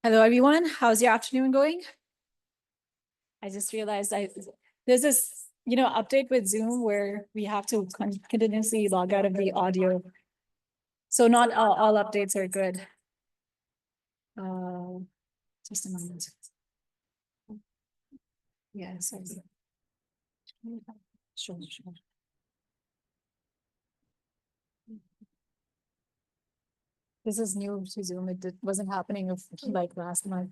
Hello, everyone. How's your afternoon going? I just realized there's this, update with Zoom where we have to continuously log out of the audio. So not all updates are good. Uh, just a moment. Yeah, sorry. Sure, sure. This is new to Zoom. It wasn't happening like last month.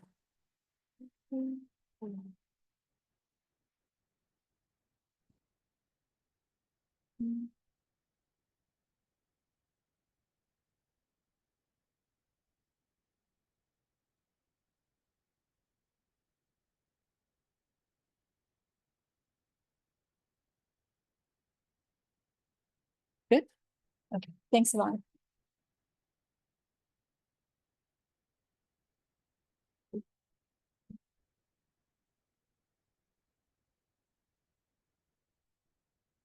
Good. Okay. Thanks, Yvonne.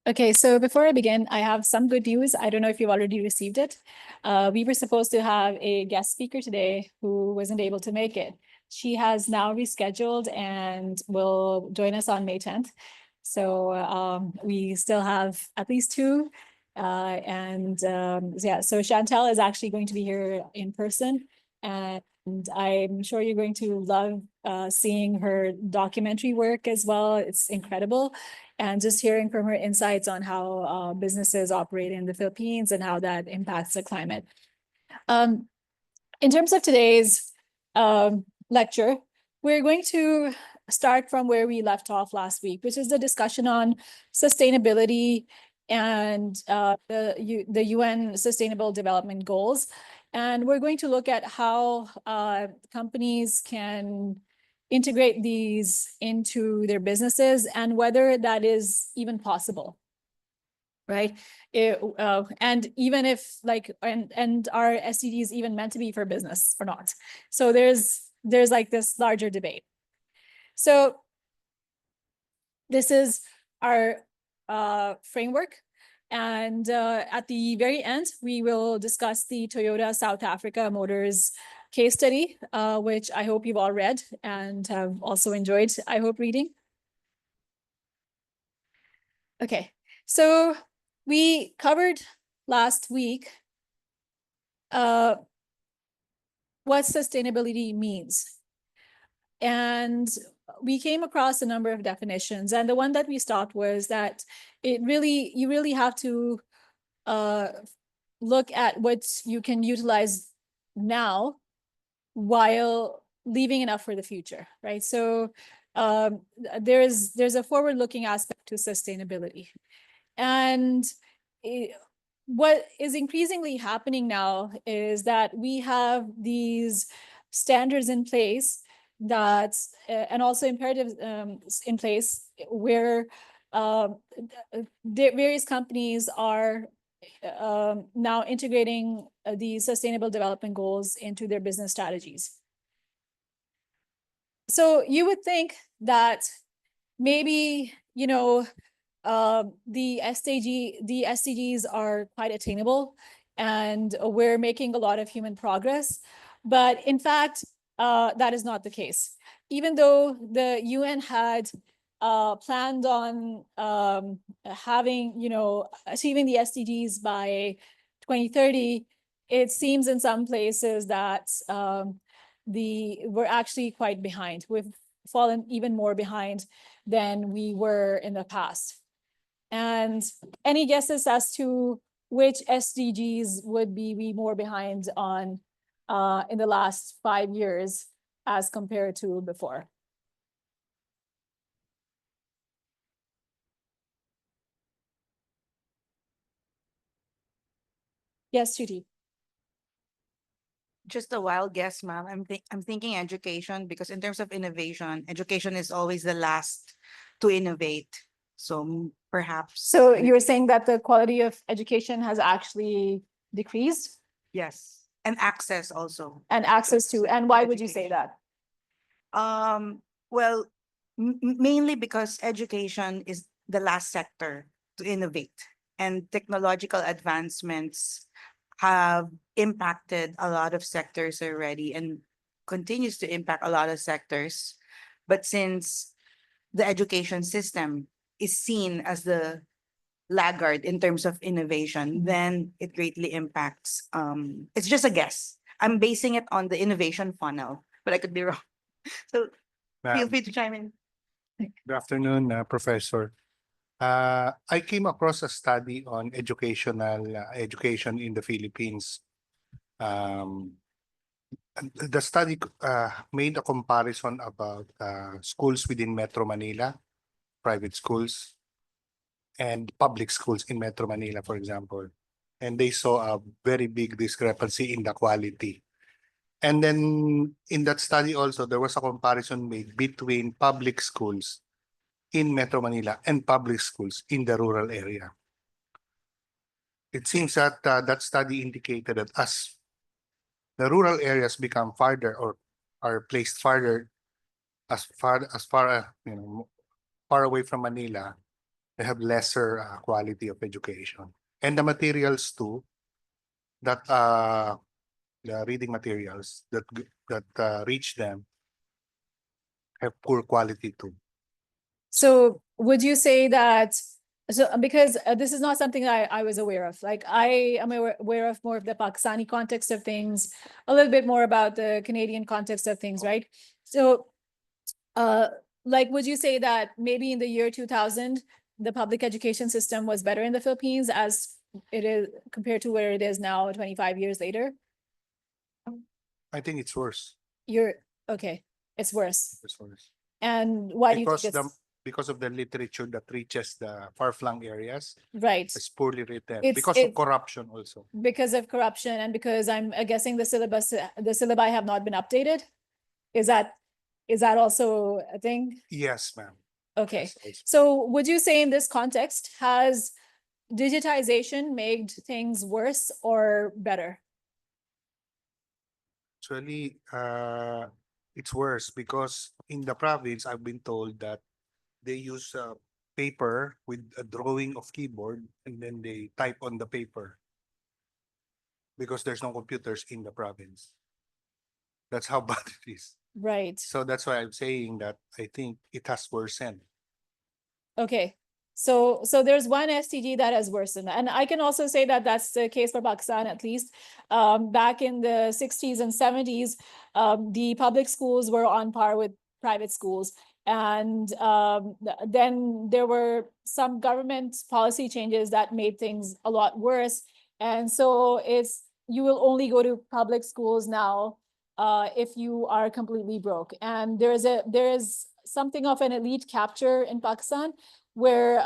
Okay, so before I begin, I have some good news. I don't know if you've already received it. We were supposed to have a guest speaker today who wasn't able to make it. She has now rescheduled and will join us on May 10th. So we still have at least two. Yeah, so Chantel is actually going to be here in person. And I'm sure you're going to love seeing her documentary work as well. It's incredible. And just hearing from her insights on how businesses operate in the Philippines and how that impacts the climate. In terms of today's lecture, we're going to start from where we left off last week, which is the discussion on sustainability and the UN Sustainable Development Goals. And we're going to look at how companies can integrate these into their businesses and whether that is even possible, right? And even if and are SDGs even meant to be for business or not? So there's like this larger debate. So this is our framework. And at the very end, we will discuss the Toyota South Africa Motors case study, which I hope you've all read and have also enjoyed, I hope, reading. Okay, so we covered last week what sustainability means. And we came across a number of definitions. And the one that we stopped was that you really have to look at what you can utilize now while leaving enough for the future, right? So there's a forward-looking aspect to sustainability. And what is increasingly happening now is that we have these standards in place that, and also imperatives in place where various companies are now integrating the Sustainable Development Goals into their business strategies. So you would think that maybe, the SDGs are quite attainable and we're making a lot of human progress. But in fact, that is not the case. Even though the UN had planned on achieving the SDGs by 2030, it seems in some places that we're actually quite behind. We've fallen even more behind than we were in the past. And any guesses as to which SDGs would be more behind on in the last 5 years as compared to before? Yes, Shruti. Just a wild guess, ma'am. I'm thinking education because in terms of innovation, education is always the last to innovate. So perhaps. So you're saying that the quality of education has actually decreased? Yes, and access also. And access to, and why would you say that? Well, mainly because education is the last sector to innovate, and technological advancements have impacted a lot of sectors already, and continues to impact a lot of sectors. But since the education system is seen as the laggard in terms of innovation, then it greatly impacts. It's just a guess. I'm basing it on the innovation funnel, but I could be wrong. So feel Ma'am, free to chime in. good afternoon, Professor. I came across a study on education in the Philippines. And the study made a comparison about schools within Metro Manila, private schools, and public schools in Metro Manila, for example. And they saw a very big discrepancy in the quality. And then in that study also, there was a comparison made between public schools in Metro Manila and public schools in the rural area. It seems that that study indicated that as the rural areas become farther or are placed farther far away from Manila, they have lesser quality of education. And the materials too, that the reading materials that reach them have poor quality too. So would you say that, so because this is not something I was aware of, like I am aware of more of the Pakistani context of things, a little bit more about the Canadian context of things, right? So like, would you say that maybe in the year 2000, the public education system was better in the Philippines as it is compared to where it is now 25 years later? I think it's worse. Okay, it's worse. It's worse. And why do you Because think it's because of the literature that reaches the far-flung areas, right? it's poorly written. It's- Because it's- of corruption also. Because of corruption and because I'm guessing the syllabi have not been updated? Is that also a thing? Yes, ma'am. Okay, Yes, also. so would you say in this context, has digitization made things worse or better? Actually, it's worse because in the province, I've been told that they use paper with a drawing of keyboard and then they type on the paper because there's no computers in the province. That's how bad it is. Right, So that's why I'm saying that I think it has worsened. okay. So there's one STG that has worsened, and I can also say that that's the case for Pakistan at least. Back in the 60s and 70s, the public schools were on par with private schools. And then there were some government policy changes that made things a lot worse. And so you will only go to public schools now if you are completely broke. And there is something of an elite capture in Pakistan where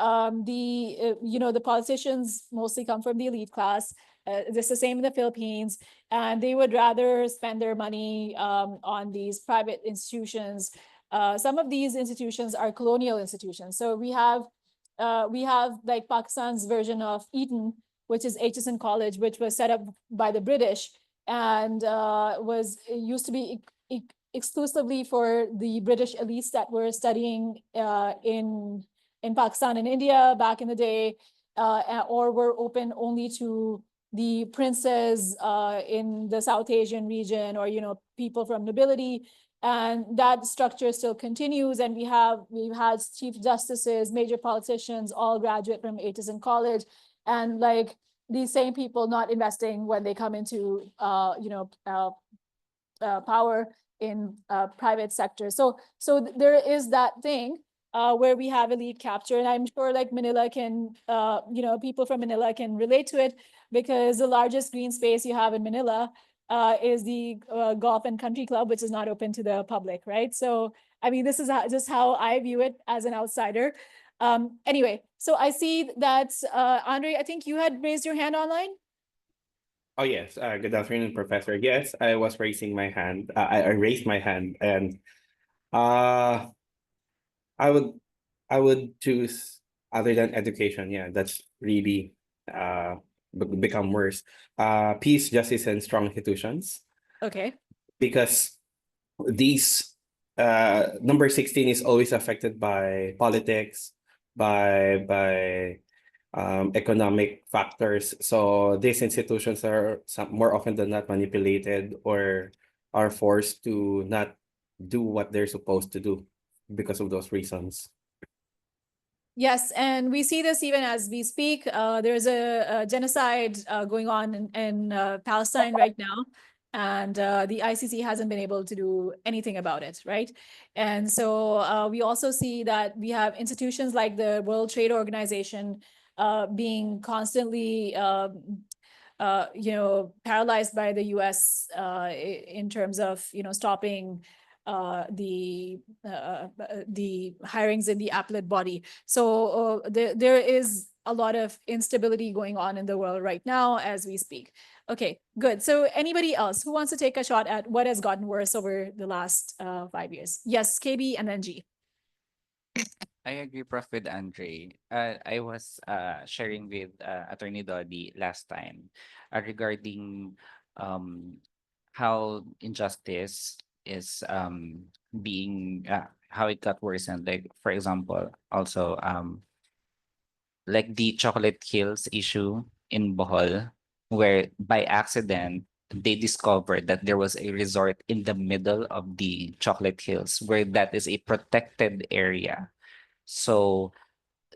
the politicians mostly come from the elite class. It's the same in the Philippines, and they would rather spend their money on these private institutions. Some of these institutions are colonial institutions. So we have like Pakistan's version of Eton, which is Aitchison College, which was set up by the British and used to be exclusively for the British elites that were studying in Pakistan and India back in the day, or were open only to the princes in the South Asian region, or people from nobility. And that structure still continues. And we've had chief justices, major politicians, all graduate from Aitchison College, and like these same people not investing when they come into power in private sector. So there is that thing where we have elite capture, and I'm sure like Manila can, people from Manila can relate to it, because the largest green space you have in Manila is the Golf and Country Club, which is not open to the public, right? So I mean, this is just how I view it as an outsider. Anyway, so I see that Andre, I think you had raised your hand online. Oh yes, good afternoon, Professor. Yes, I was raising my hand. I raised my hand, and uh, I would choose other than education. Yeah, that's really become worse. Peace, justice, and strong institutions, Okay. because these number 16 is always affected by politics, by economic factors. So these institutions are more often than not manipulated or are forced to not do what they're supposed to do because of those reasons. Yes, and we see this even as we speak. There's a genocide going on in Palestine right now, and the ICC hasn't been able to do anything about it, right? And so we also see that we have institutions like the World Trade Organization being constantly paralyzed by the US in terms of, stopping the hirings in the appellate body. So there is a lot of instability going on in the world right now as we speak. Okay, good. So anybody else who wants to take a shot at what has gotten worse over the last 5 years? Yes, KB and then G. I agree, Prof, with Andre. I was sharing with Attorney Dodi last time regarding um, how injustice is being how it got worsened. Like for example, also like the Chocolate Hills issue in Bohol, where by accident they discovered that there was a resort in the middle of the Chocolate Hills, where that is a protected area. So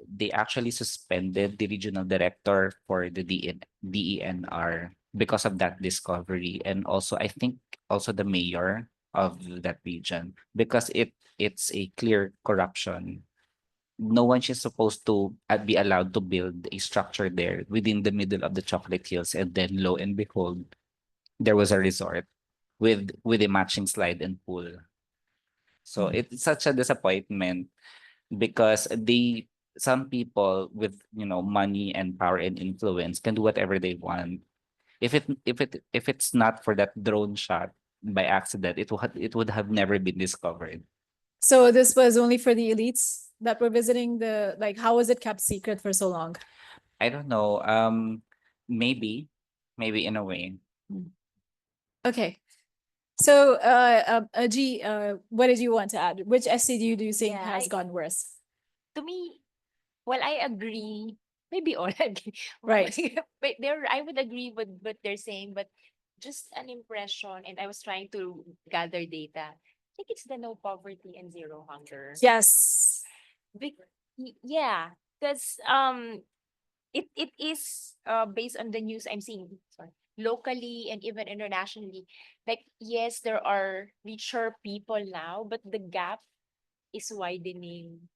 they actually suspended the regional director for the DENR because of that discovery, and also I think also the mayor of that region, because it's a clear corruption. No one is supposed to be allowed to build a structure there within the middle of the Chocolate Hills, and then lo and behold, there was a resort with a matching slide and pool. So it's such a disappointment because some people with money and power and influence can do whatever they want. If it's not for that drone shot by accident, it would have never been discovered. So this was only for the elites that were visiting like, how was it kept secret for so long? I don't know. Maybe in a way. Okay. So, G, what did you want to add? Which SCD do you think Yeah, has gone worse? To me, well, I agree. Maybe all agree. Right. But I would agree with what they're saying, but just an impression, and I was trying to gather data. I think it's the no poverty and zero hunger. Yes. Yeah, because it is based on the news I'm seeing, sorry, locally and even internationally. Like, yes, there are richer people now, but the gap is widening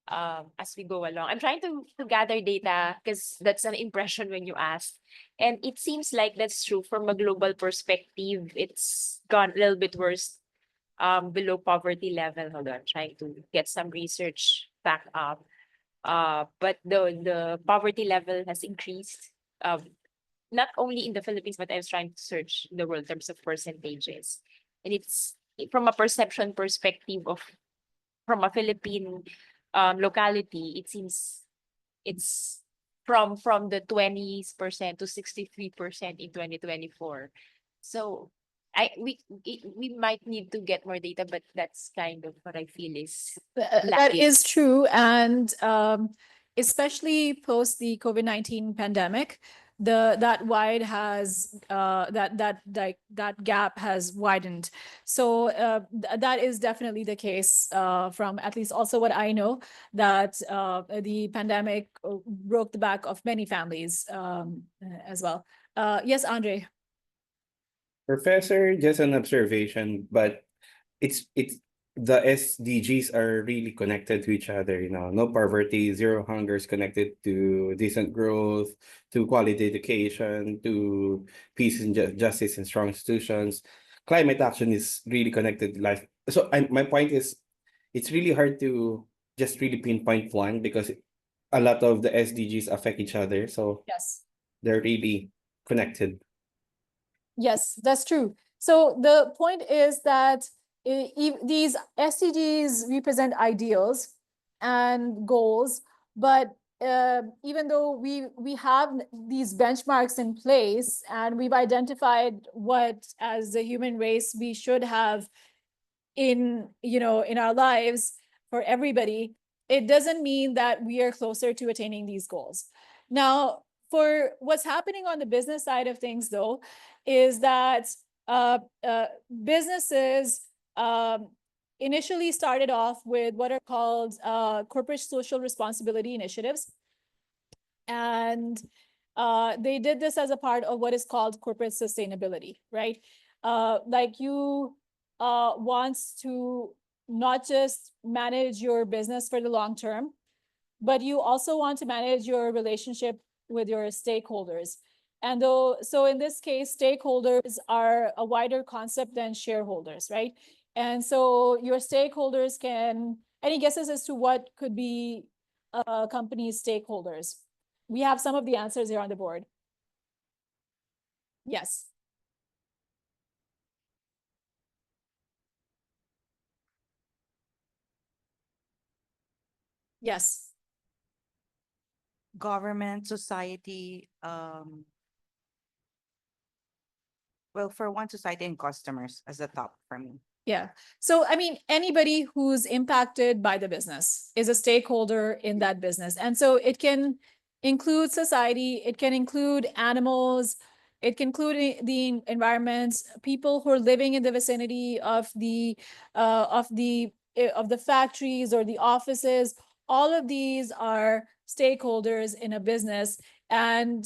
as we go along. I'm trying to gather data because that's an impression when you ask. And it seems like that's true from a global perspective. It's gone a little bit worse below poverty level. Hold on, trying to get some research back up. But the poverty level has increased. Not only in the Philippines, but I was trying to search the world in terms of percentages. And it's from a perception perspective of from a Philippine locality, it seems it's from the 20% to 63% in 2024. So we might need to get more data, but that's kind of what I feel is That lacking. is true. And especially post the COVID-19 pandemic, that gap has widened. So that is definitely the case from at least also what I know, that the pandemic broke the back of many families as well. Yes, Andre. Professor, just an observation, but it's the SDGs are really connected to each other, no poverty, zero hunger is connected to decent growth, to quality education, to peace and justice and strong institutions. Climate action is really connected to life. So my point is, it's really hard to just really pinpoint one because a lot of the SDGs affect each other. So Yes. they're really connected. Yes, that's true. So the point is that these SDGs represent ideals and goals, but even though we have these benchmarks in place and we've identified what as a human race we should have in our lives for everybody, it doesn't mean that we are closer to attaining these goals. Now, for what's happening on the business side of things, though, is that businesses initially started off with what are called corporate social responsibility initiatives. And they did this as a part of what is called corporate sustainability, right? Like you wants to not just manage your business for the long term, but you also want to manage your relationship with your stakeholders. And though, so in this case, stakeholders are a wider concept than shareholders, right? And so your stakeholders can, any guesses as to what could be a company's stakeholders? We have some of the answers here on the board. Yes. Yes. Government, society, well, for one, society and customers as the top for me. Yeah. So, I mean, anybody who's impacted by the business is a stakeholder in that business. And so it can include society, it can include animals, it can include the environment, people who are living in the vicinity of the factories or the offices. All of these are stakeholders in a business. And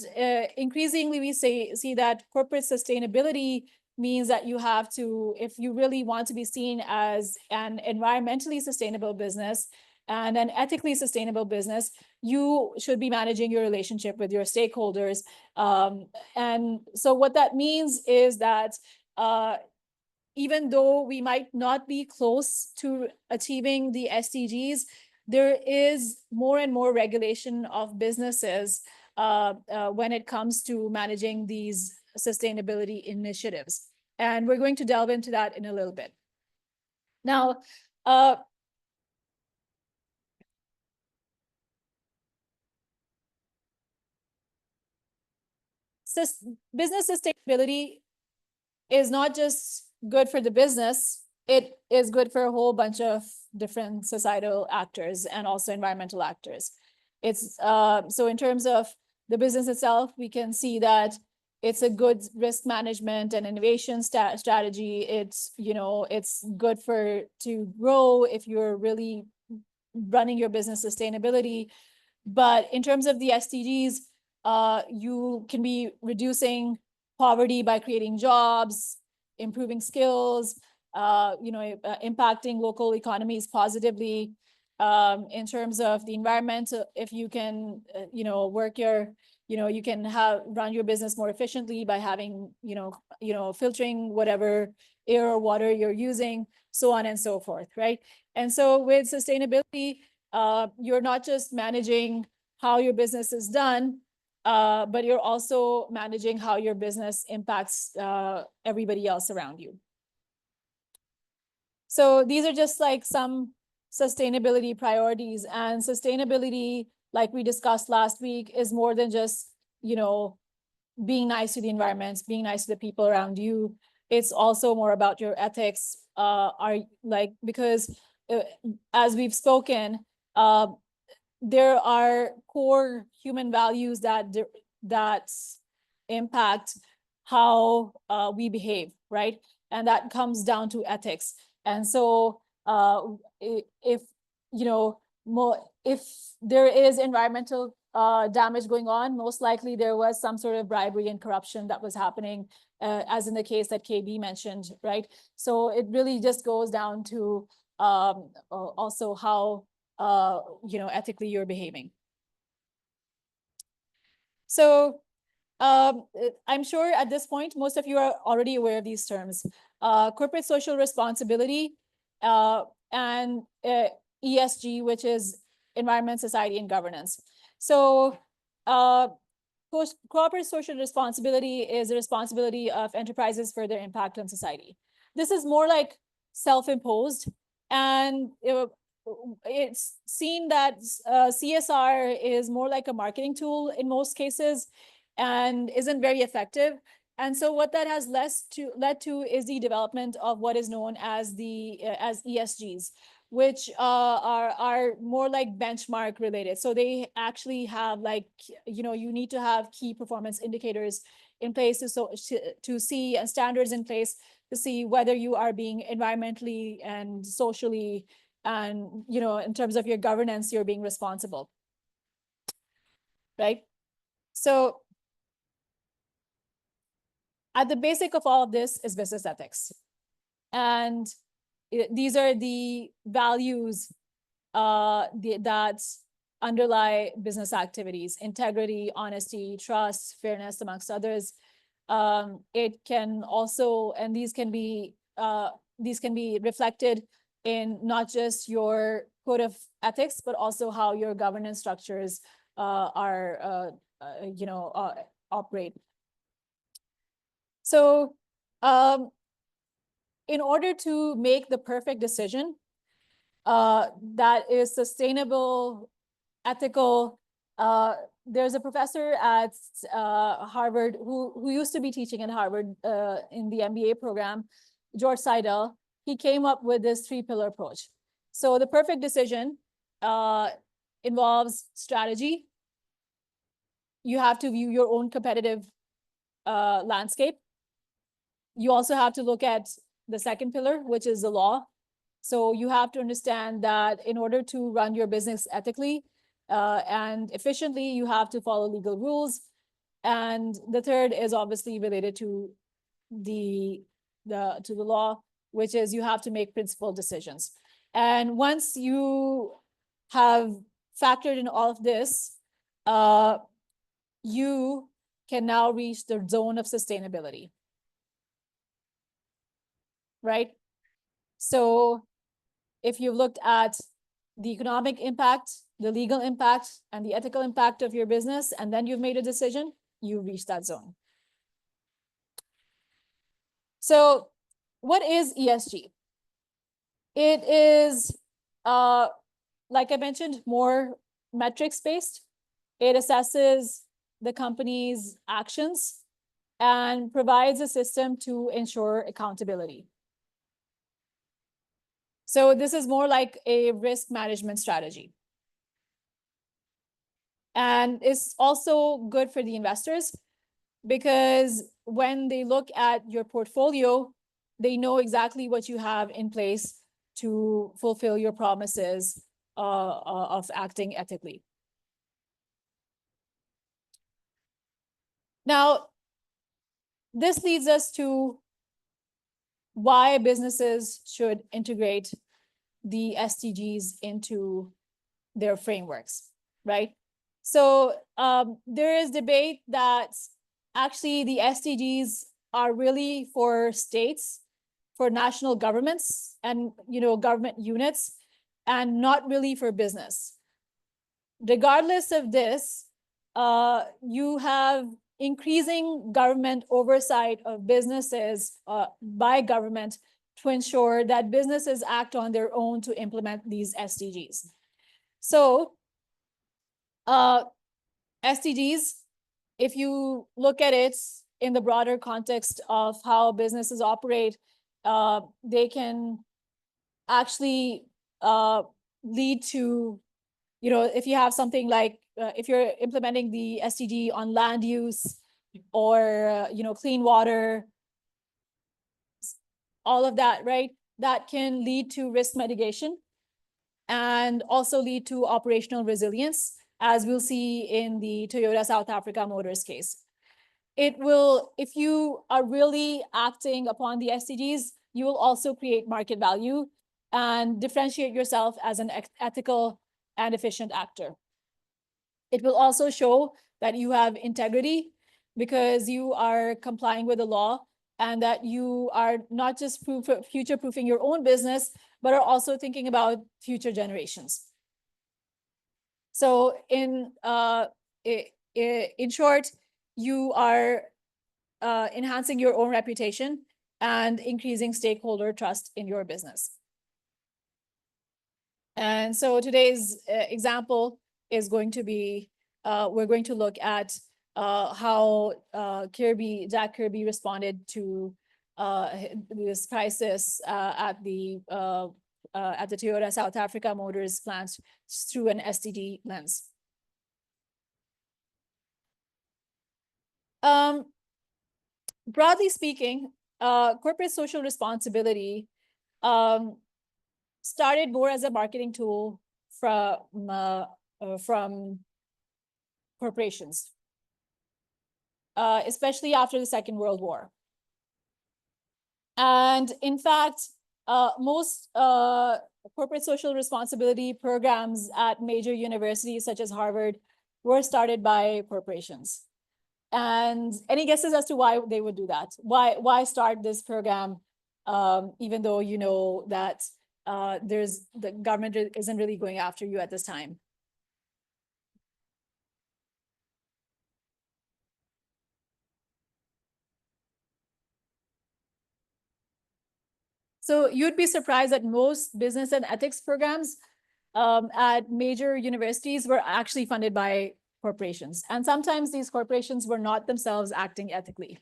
increasingly, we see that corporate sustainability means that you have to, if you really want to be seen as an environmentally sustainable business and an ethically sustainable business, you should be managing your relationship with your stakeholders. And so what that means is that even though we might not be close to achieving the SDGs, there is more and more regulation of businesses when it comes to managing these sustainability initiatives. And we're going to delve into that in a little bit. Now, business sustainability is not just good for the business, it is good for a whole bunch of different societal actors and also environmental actors. It's so in terms of the business itself, we can see that it's a good risk management and innovation strategy. It's, you know, it's good for to grow if you're really running your business sustainability. But in terms of the SDGs, you can be reducing poverty by creating jobs, improving skills, impacting local economies positively. In terms of the environment, if you can, you can run your business more efficiently by having, filtering whatever air or water you're using, so on and so forth, right? And so with sustainability, you're not just managing how your business is done, but you're also managing how your business impacts everybody else around you. So these are just like some sustainability priorities, and sustainability, like we discussed last week, is more than just, being nice to the environment, being nice to the people around you. It's also more about your ethics, because as we've spoken, there are core human values that impact how we behave, right? And that comes down to ethics. And so if if there is environmental damage going on, most likely there was some sort of bribery and corruption that was happening, as in the case that KB mentioned, right? So it really just goes down to also how ethically you're behaving. So I'm sure at this point, most of you are already aware of these terms. Corporate social responsibility and ESG, which is environment, society, and governance. So corporate social responsibility is the responsibility of enterprises for their impact on society. This is more like self-imposed, and it's seen that CSR is more like a marketing tool in most cases and isn't very effective. And so what that has led to is the development of what is known as as ESGs, which are more like benchmark related. So they actually have, like, you need to have key performance indicators in place to see, and standards in place to see whether you are being environmentally and socially, and in terms of your governance, you're being responsible, right? So at the basic of all of this is business ethics. And these are the values that underlie business activities: integrity, honesty, trust, fairness, amongst others. It can also, and these can be reflected in not just your code of ethics, but also how your governance structures operate. So in order to make the perfect decision that is sustainable, ethical, there's a professor at Harvard who used to be teaching at Harvard in the MBA program, George Seidel. He came up with this 3-pillar approach. So the perfect decision involves strategy. You have to view your own competitive landscape. You also have to look at the second pillar, which is the law. So you have to understand that in order to run your business ethically and efficiently, you have to follow legal rules. And the third is obviously related to the law, which is you have to make principled decisions. And once you have factored in all of this, you can now reach the zone of sustainability, right? So if you've looked at the economic impact, the legal impact, and the ethical impact of your business, and then you've made a decision, you reach that zone. So what is ESG? It is, like I mentioned, more metrics-based. It assesses the company's actions and provides a system to ensure accountability. So this is more like a risk management strategy. And it's also good for the investors because when they look at your portfolio, they know exactly what you have in place to fulfill your promises of acting ethically. Now, this leads us to why businesses should integrate the SDGs into their frameworks, right? So there is debate that actually the SDGs are really for states, for national governments and government units, and not really for business. Regardless of this, you have increasing government oversight of businesses by government to ensure that businesses act on their own to implement these SDGs. So SDGs, if you look at it in the broader context of how businesses operate, they can actually lead to, if you have something like, if you're implementing the SDG on land use or, clean water, all of that, right? That can lead to risk mitigation and also lead to operational resilience, as we'll see in the Toyota South Africa Motors case. It will, if you are really acting upon the SDGs, you will also create market value and differentiate yourself as an ethical and efficient actor. It will also show that you have integrity because you are complying with the law and that you are not just future-proofing your own business, but are also thinking about future generations. So in short, you are enhancing your own reputation and increasing stakeholder trust in your business. And so today's example is going to be, we're going to look at how Jack Kirby responded to this crisis at the Toyota South Africa Motors plant through an SDG lens. broadly speaking, corporate social responsibility started more as a marketing tool from corporations, especially after the Second World War. And in fact, most corporate social responsibility programs at major universities such as Harvard were started by corporations. And any guesses as to why they would do that? Why start this program, even though you know that the government isn't really going after you at this time? So you'd be surprised that most business and ethics programs at major universities were actually funded by corporations. And sometimes these corporations were not themselves acting ethically.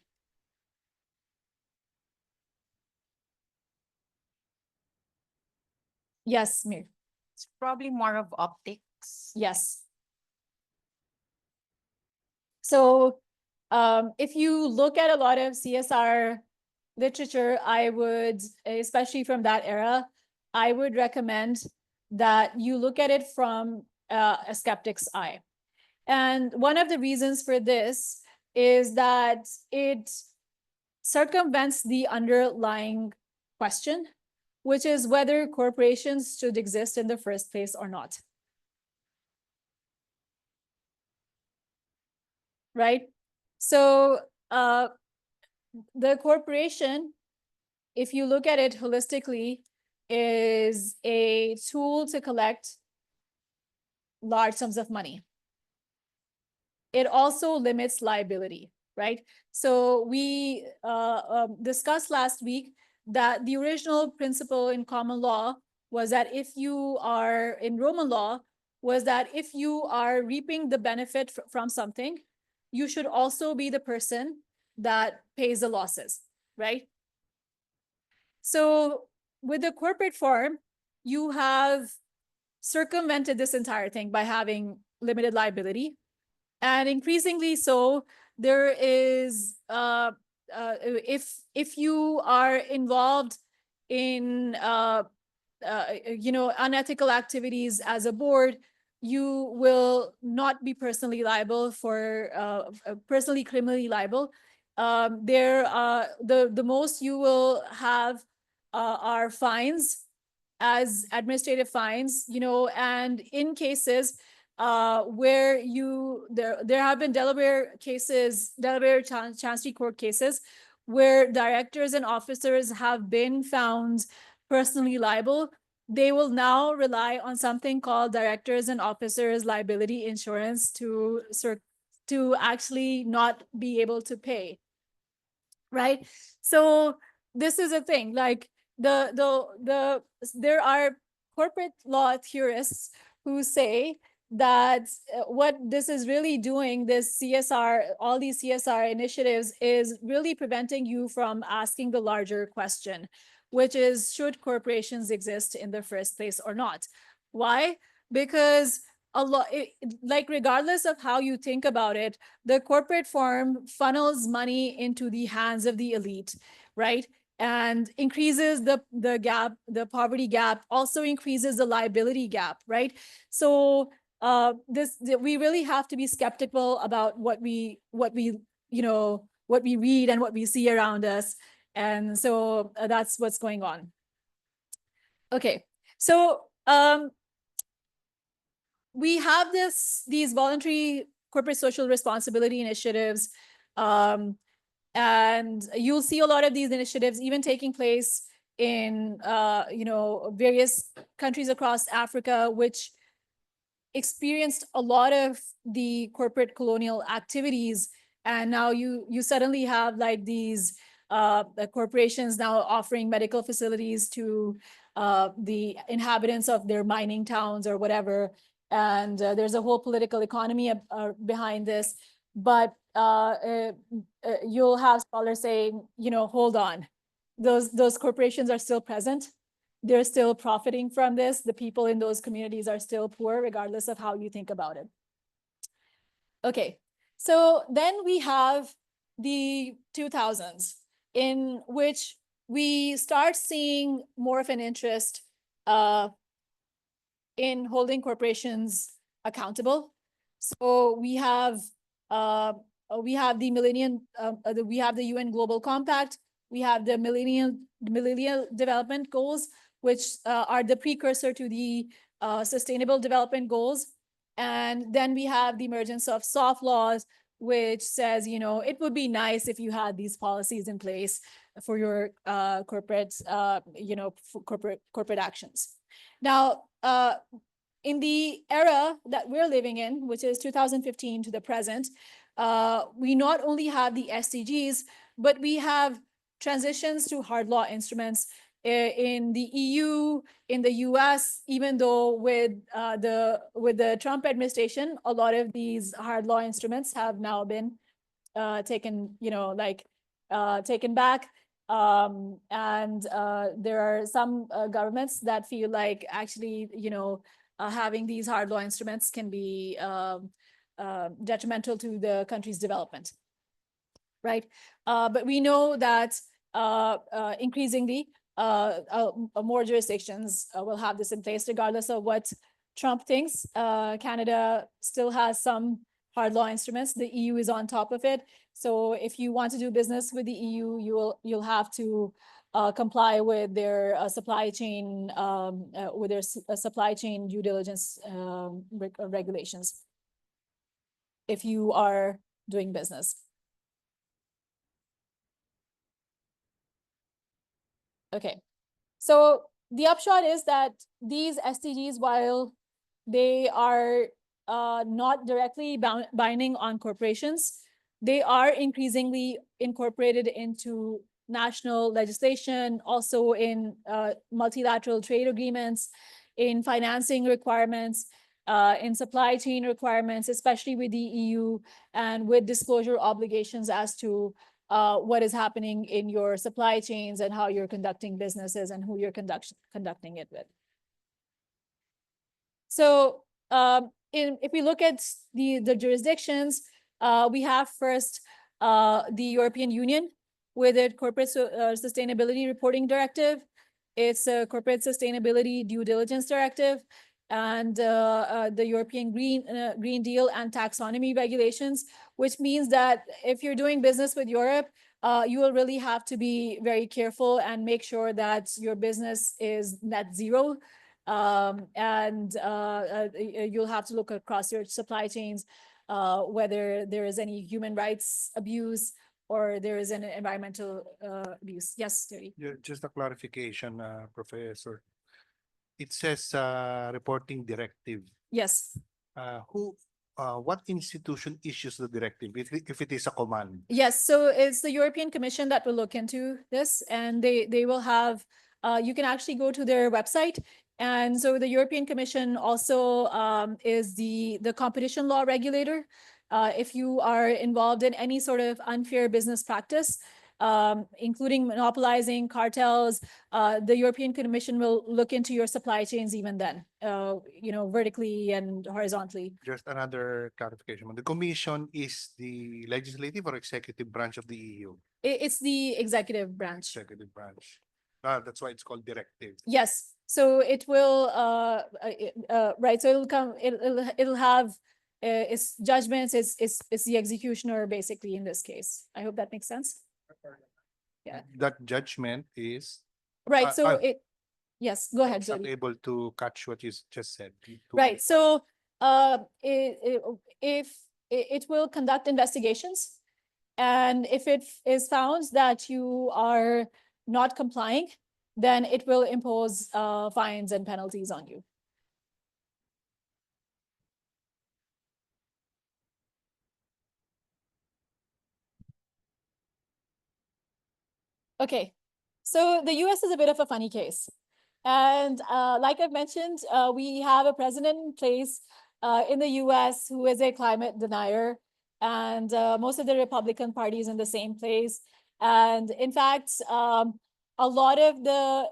Yes, Mir. It's probably more of optics. Yes. So if you look at a lot of CSR literature, I would, especially from that era, I would recommend that you look at it from a skeptic's eye. And one of the reasons for this is that it circumvents the underlying question, which is whether corporations should exist in the first place or not. Right? So the corporation, if you look at it holistically, is a tool to collect large sums of money. It also limits liability, right? So we discussed last week that the original principle in common law was that if you are in Roman law, was that if you are reaping the benefit from something, you should also be the person that pays the losses, right? So with the corporate form, you have circumvented this entire thing by having limited liability. And increasingly so, there is, if you are involved in, unethical activities as a board, you will not be personally liable for, personally criminally liable. The most you will have are fines as administrative fines, and in cases where there have been Delaware Chancery Court cases where directors and officers have been found personally liable. They will now rely on something called directors and officers liability insurance to actually not be able to pay. Right? So this is a thing, like there are corporate law theorists who say that what this is really doing, this CSR, all these CSR initiatives, is really preventing you from asking the larger question, which is, should corporations exist in the first place or not? Why? Because like regardless of how you think about it, the corporate form funnels money into the hands of the elite, right? And increases the gap, the poverty gap, also increases the liability gap, right? So we really have to be skeptical about what we read and what we see around us. And so that's what's going on. Okay, so we have these voluntary corporate social responsibility initiatives, and you'll see a lot of these initiatives even taking place in various countries across Africa, which experienced a lot of the corporate colonial activities. And now you suddenly have like these the corporations now offering medical facilities to the inhabitants of their mining towns or whatever. And there's a whole political economy behind this. But you'll have scholars saying, hold on, those corporations are still present. They're still profiting from this. The people in those communities are still poor, regardless of how you think about it. Okay, so then we have the 2000s, in which we start seeing more of an interest in holding corporations accountable. So we have the we have the UN Global Compact, we have the Millennial Development Goals, which are the precursor to the Sustainable Development Goals. And then we have the emergence of soft laws, which says, you know, it would be nice if you had these policies in place for your corporate, you know, for corporate actions. Now, in the era that we're living in, which is 2015 to the present, we not only have the SDGs, but we have transitions to hard law instruments in the EU, in the US, even though with the Trump administration, a lot of these hard law instruments have now been taken, you know, like taken back. And there are some governments that feel like actually, you know, having these hard law instruments can be detrimental to the country's development, right? But we know that increasingly more jurisdictions will have this in place, regardless of what Trump thinks. Canada still has some hard law instruments. The EU is on top of it. So if you want to do business with the EU, you'll have to comply with their supply chain supply chain due diligence regulations if you are doing business. Okay, so the upshot is that these SDGs, while they are not directly binding on corporations, they are increasingly incorporated into national legislation, also in multilateral trade agreements, in financing requirements, in supply chain requirements, especially with the EU, and with disclosure obligations as to what is happening in your supply chains and how you're conducting businesses and who you're conducting it with. So if we look at the jurisdictions, we have first the European Union with a corporate sustainability reporting directive. It's a corporate sustainability due diligence directive, and the European Green Deal and taxonomy regulations, which means that if you're doing business with Europe, you will really have to be very careful and make sure that your business is net zero. And you'll have to look across your supply chains, whether there is any human rights abuse or there is an environmental abuse. Yes, Terry. Yeah, just a clarification, Professor. It says reporting directive. Yes. What institution issues the directive if it is a command? Yes, so it's the European Commission that will look into this, and they will have, you can actually go to their website. And so the European Commission also is the competition law regulator. If you are involved in any sort of unfair business practice, including monopolizing, cartels, the European Commission will look into your supply chains even then, you know, vertically and horizontally. Just another clarification. The Commission is the legislative or executive branch of the EU? It's the executive branch. Executive branch. That's why it's called directive. Yes, so it will, right, so it'll come, it'll have its judgments, it's the executioner basically in this case. I hope that makes sense. Yeah. That judgment is. Right, so I- yes, go ahead, I'm not Jody. able to catch what you just said. Right, so if it will conduct investigations, and if it is found that you are not complying, then it will impose fines and penalties on you. Okay, so the US is a bit of a funny case. And like I've mentioned, we have a president in place in the US who is a climate denier, and most of the Republican Party is in the same place. And in fact, a lot of the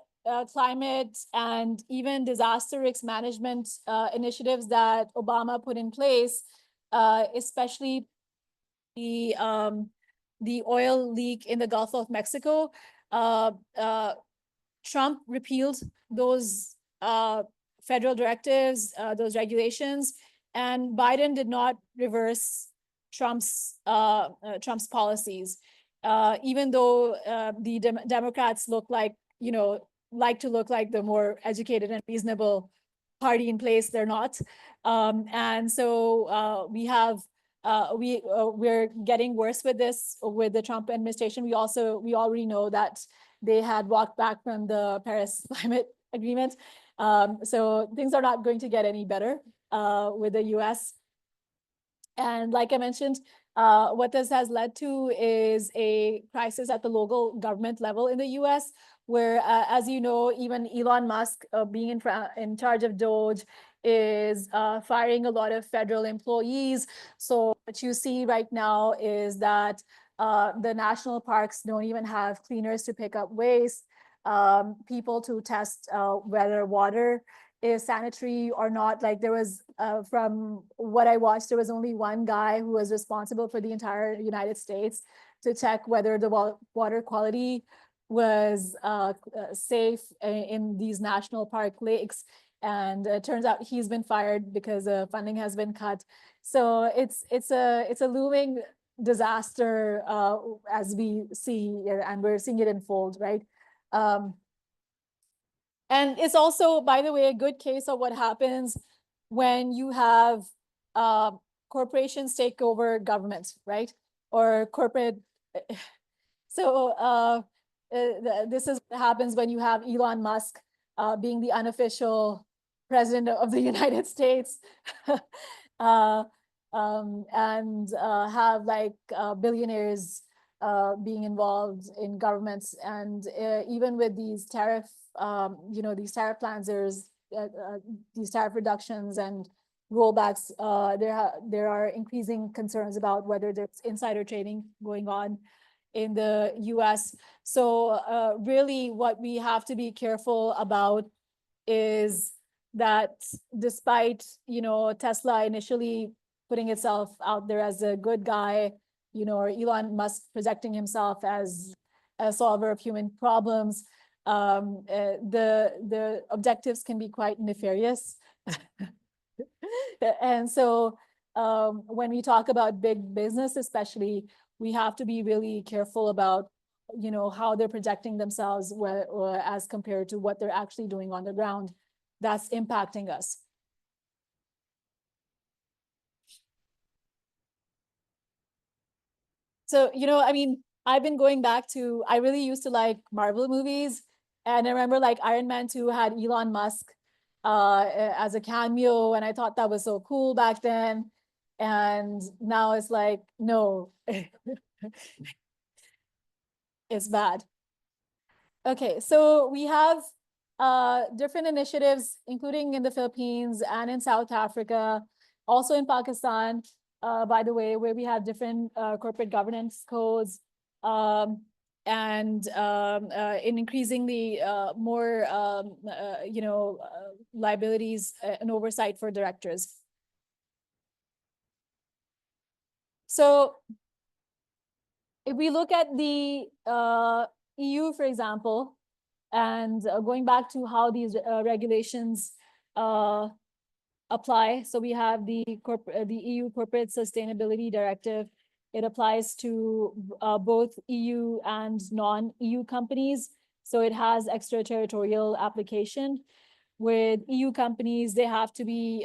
climate and even disaster risk management initiatives that Obama put in place, especially the the oil leak in the Gulf of Mexico, uh, uh, Trump repealed those federal directives, those regulations, and Biden did not reverse Trump's policies, even though the Democrats look like, like to look like the more educated and reasonable party in place. They're not, and so we're getting worse with this with the Trump administration. We already know that they had walked back from the Paris Climate Agreement. So things are not going to get any better with the US. And like I mentioned, what this has led to is a crisis at the local government level in the US, where, as you know, even Elon Musk, being in charge of Doge, is firing a lot of federal employees. So what you see right now is that the national parks don't even have cleaners to pick up waste, people to test whether water is sanitary or not. Like there was, from what I watched, there was only one guy who was responsible for the entire United States to check whether the water quality was safe in these national park lakes. And it turns out he's been fired because funding has been cut. So it's a looming disaster as we see, and we're seeing it unfold, right? And it's also, by the way, a good case of what happens when you have corporations take over government, right? Or corporate. So this is what happens when you have Elon Musk being the unofficial president of the United States. And have like billionaires being involved in governments. And even with these these tariff plans, there's these tariff reductions and rollbacks, there are increasing concerns about whether there's insider trading going on in the US. So really what we have to be careful about is that despite, Tesla initially putting itself out there as a good guy, or Elon Musk projecting himself as a solver of human problems, the objectives can be quite nefarious. And so when we talk about big business, especially, we have to be really careful about, how they're projecting themselves or as compared to what they're actually doing on the ground. That's impacting us. So, I mean, I've been going back to, I really used to like Marvel movies. And I remember like Iron Man 2 had Elon Musk as a cameo. And I thought that was so cool back then. And now it's like, no, it's bad. Okay, so we have different initiatives, including in the Philippines and in South Africa, also in Pakistan, by the way, where we have different corporate governance codes, and in increasingly more, liabilities and oversight for directors. So if we look at the EU, for example, and going back to how these regulations apply. So we have the EU Corporate Sustainability Directive. It applies to both EU and non-EU companies. So it has extraterritorial application. With EU companies, they have to be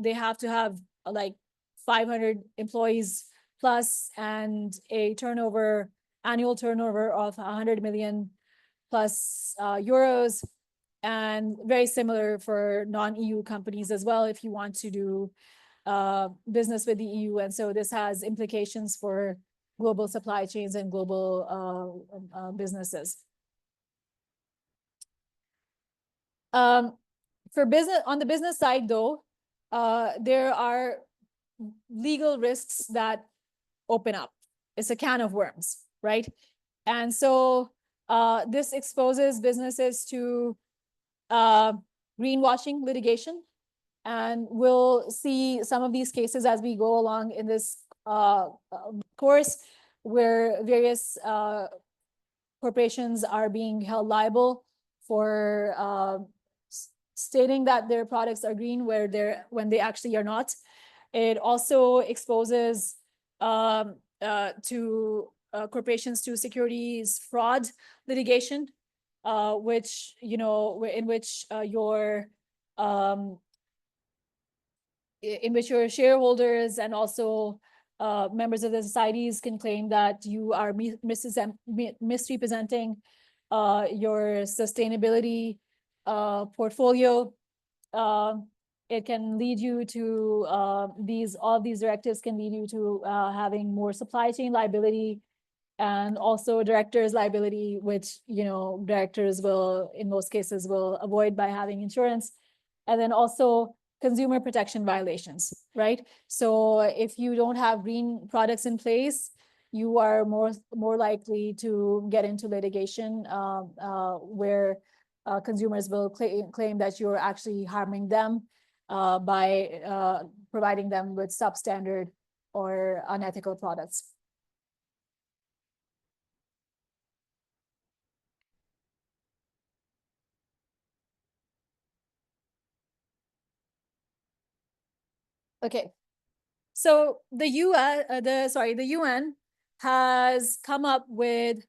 they have to have like 500 employees plus and a annual turnover of 100 million plus euros, and very similar for non-EU companies as well if you want to do business with the EU. And so this has implications for global supply chains and global businesses. For business, on the business side though, there are legal risks that open up. It's a can of worms, right? And so this exposes businesses to greenwashing litigation. And we'll see some of these cases as we go along in this course, where various corporations are being held liable for stating that their products are green when they actually are not. It also exposes to corporations to securities fraud litigation, which, you know, in which in which your shareholders and also members of the societies can claim that you are misrepresenting your sustainability portfolio. It can lead you to all these directives can lead you to having more supply chain liability and also directors liability, which, you know, directors will in most cases will avoid by having insurance. And then also consumer protection violations, right? So if you don't have green products in place, you are more likely to get into litigation where consumers will claim that you're actually harming them by providing them with substandard or unethical products. Okay, so the UN has come up with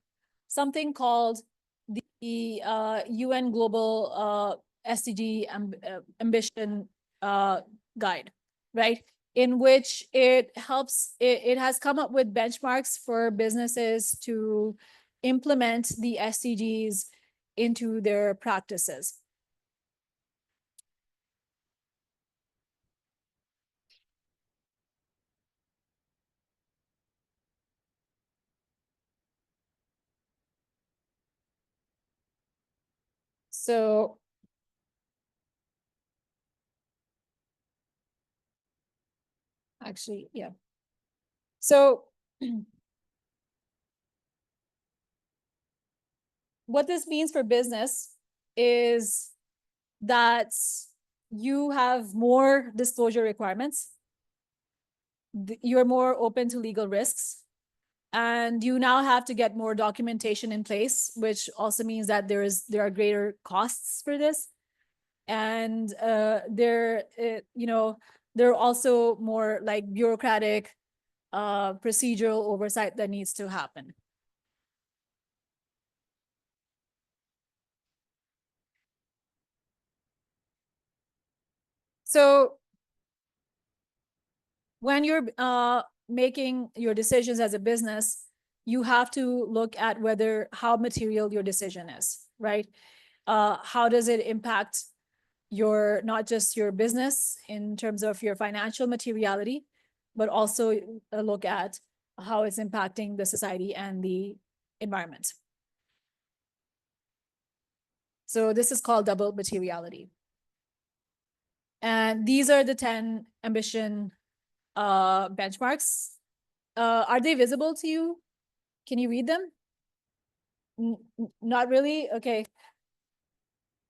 something called the UN Global SDG Ambition Guide, right? In which it has come up with benchmarks for businesses to implement the SDGs into their practices. So actually, yeah. So what this means for business is that you have more disclosure requirements. You're more open to legal risks. And you now have to get more documentation in place, which also means that there are greater costs for this. And there are also more like bureaucratic procedural oversight that needs to happen. So when you're making your decisions as a business, you have to look at how material your decision is, right? How does it impact not just your business in terms of your financial materiality, but also look at how it's impacting the society and the environment. So this is called double materiality. And these are the 10 ambition benchmarks. Are they visible to you? Can you read them? Not really? Okay.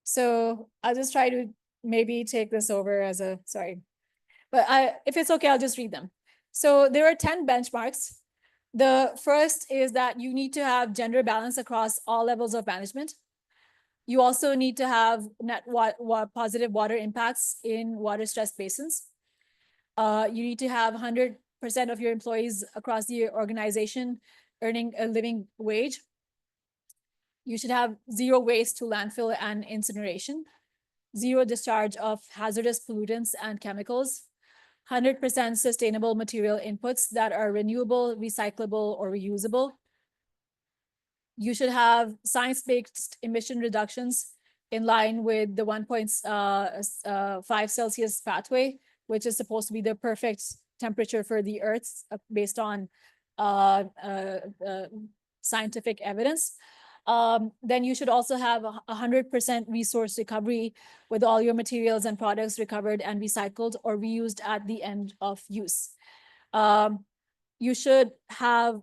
So I'll just try to maybe take this over as sorry. But if it's okay, I'll just read them. So there are 10 benchmarks. The first is that you need to have gender balance across all levels of management. You also need to have net positive water impacts in water-stressed basins. You need to have 100% of your employees across the organization earning a living wage. You should have zero waste to landfill and incineration, zero discharge of hazardous pollutants and chemicals, 100% sustainable material inputs that are renewable, recyclable, or reusable. You should have science-based emission reductions in line with the 1.5 Celsius pathway, which is supposed to be the perfect temperature for the Earth based on scientific evidence. Then you should also have 100% resource recovery with all your materials and products recovered and recycled or reused at the end of use. You should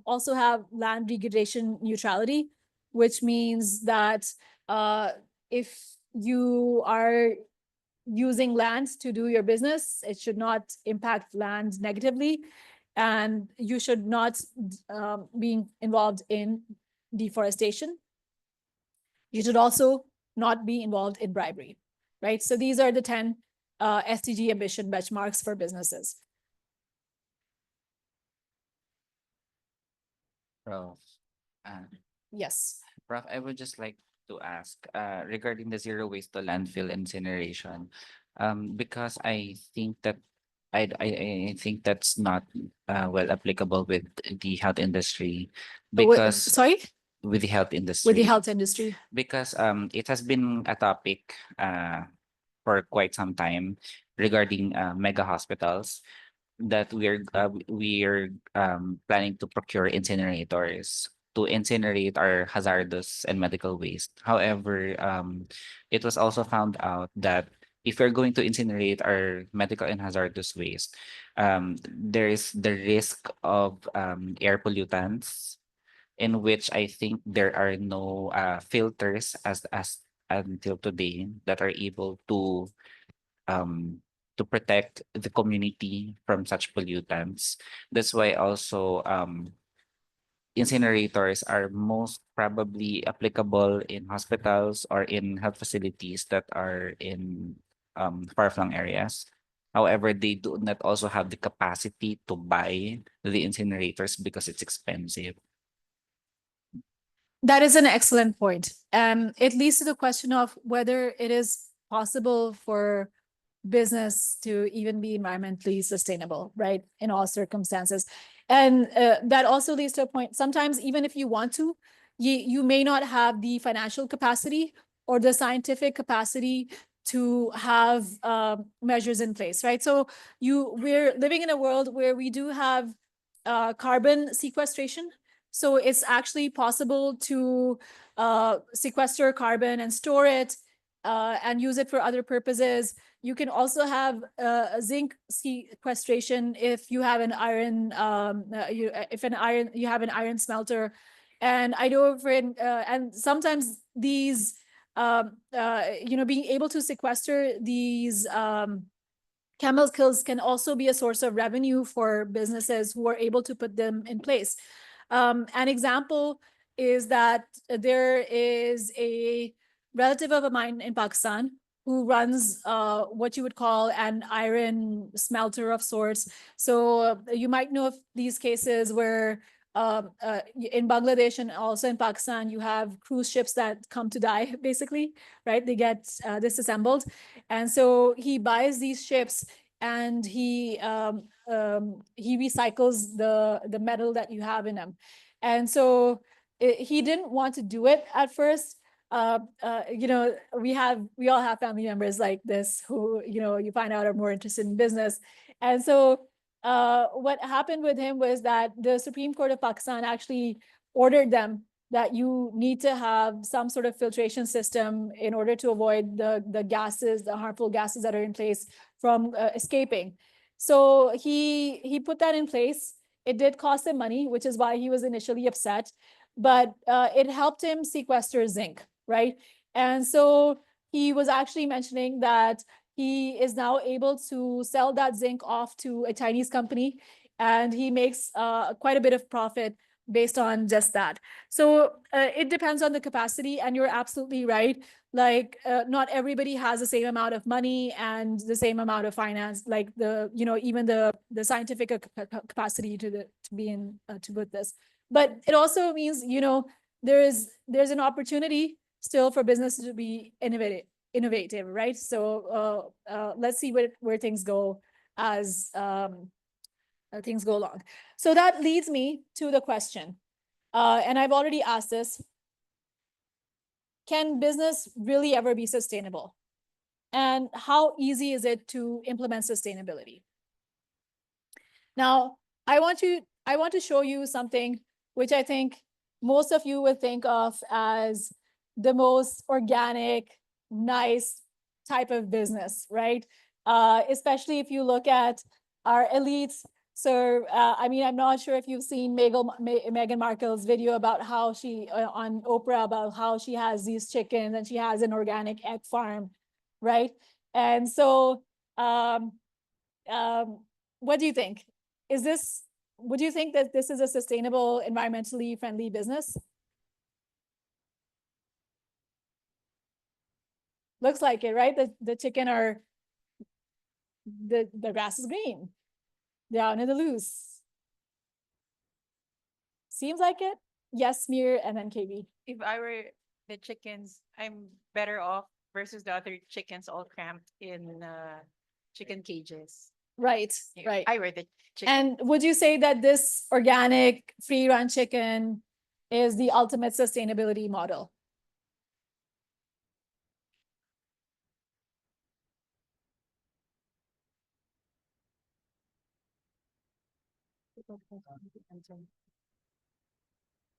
also have land degradation neutrality, which means that if you are using land to do your business, it should not impact land negatively. and you should not be involved in deforestation. You should also not be involved in bribery, right? So these are the 10 SDG ambition benchmarks for businesses. Prof. Uh, Yes. Prof, I would just like to ask regarding the zero waste to landfill incineration, because I think that I think that's not well applicable with the health industry, because Sorry, with the health with the industry, health industry. because it has been a topic for quite some time regarding mega hospitals that we're planning to procure incinerators to incinerate our hazardous and medical waste. However, it was also found out that if we're going to incinerate our medical and hazardous waste, there is the risk of air pollutants, in which I think there are no filters as until today that are able um to protect the community from such pollutants. That's why also incinerators are most probably applicable in hospitals or in health facilities that are in far-flung areas. However, they do not also have the capacity to buy the incinerators because it's expensive. That is an excellent point. It leads to the question of whether it is possible for business to even be environmentally sustainable, right? In all circumstances. And that also leads to a point. Sometimes, even if you want to, you may not have the financial capacity or the scientific capacity to have measures in place, right? So we're living in a world where we do have carbon sequestration. So it's actually possible to sequester carbon and store it and use it for other purposes. You can also have a zinc sequestration if you have an iron, you have an iron smelter. And I know and sometimes these, being able to sequester these chemicals can also be a source of revenue for businesses who are able to put them in place. An example is that there is a relative of mine in Pakistan who runs what you would call an iron smelter of sorts. So you might know of these cases where in Bangladesh and also in Pakistan, you have cruise ships that come to die, basically, right? They get disassembled. And so he buys these ships and he recycles the metal that you have in them. And so he didn't want to do it at first. We all have family members like this who, you find out are more interested in business. And so what happened with him was that the Supreme Court of Pakistan actually ordered them that you need to have some sort of filtration system in order to avoid the gases, the harmful gases that are in place from escaping. So he put that in place. It did cost him money, which is why he was initially upset, but it helped him sequester zinc, right? And so he was actually mentioning that he is now able to sell that zinc off to a Chinese company, and he makes quite a bit of profit based on just that. So it depends on the capacity, and you're absolutely right. Like not everybody has the same amount of money and the same amount of finance, like even the scientific capacity to be in to put this. But it also means there's an opportunity still for businesses to be innovative, right? So let's see where things go as things go along. So that leads me to the question, and I've already asked this: can business really ever be sustainable? And how easy is it to implement sustainability? Now, I want to show you something which I think most of you would think of as the most organic, nice type of business, right? Especially if you look at our elites. So, I'm not sure if you've seen Meghan Markle's video about how she, on Oprah, about how she has these chickens and she has an organic egg farm, right? And so, what do you think? Is this would you think that this is a sustainable, environmentally friendly business? Looks like it, right? The chicken are, the grass is green. They're out in the loose. Seems like it. Yes, Smear, and then KB. If I were the chickens, I'm better off versus the other chickens all cramped in chicken cages. Right, If right. I were the chicken. And would you say that this organic free range chicken is the ultimate sustainability model?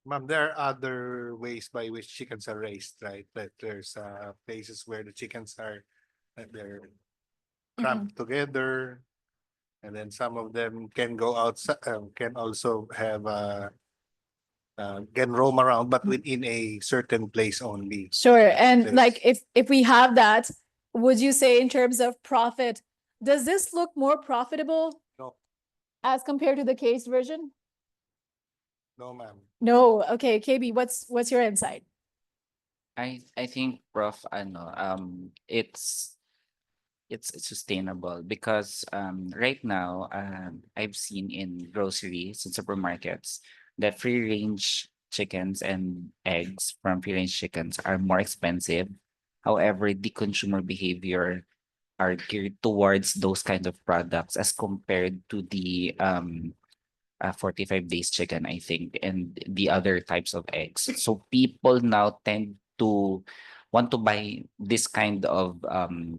Ma'am, there are other ways by which chickens are raised, right? That there's places where the chickens are, that they're cramped together. And then some of them can go outside, can also have can roam around, but within a certain place only. Sure, Yes, and there's- like if we have that, would you say in terms of profit, does this look more profitable No, as compared to the case version? no, ma'am. No, okay, KB, what's your insight? I think, Prof, ano, it's sustainable because right now I've seen in groceries and supermarkets that free range chickens and eggs from free range chickens are more expensive. However, the consumer behavior are geared towards those kind of products as compared to the 45 days chicken, I think, and the other types of eggs. So people now tend to want to buy this kind of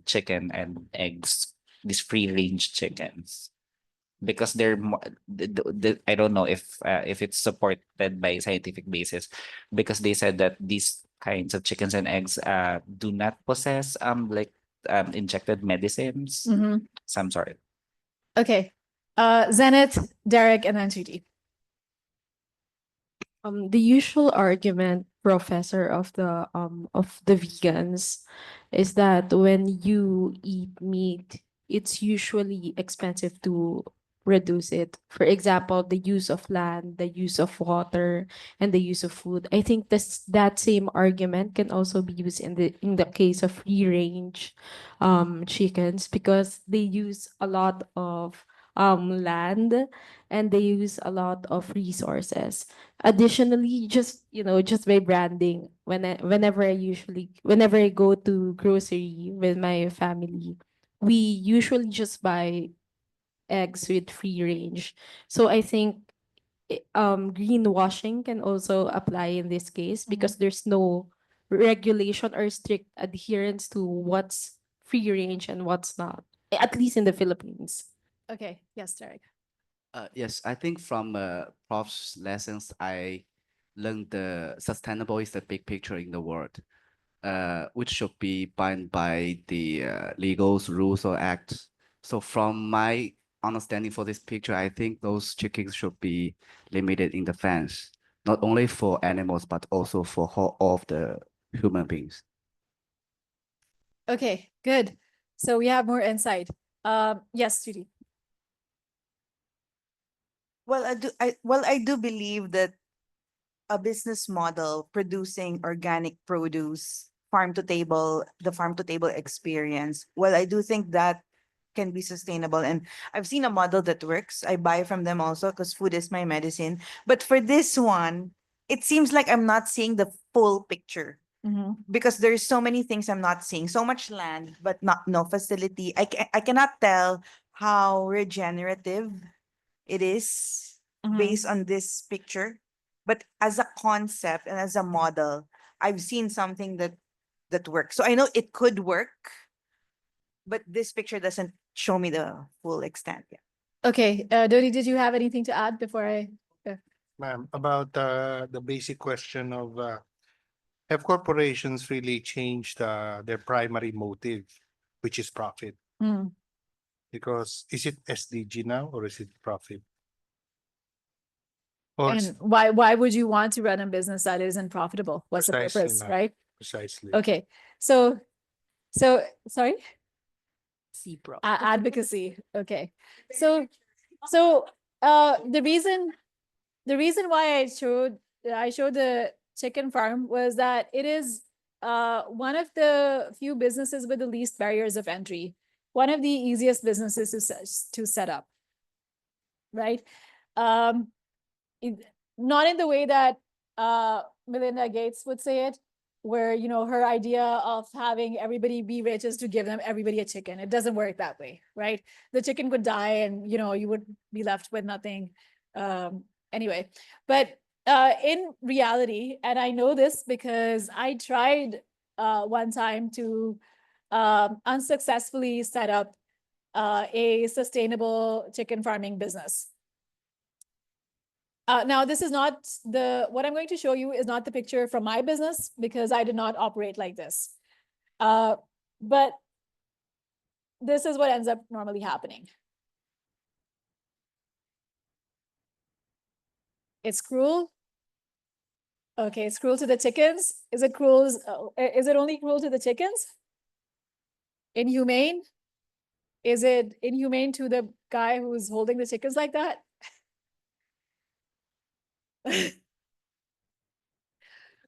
chicken and eggs, these free range chickens, because they're more, I don't know if it's supported by scientific basis, because they said that these kinds of chickens and eggs do not possess injected medicines, Mhm. some sort. Okay, Zenith, Derek, and then Judy. The usual argument, professor, of the vegans is that when you eat meat, it's usually expensive to produce it. For example, the use of land, the use of water, and the use of food. I think that same argument can also be used in the case of free range chickens, because they use a lot of land, and they use a lot of resources. Additionally, just by branding, whenever I go to grocery with my family, we usually just buy eggs with free range. So I think greenwashing can also apply in this case, because there's no regulation or strict adherence to what's free range and what's not, at least in the Philippines. Okay, yes, Derek. Yes, I think from Prof's lessons, I learned the sustainable is the big picture in the world, which should be bound by the legal rules or acts. So from my understanding for this picture, I think those chickens should be limited in the fence, not only for animals, but also for all of the human beings. Okay, good. So we have more insight. Yes, Judy. I do believe that a business model producing organic produce, the farm to table experience. Well, I do think that can be sustainable. And I've seen a model that works. I buy from them also because food is my medicine. But for this one, it seems like I'm not seeing the full picture because there's so many things I'm not seeing. So much land, but not no facility. I cannot tell how regenerative it is based on this picture. But as a concept and as a model, I've seen something that works. So I know it could work, but this picture doesn't show me the full extent yet. Okay, Dodi, did you have anything to add before I? Ma'am, about the basic question of have corporations really changed their primary motive, which is profit? Mm. Because is it SDG now or is it profit? Or And why would you want to run a business that isn't profitable? What's the Precisely, purpose, ma'am. right? precisely? Okay, so sorry, See, bro. advocacy. Okay, so The reason why I showed the chicken farm was that it is one of the few businesses with the least barriers of entry, one of the easiest businesses to set up, right? Um, not in the way that Melinda Gates would say it, where her idea of having everybody be rich is to give them everybody a chicken. It doesn't work that way, right? The chicken would die, and you would be left with nothing. Anyway, but in reality, and I know this because I tried one time to unsuccessfully set up a sustainable chicken farming business. Now, this is not what I'm going to show you is not the picture from my business because I did not operate like this. But this is what ends up normally happening. It's cruel. Okay, it's cruel to the chickens. Is it cruel? Is it only cruel to the chickens? Inhumane? Is it inhumane to the guy who's holding the chickens like that?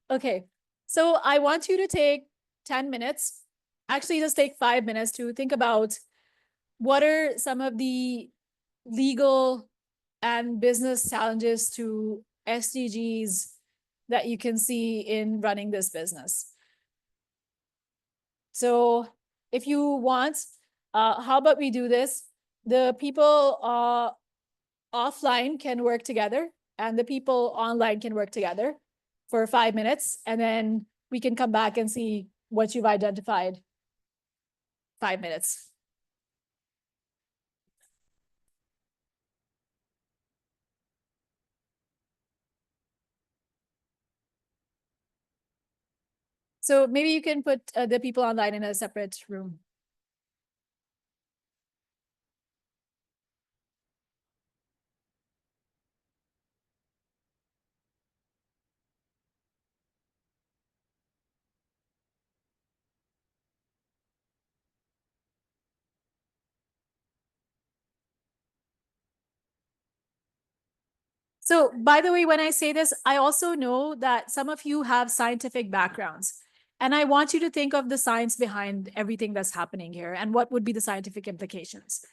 Okay, so I want you to take 10 minutes, actually just take 5 minutes to think about what are some of the legal and business challenges to SDGs that you can see in running this business. So if you want, how about we do this? The people offline can work together and the people online can work together for 5 minutes, and then we can come back and see what you've identified. 5 minutes. So maybe you can put the people online in a separate room. So by the way, when I say this, I also know that some of you have scientific backgrounds. And I want you to think of the science behind everything that's happening here and what would be the scientific implications.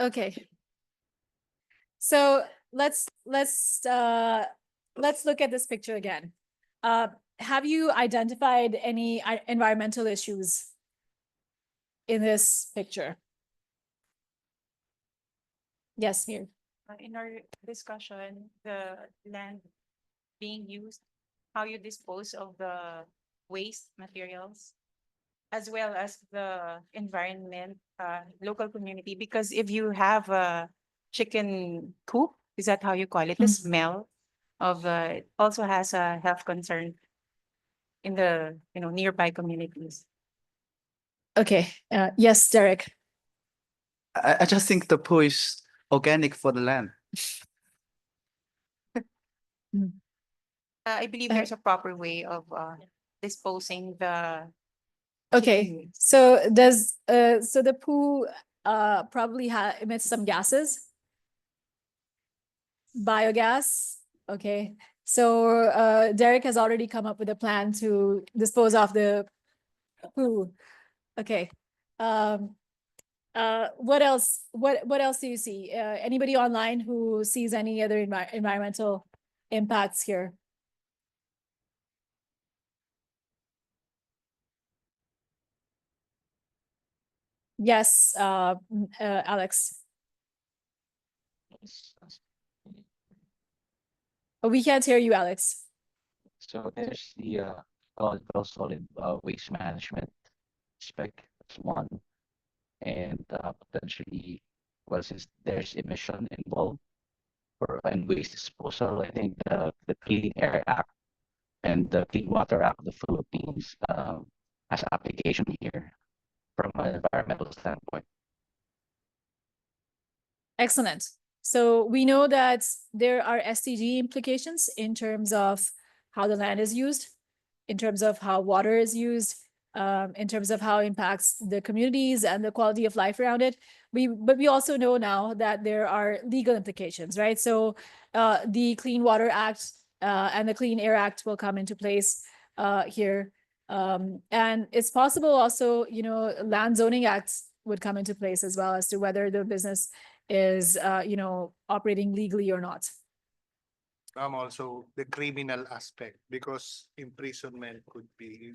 Okay. So let's look at this picture again. Have you identified any environmental issues in this picture? Yes, Mir. In our discussion, the land being used, how you dispose of the waste materials, as well as the environment, local community. Because if you have a chicken coop, is that how you call it? The Mhm. smell of it also has a health concern in the nearby communities. Okay, yes, Derek. I just think the poo is organic for the land. I believe there's a proper way of disposing the Okay, chicken waste. so does so the poo probably emits some gases? Biogas? Okay, so Derek has already come up with a plan to dispose of the poo. Okay. What else? What else do you see? Anybody online who sees any other environmental impacts here? Yes, Alex. Oh, we can't hear you, Alex. So there's the solid waste management aspect. That's one, and potentially, well, since there's emission involved for and waste disposal, I think the Clean Air Act and the Clean Water Act of the Philippines has application here from an environmental standpoint. Excellent. So we know that there are SDG implications in terms of how the land is used, in terms of how water is used, in terms of how it impacts the communities and the quality of life around it. But we also know now that there are legal implications, right? So the Clean Water Act and the Clean Air Act will come into place here. And it's possible also, land zoning acts would come into place as well as to whether the business is, operating legally or not. Also the criminal aspect, because imprisonment could be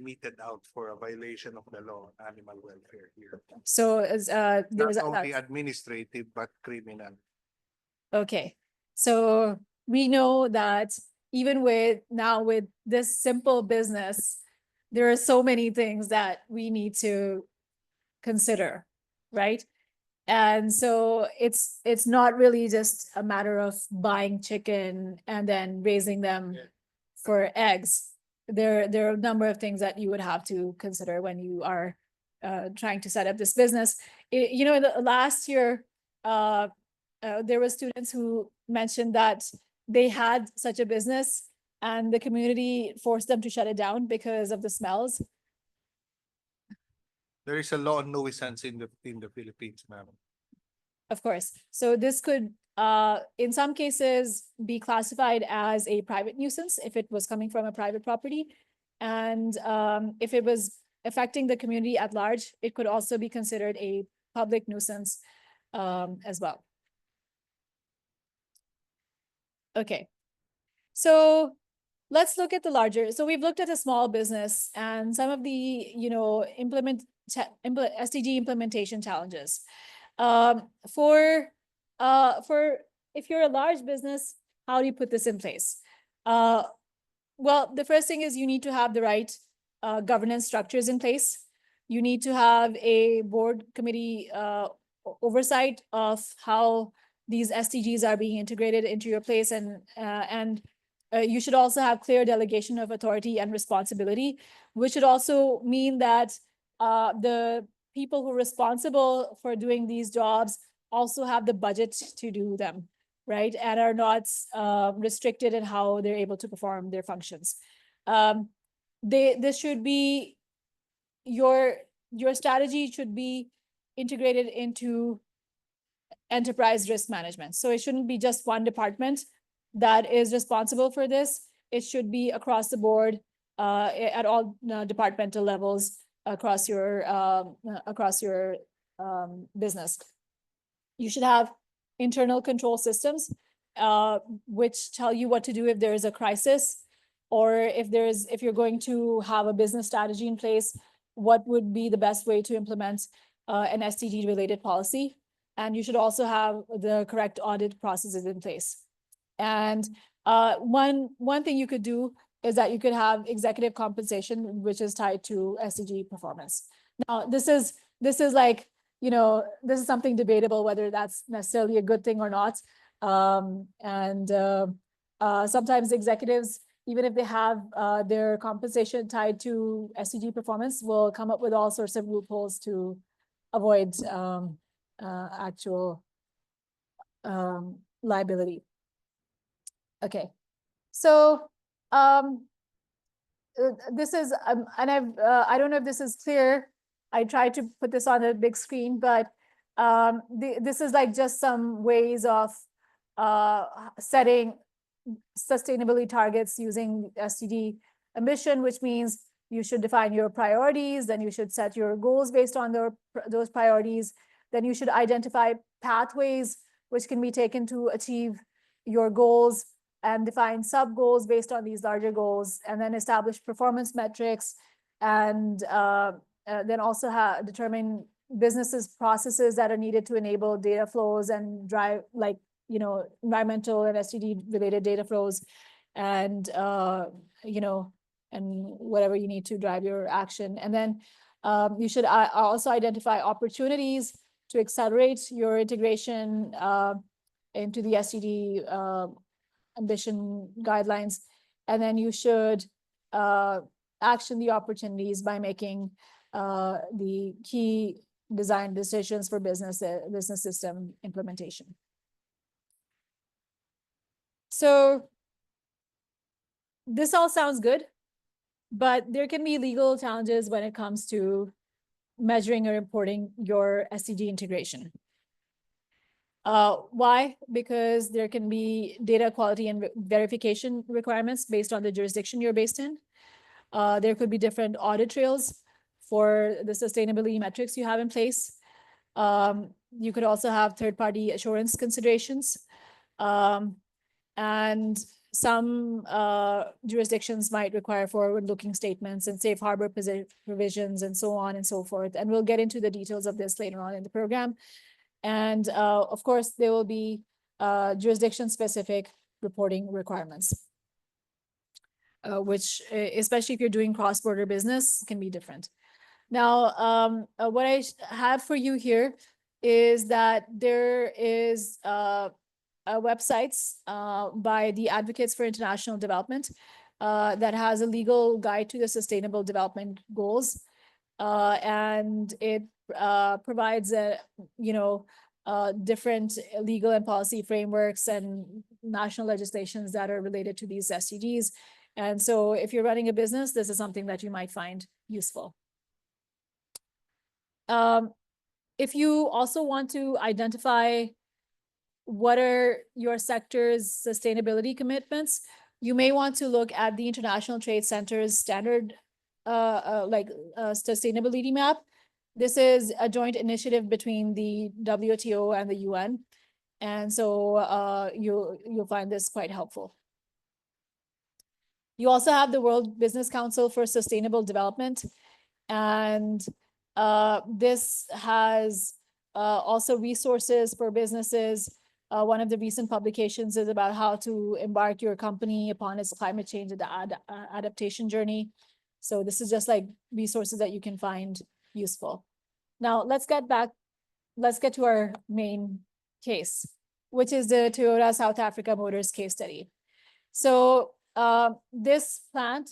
meted out for a violation of the law on animal welfare here. So as Not only administrative, but criminal. okay, so we know that even with this simple business, there are so many things that we need to consider, right? And so it's not really just a matter of buying chicken and then raising them for eggs. There are a number of things that you would have to consider when you are trying to set up this business. In the last year, there were students who mentioned that they had such a business and the community forced them to shut it down because of the smells. There is a law on nuisance in the Philippines, ma'am. Of course. So this could, in some cases, be classified as a private nuisance if it was coming from a private property. And if it was affecting the community at large, it could also be considered a public nuisance as well. Okay. So let's look at the larger. So we've looked at a small business and some of the, SDG implementation challenges. For if you're a large business, how do you put this in place? Well, the first thing is you need to have the right governance structures in place. You need to have a board committee oversight of how these SDGs are being integrated into your place, and you should also have clear delegation of authority and responsibility, which should also mean that the people who are responsible for doing these jobs also have the budget to do them, right? And are not restricted in how they're able to perform their functions. This should be your strategy should be integrated into enterprise risk management. So it shouldn't be just one department that is responsible for this. It should be across the board at all departmental levels across your business. You should have internal control systems, which tell you what to do if there is a crisis, or if you're going to have a business strategy in place, what would be the best way to implement an SDG related policy. And you should also have the correct audit processes in place. And one thing you could do is that you could have executive compensation, which is tied to SDG performance. Now, this is like, this is something debatable whether that's necessarily a good thing or not. Sometimes executives, even if they have their compensation tied to SDG performance, will come up with all sorts of loopholes to avoid actual liability. Okay, so this is, and I don't know if this is clear. I tried to put this on a big screen, but this is like just some ways of setting sustainability targets using SDG ambition, which means you should define your priorities, then you should set your goals based on those priorities, then you should identify pathways which can be taken to achieve your goals and define sub goals based on these larger goals, and then establish performance metrics, and then also determine businesses processes that are needed to enable data flows and drive, like, environmental and SDG related data flows, and and whatever you need to drive your action. And then you should also identify opportunities to accelerate your integration into the SDG ambition guidelines. And then you should action the opportunities by making the key design decisions for business system implementation. So this all sounds good, but there can be legal challenges when it comes to measuring or reporting your SDG integration. Why? Because there can be data quality and verification requirements based on the jurisdiction you're based in. There could be different audit trails for the sustainability metrics you have in place. You could also have third-party assurance considerations. And some jurisdictions might require forward-looking statements and safe harbor provisions and so on and so forth. And we'll get into the details of this later on in the program. And of course, there will be jurisdiction-specific reporting requirements, which, especially if you're doing cross-border business, can be different. Now, what I have for you here is that there is websites by the Advocates for International Development that has a legal guide to the Sustainable Development Goals, and it provides different legal and policy frameworks and national legislations that are related to these SDGs. And so if you're running a business, this is something that you might find useful. If you also want to identify what are your sector's sustainability commitments, you may want to look at the International Trade Center's standard sustainability map. This is a joint initiative between the WTO and the UN. And so you'll find this quite helpful. You also have the World Business Council for Sustainable Development. And this has also resources for businesses. One of the recent publications is about how to embark your company upon its climate change and adaptation journey. So this is just like resources that you can find useful. Now let's get to our main case, which is the Toyota South Africa Motors case study. So this plant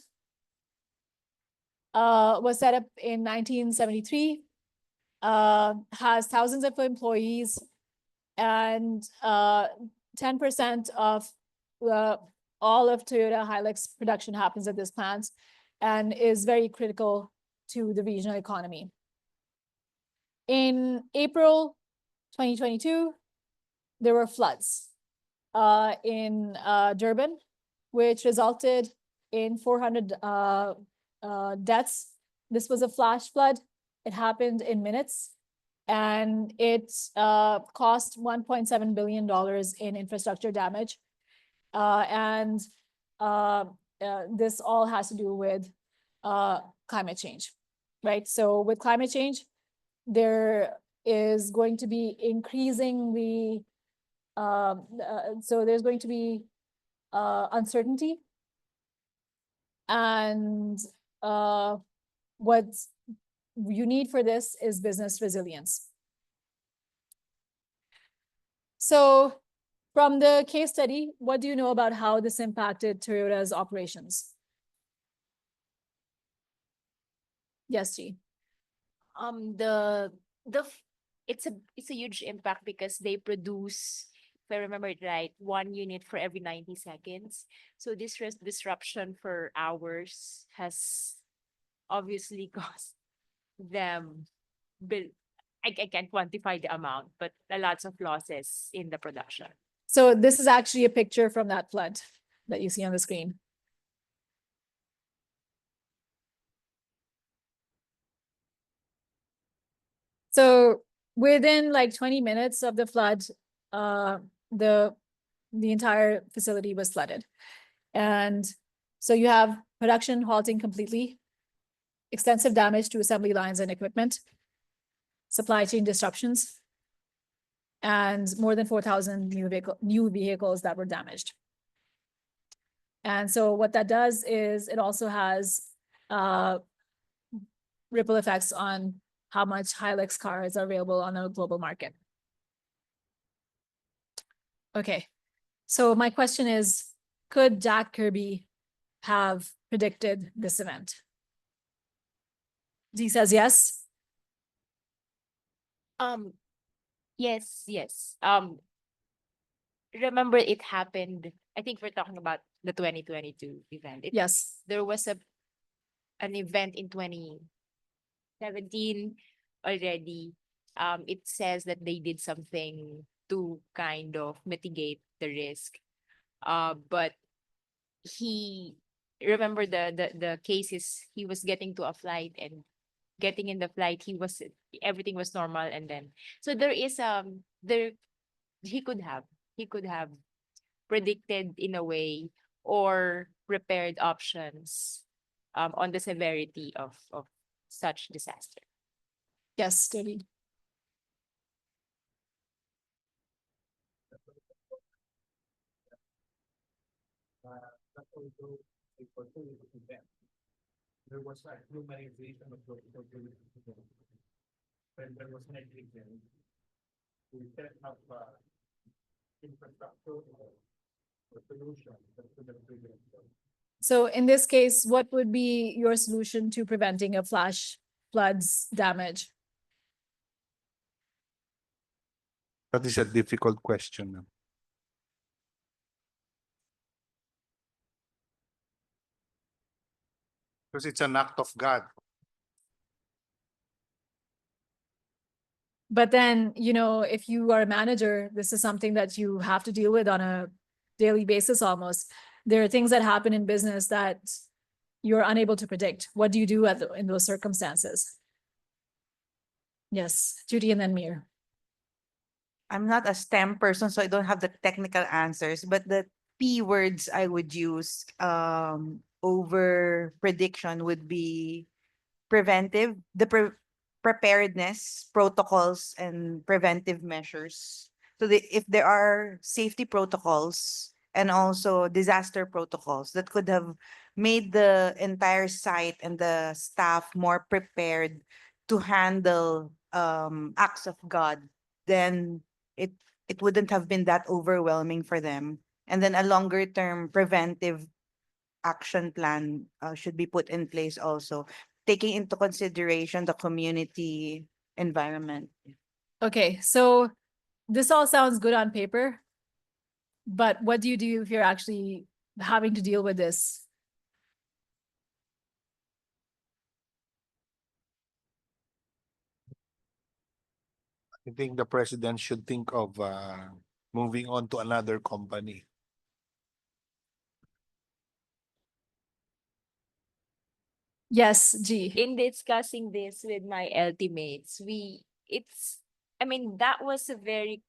was set up in 1973, has thousands of employees, and 10% of all of Toyota Hilux production happens at this plant and is very critical to the regional economy. In April 2022, there were floods in Durban, which resulted in 400 deaths. This was a flash flood. It happened in minutes. and it cost $1.7 billion in infrastructure damage. And this all has to do with climate change, right? So with climate change, there is going to be increasingly, so there's going to be uncertainty. And what you need for this is business resilience. So from the case study, what do you know about how this impacted Toyota's operations? Yes, G. The it's a huge impact because they produce, if I remember it right, 1 unit for every 90 seconds. So this disruption for hours has obviously caused them bill. I can't quantify the amount, but a lots of losses in the production. So this is actually a picture from that flood that you see on the screen. So within like 20 minutes of the flood, the entire facility was flooded. And so you have production halting completely, extensive damage to assembly lines and equipment, supply chain disruptions, and more than 4,000 new vehicles that were damaged. And so what that does is it also has ripple effects on how much Hilux cars are available on the global market. Okay, so my question is, could Jack Kirby have predicted this event? D says yes. Yes. Remember it happened, I think we're talking about the 2022 event. Yes. There was an event in 2017 already. It says that they did something to kind of mitigate the risk. But he remember the cases, he was getting to a flight, and getting in the flight, everything was normal, and then so there is there he could have predicted in a way, or prepared options on the severity of such disaster. Yes, Debbie. There was a humanization of the when there was negligence, we set up infrastructure or solution that could have prevented. So in this case, what would be your solution to preventing a flash floods damage? That is a difficult question. Because it's an act of God. But then, you know, if you are a manager, this is something that you have to deal with on a daily basis almost. There are things that happen in business that you're unable to predict. What do you do in those circumstances? Yes, Judy and then Mir. I'm not a STEM person, so I don't have the technical answers, but the P words I would use over prediction would be preventive, preparedness, protocols, and preventive measures. So if there are safety protocols and also disaster protocols that could have made the entire site and the staff more prepared to handle acts of God, then it it wouldn't have been that overwhelming for them. And then a longer term preventive action plan should be put in place also, taking into consideration the community environment. Okay, so this all sounds good on paper, but what do you do if you're actually having to deal with this? I think the president should think of moving on to another company. Yes, G. In discussing this with my LT mates, it's I mean, that was a very,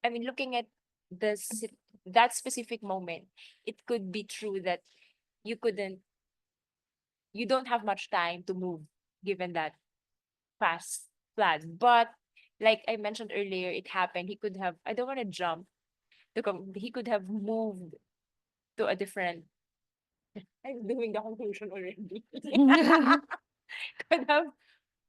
I mean, looking at that specific moment, it could be true that you couldn't, you don't have much time to move given that fast flood. But like I mentioned earlier, it happened. He could have, I don't want to jump to come, he could have moved to a different, I'm doing the conclusion already. Could have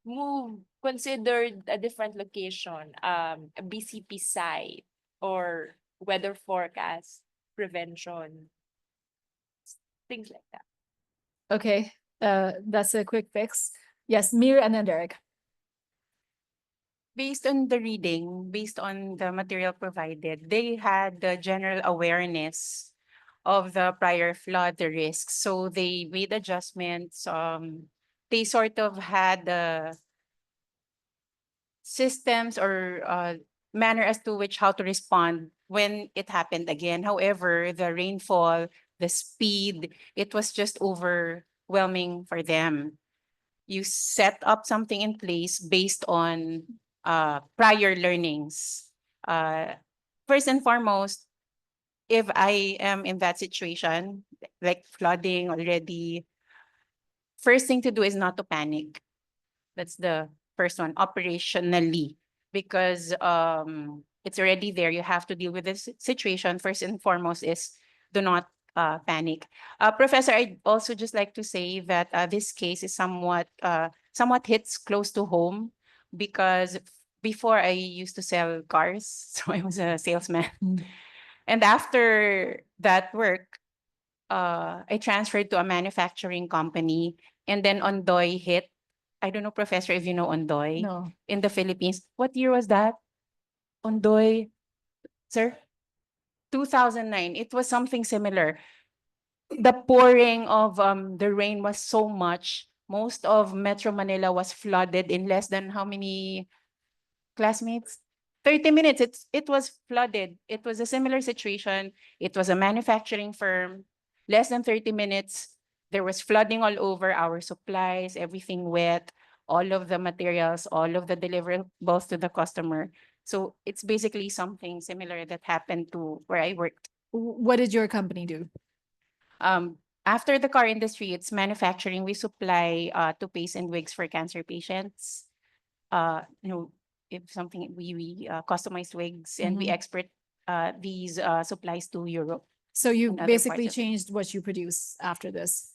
moved, considered a different location, a BCP site or weather forecast prevention, things like that. Okay, that's a quick fix. Yes, Mir and then Derek. Based on the reading, based on the material provided, they had the general awareness of the prior flood risks. So they made adjustments. They sort of had the systems or manner as to which how to respond when it happened again. However, the rainfall, the speed, it was just overwhelming for them. You set up something in place based on prior learnings. First and foremost, if I am in that situation, like flooding already, first thing to do is not to panic. That's the first one, operationally, because it's already there. You have to deal with this situation. First and foremost is do not panic. Professor, I'd also just like to say that this case is somewhat hits close to home because before I used to sell cars, so I was a salesman. And after that work, I transferred to a manufacturing company, and then Ondoy hit. I don't know, Professor, if you know Ondoy No. in the Philippines. What year was that? Ondoy, sir? 2009. It was something similar. The pouring of the rain was so much. Most of Metro Manila was flooded in less than how many classmates? 30 minutes. It was flooded. It was a similar situation. It was a manufacturing firm. Less than 30 minutes. There was flooding all over our supplies, everything wet, all of the materials, all of the deliverables to the customer. So it's basically something similar that happened to where I worked. What did your company do? After the car industry, it's manufacturing. We supply toothpaste and wigs for cancer patients. You know, if something we customize wigs and we Mhm. export these supplies to Europe. So you and other basically parts of it. changed what you produce after this.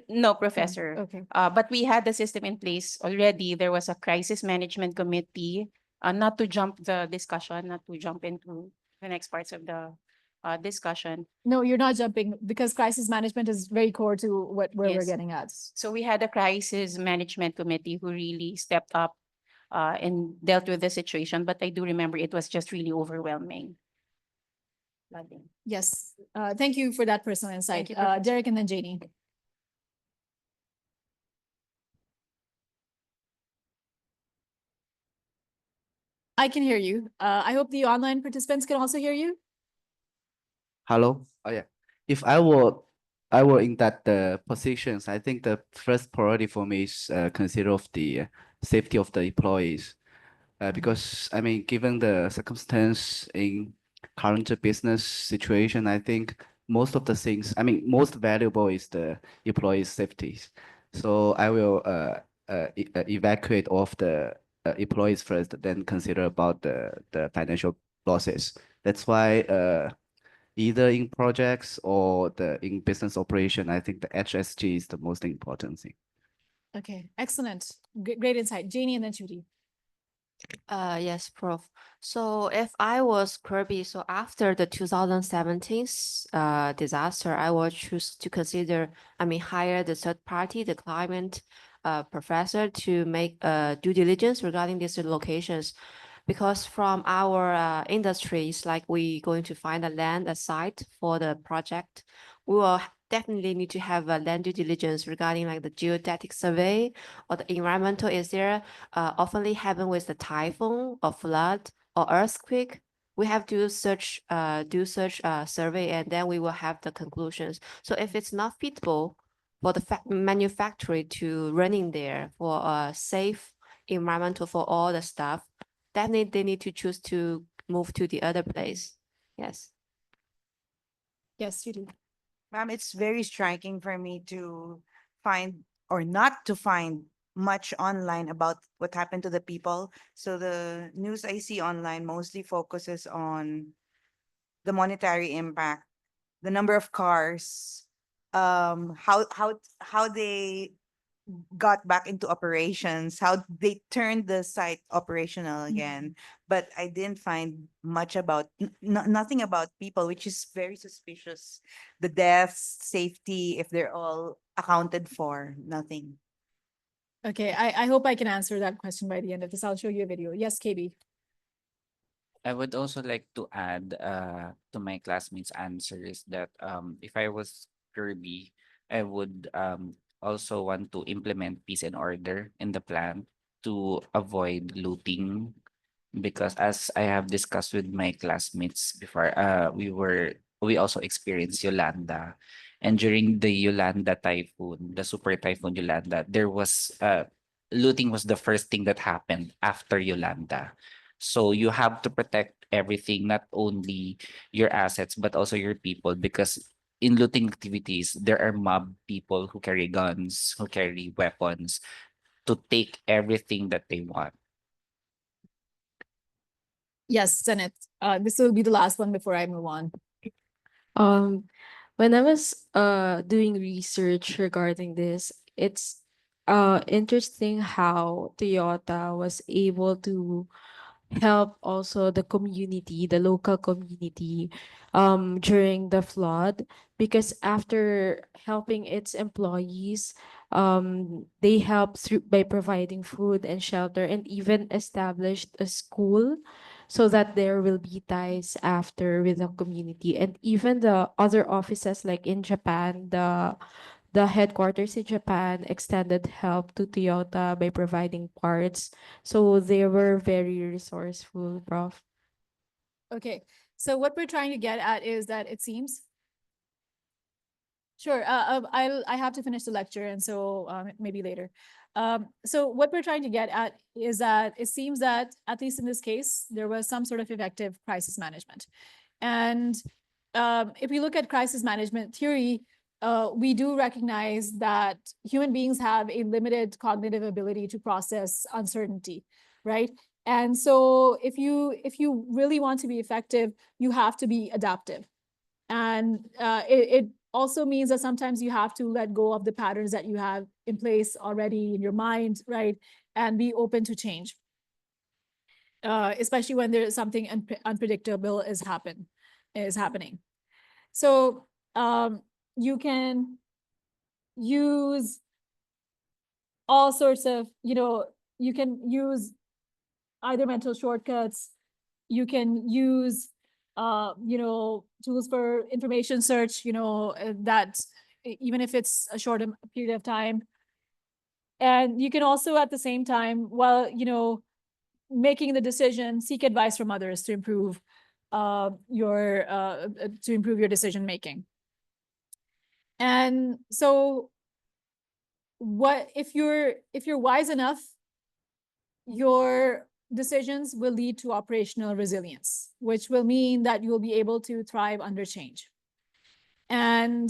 No, Professor. Okay. But we had the system in place already. There was a crisis management committee, not to jump the discussion, not to jump into the next parts of the discussion. No, you're not jumping because crisis management is very core to where we're Yes. getting at. So we had a crisis management committee who really stepped up and dealt with the situation. But I do remember it was just really overwhelming. Flooding. Yes. Thank you for that personal insight. you, Professor. Derek and then Janie. I can hear you. I hope the online participants can also hear you. Hello? Oh yeah. If I were in that positions, I think the first priority for me is consider of the safety of the employees. Because I mean, given the circumstance in current business situation, I think most of the things, I mean, most valuable is the employees' safety. So I will evacuate all of the employees first, then consider about the financial losses. That's why either in projects or in business operation, I think the HSG is the most important thing. Okay, excellent. Great insight. Janie and then Judy. Yes, Prof. So if I was Kirby, so after the 2017 disaster, I will choose to consider, hire the third party, the climate professor to make due diligence regarding these locations. Because from our industries, like we going to find a land, a site for the project, we will definitely need to have a land due diligence regarding like the geodetic survey or the environmental. Is there oftenly happen with the typhoon or flood or earthquake? We have to do search survey, and then we will have the conclusions. So if it's not feasible for the manufacturer to running there for a safe environmental for all the stuff, definitely they need to choose to move to the other place. Yes. Yes, you do. Ma'am, it's very striking for me to find or not to find much online about what happened to the people. So the news I see online mostly focuses on the monetary impact, the number of cars, how they got back into operations, how they turned the site operational again. But I didn't find much about nothing about people, which is very suspicious. The deaths, safety, if they're all accounted for, nothing. Okay, I hope I can answer that question by the end of this. I'll show you a video. Yes, KB. I would also like to add to my classmates' answers that if I was Kirby, I would also want to implement peace and order in the plant to avoid looting, because as I have discussed with my classmates before, we also experienced Yolanda. And during the Yolanda typhoon, the super typhoon Yolanda, there was looting was the first thing that happened after Yolanda. So you have to protect everything, not only your assets, but also your people, because in looting activities, there are mob people who carry guns, who carry weapons to take everything that they want. Yes, Senate. This will be the last one before I move on. Um, when I was doing research regarding this, it's interesting how Toyota was able to help also the community, the local community, during the flood, because after helping its employees, they helped through by providing food and shelter, and even established a school so that there will be ties after with the community. And even the other offices, like in Japan, the headquarters in Japan extended help to Toyota by providing parts. So they were very resourceful, Prof. Okay, so what we're trying to get at is that it seems. Sure, I have to finish the lecture, and so maybe later. So what we're trying to get at is that it seems that, at least in this case, there was some sort of effective crisis management. And if we look at crisis management theory, we do recognize that human beings have a limited cognitive ability to process uncertainty, right? And so if you really want to be effective, you have to be adaptive. And it also means that sometimes you have to let go of the patterns that you have in place already in your mind, right? And be open to change, especially when there is something unpredictable is happening. So you can use all sorts of, you can use either mental shortcuts, you can use tools for information search, that even if it's a short period of time. And you can also, at the same time, while making the decision, seek advice from others to improve your decision making. And so what if you're wise enough, your decisions will lead to operational resilience, which will mean that you will be able to thrive under change. And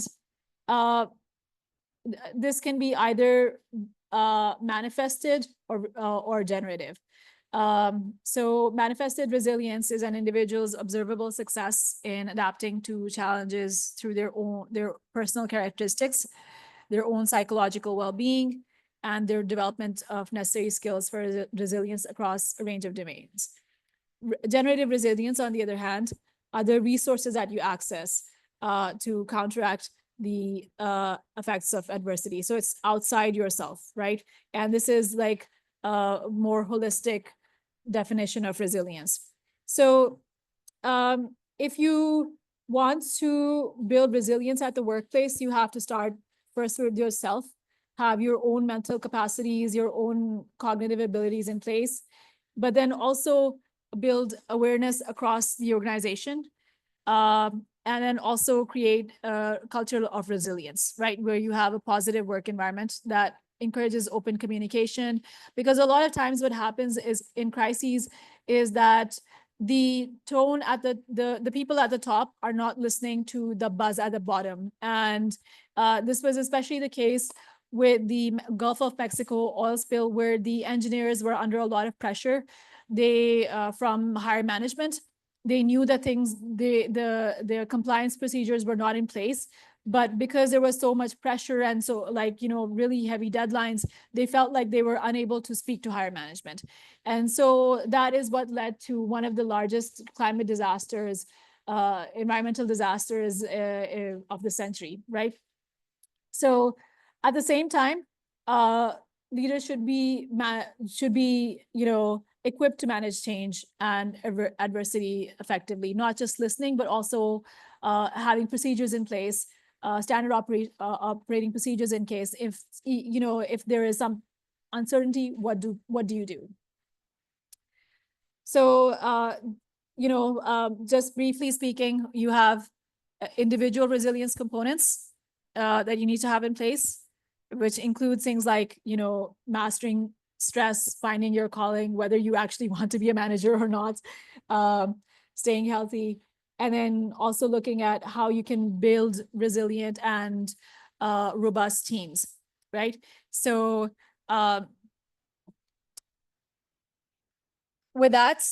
this can be either manifested or generative. So manifested resilience is an individual's observable success in adapting to challenges through their personal characteristics, their own psychological well-being, and their development of necessary skills for resilience across a range of domains. Generative resilience, on the other hand, are the resources that you access to counteract the effects of adversity. So it's outside yourself, right? And this is like a more holistic definition of resilience. So if you want to build resilience at the workplace, you have to start first with yourself, have your own mental capacities, your own cognitive abilities in place, but then also build awareness across the organization, and then also create a culture of resilience, right? Where you have a positive work environment that encourages open communication, because a lot of times what happens is in crises is that the tone at the people at the top are not listening to the buzz at the bottom. And this was especially the case with the Gulf of Mexico oil spill, where the engineers were under a lot of pressure. They from higher management, they knew that the compliance procedures were not in place, but because there was so much pressure and so, like, really heavy deadlines, they felt like they were unable to speak to higher management. And so that is what led to one of the largest climate disasters, environmental disasters of the century, right? So at the same time, leaders should be equipped to manage change and adversity effectively, not just listening, but also having procedures in place, standard operating procedures in case if there is some uncertainty, what do you do? So just briefly speaking, you have individual resilience components that you need to have in place, which include things like, mastering stress, finding your calling, whether you actually want to be a manager or not, staying healthy, and then also looking at how you can build resilient and robust teams, right? So with that,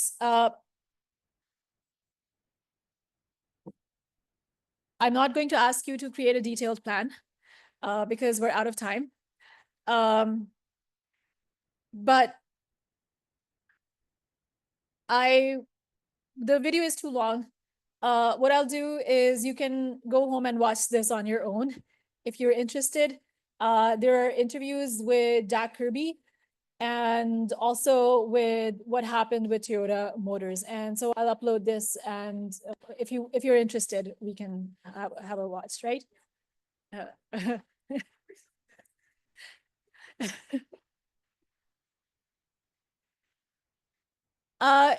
I'm not going to ask you to create a detailed plan because we're out of time. But the video is too long. What I'll do is you can go home and watch this on your own if you're interested. There are interviews with Jack Kirby and also with what happened with Toyota Motors. And so I'll upload this, and if you're interested, we can have a watch, right?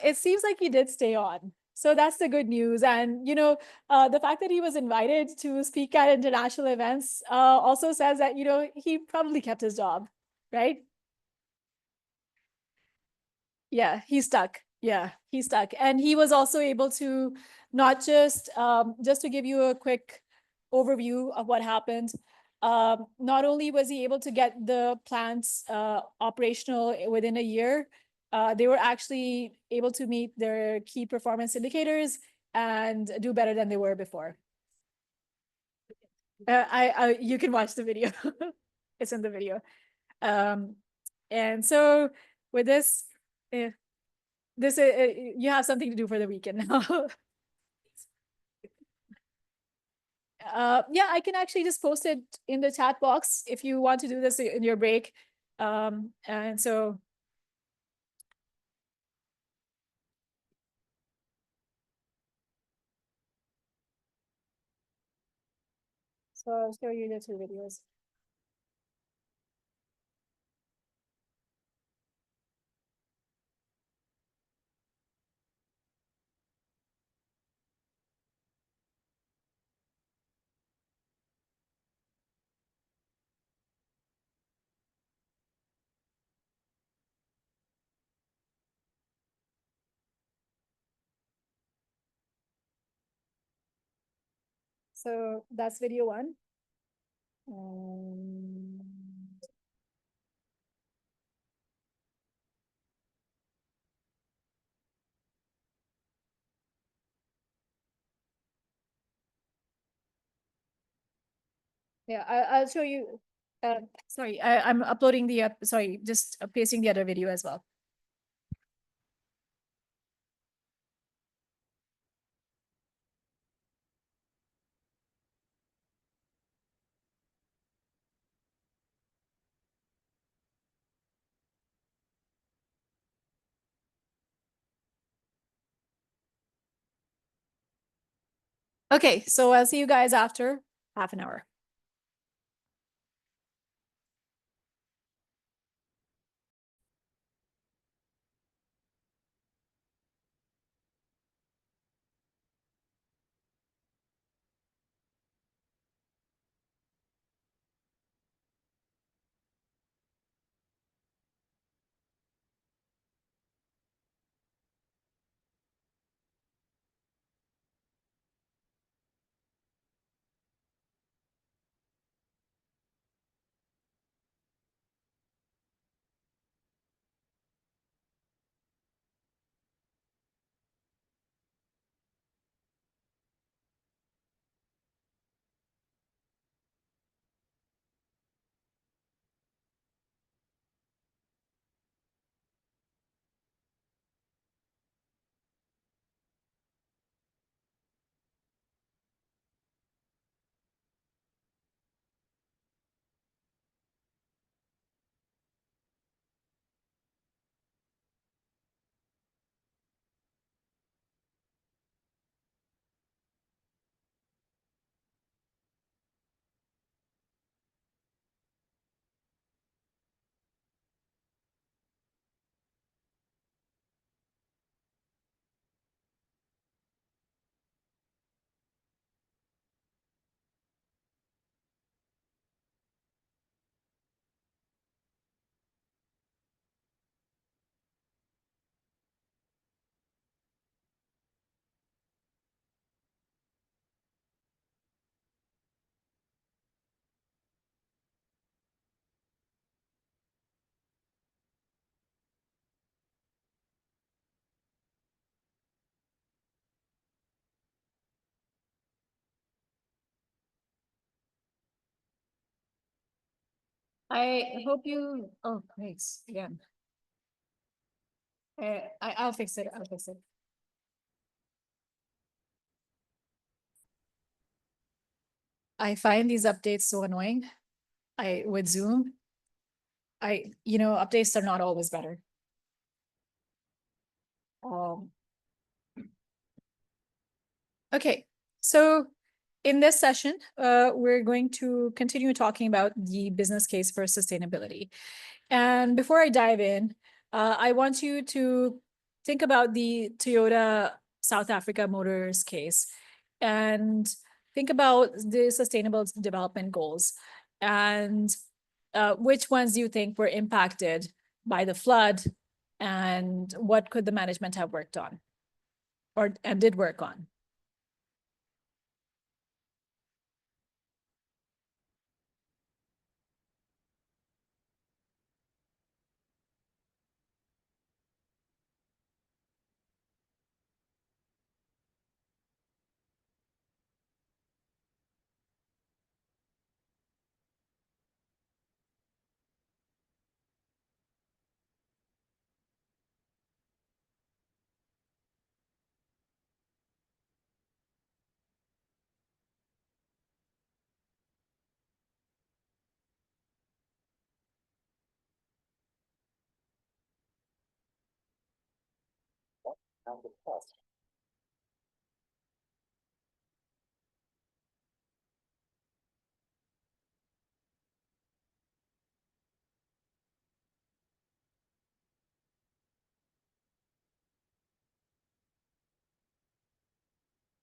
It seems like he did stay on. So that's the good news. And, the fact that he was invited to speak at international events also says that, he probably kept his job, right? Yeah, he's stuck. Yeah, he's stuck. And he was also able to not just to give you a quick overview of what happened. Not only was he able to get the plants operational within a year, they were actually able to meet their key performance indicators and do better than they were before. You can watch the video. It's in the video. And so with this, you have something to do for the weekend now. Yeah, I can actually just post it in the chat box if you want to do this in your break. And so I'll show you the two videos. So that's video one. Yeah, I'll show you. Sorry, I'm uploading the sorry, just pasting the other video as well. Okay, so I'll see you guys after half an hour. I hope you, oh, thanks again. I'll fix it, I'll fix it. I find these updates so annoying. With Zoom, updates are not always better. Um. Okay, so in this session, we're going to continue talking about the business case for sustainability. And before I dive in, I want you to think about the Toyota South Africa Motors case and think about the sustainable development goals and which ones do you think were impacted by the flood and what could the management have worked on and did work on?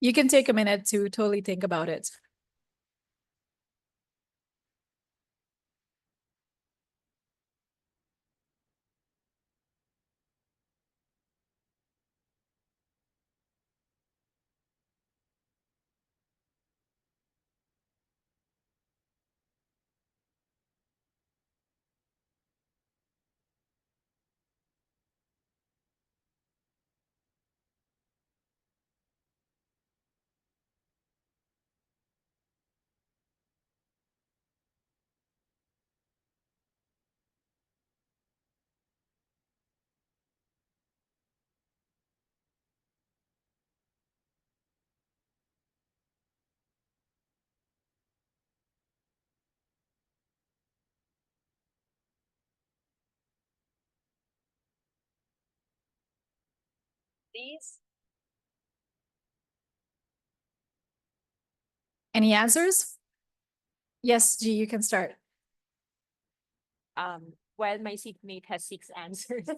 You can take a minute to totally think about it. Please. Any answers? Yes, G, you can start. While my seatmate has 6 answers,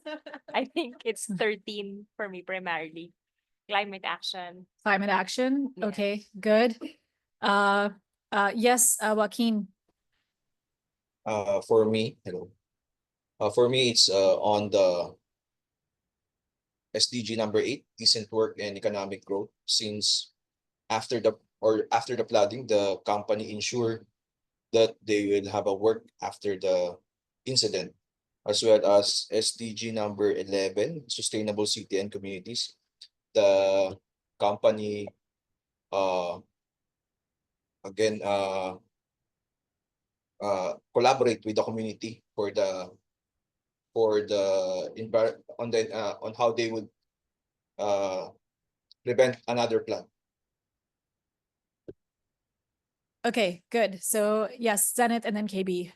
I think it's 13 for me primarily. Climate action. Climate action. Yeah. Okay, good. Yes, Joaquin. For me, hello. For me, it's on the SDG number 8, decent work and economic growth. Since after the flooding, the company ensured that they will have a work after the incident, as well as SDG number 11, sustainable city and communities. The company uh again collaborate with the community on how they would uh prevent another flood. Okay, good. So yes, Zenit and then KB.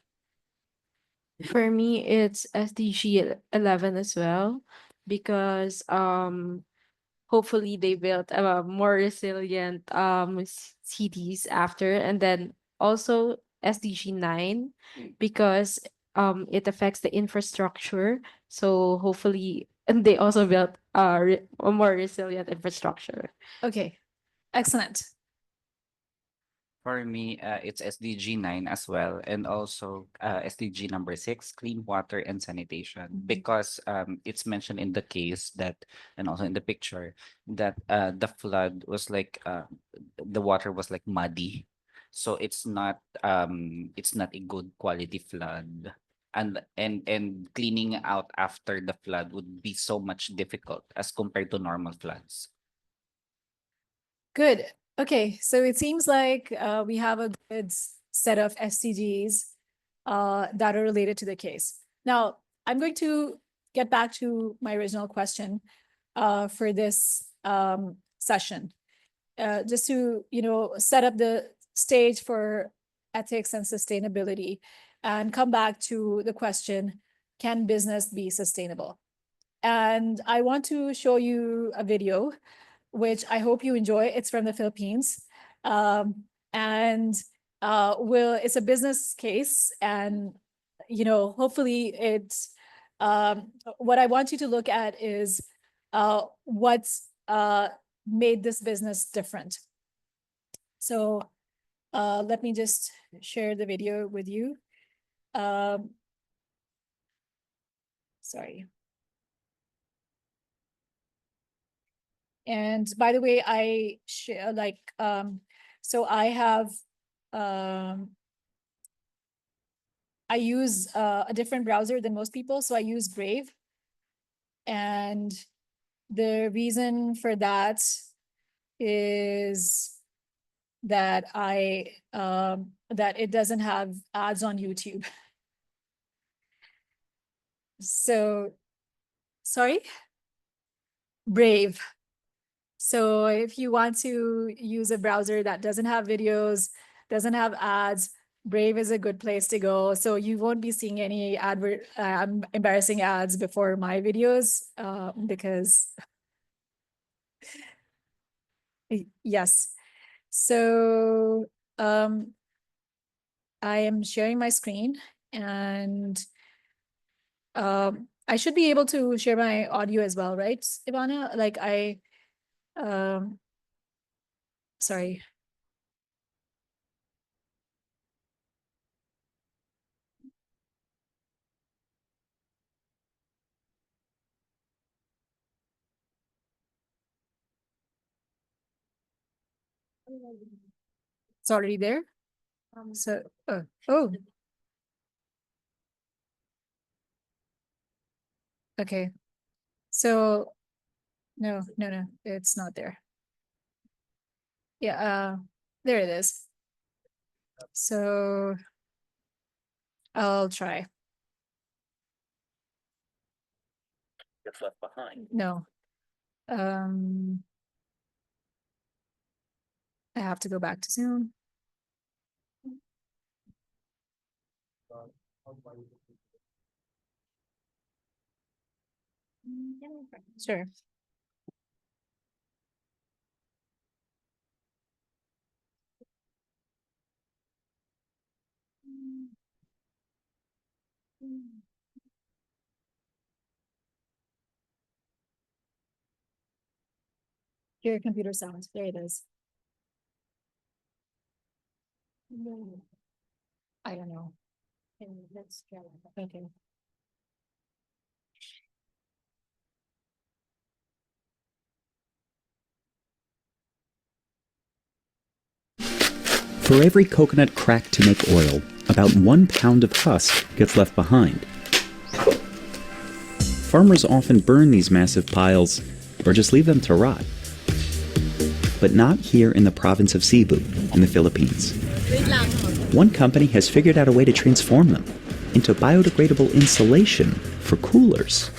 For me, it's SDG 11 as well, because hopefully they built a more resilient cities after, and then also SDG 9 because it affects the infrastructure. So hopefully and they also built a more resilient infrastructure. Okay, excellent. For me, it's SDG 9 as well, and also SDG number 6, clean water and sanitation, because it's mentioned in the case that, and also in the picture, that the flood was like the water was like muddy, so it's not a good quality flood, and cleaning out after the flood would be so much difficult as compared to normal floods. Good. Okay, so it seems like we have a good set of SDGs that are related to the case. Now, I'm going to get back to my original question for this session. Just to, set up the stage for ethics and sustainability and come back to the question, can business be sustainable? And I want to show you a video, which I hope you enjoy. It's from the Philippines. And it's a business case, and hopefully it's what I want you to look at is what's made this business different. So let me just share the video with you. Sorry. And by the way, so I have, I use a different browser than most people, so I use Brave. And the reason for that is that that it doesn't have ads on YouTube. So, sorry? Brave. So if you want to use a browser that doesn't have videos, doesn't have ads, Brave is a good place to go. So you won't be seeing any embarrassing ads before my videos because yes. So I am sharing my screen, and I should be able to share my audio as well, right, Ivana? Sorry. It's already there. So, oh. Okay. So, no, it's not there. Yeah, there it is. So I'll try. Gets left behind. No. I have to go back to Zoom. Sure. Your computer sounds. There it is. I don't know. Let's try. Okay. For every coconut cracked to make oil, about 1 pound of husk gets left behind. Farmers often burn these massive piles or just leave them to rot. But not here in the province of Cebu, in the Philippines. One company has figured out a way to transform them into biodegradable insulation for coolers.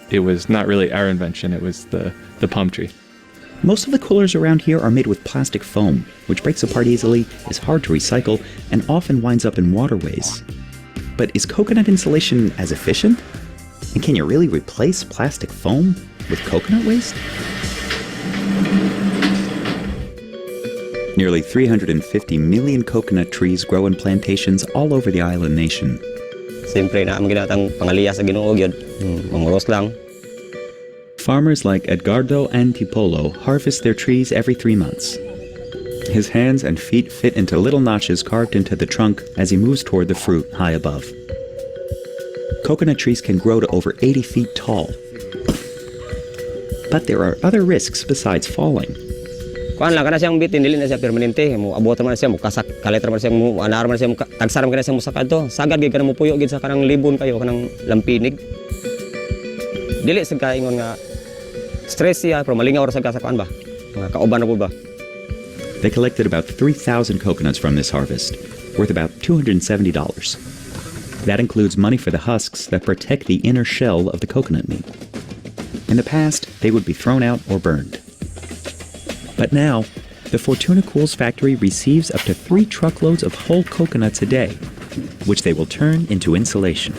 It was not really our invention, it was the palm tree. Most of the coolers around here are made with plastic foam, which breaks apart easily, is hard to recycle, and often winds up in waterways. But is coconut insulation as efficient? And can you really replace plastic foam with coconut waste? Nearly 350 million coconut trees grow in plantations all over the island nation. Siyempre na ginatang pangaliya sa Ginoo gyud, manguros lang. Farmers like Edgardo Antipolo harvest their trees every 3 months. His hands and feet fit into little notches carved into the trunk as he moves toward the fruit high above. Coconut trees can grow to over 80 feet tall. But there are other risks besides falling. Kuan lang kana siyang bitin dili na siya permanente, mo abot man siya mo kasak kalit man siya mo anar man siya mo tagsaram kana siya mo sakad to. Sagad gid kana mo puyo gid sa kanang libon kayo kanang lampinig. Dili sa kaingon nga stress siya pero malingaw ra sa kuan ba. Mga kauban na po ba. They collected about 3,000 coconuts from this harvest, worth about $270. That includes money for the husks that protect the inner shell of the coconut meat. In the past, they would be thrown out or burned. But now, the Fortuna Cools factory receives up to 3 truckloads of whole coconuts a day, which they will turn into insulation.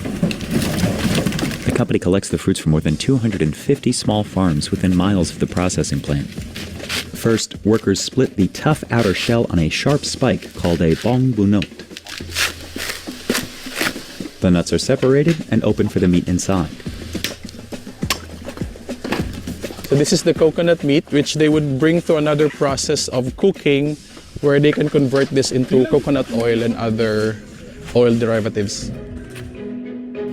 The company collects the fruits from more than 250 small farms within miles of the processing plant. First, workers split the tough outer shell on a sharp spike called a bong bunot. The nuts are separated and open for the meat inside. So this is the coconut meat, which they would bring to another process of cooking where they can convert this into coconut oil and other oil derivatives.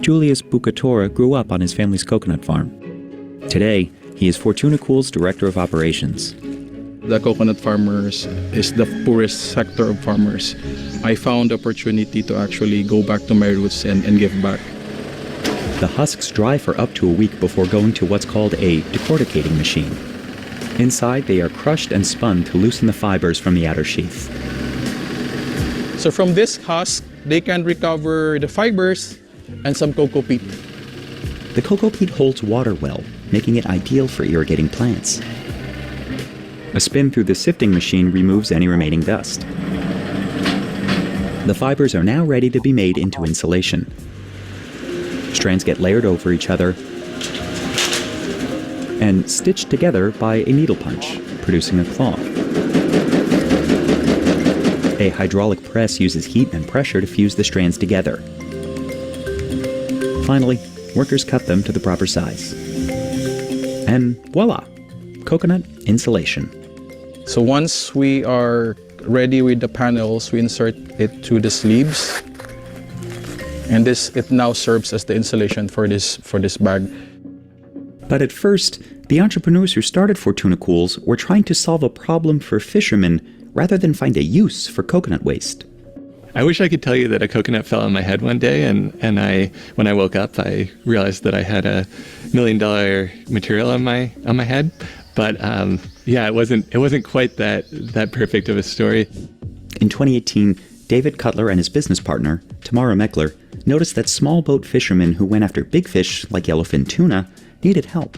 Julius Bucatora grew up on his family's coconut farm. Today, he is Fortuna Cools' Director of Operations. The coconut farmers is the poorest sector of farmers. I found the opportunity to actually go back to my roots and give back. The husks dry for up to a week before going to what's called a decorticating machine. Inside, they are crushed and spun to loosen the fibers from the outer sheath. So from this husk, they can recover the fibers and some cocoa peat. The cocoa peat holds water well, making it ideal for irrigating plants. A spin through the sifting machine removes any remaining dust. The fibers are now ready to be made into insulation. Strands get layered over each other and stitched together by a needle punch, producing a cloth. A hydraulic press uses heat and pressure to fuse the strands together. Finally, workers cut them to the proper size. And voila! Coconut insulation. So once we are ready with the panels, we insert it to the sleeves. And it now serves as the insulation for this bag. But at first, the entrepreneurs who started Fortuna Cools were trying to solve a problem for fishermen rather than find a use for coconut waste. I wish I could tell you that a coconut fell on my head one day, and when I woke up, I realized that I had $1 million material on my head. But yeah, it wasn't quite that perfect of a story. In 2018, David Cutler and his business partner, Tamara Meckler, noticed that small boat fishermen who went after big fish like yellowfin tuna needed help.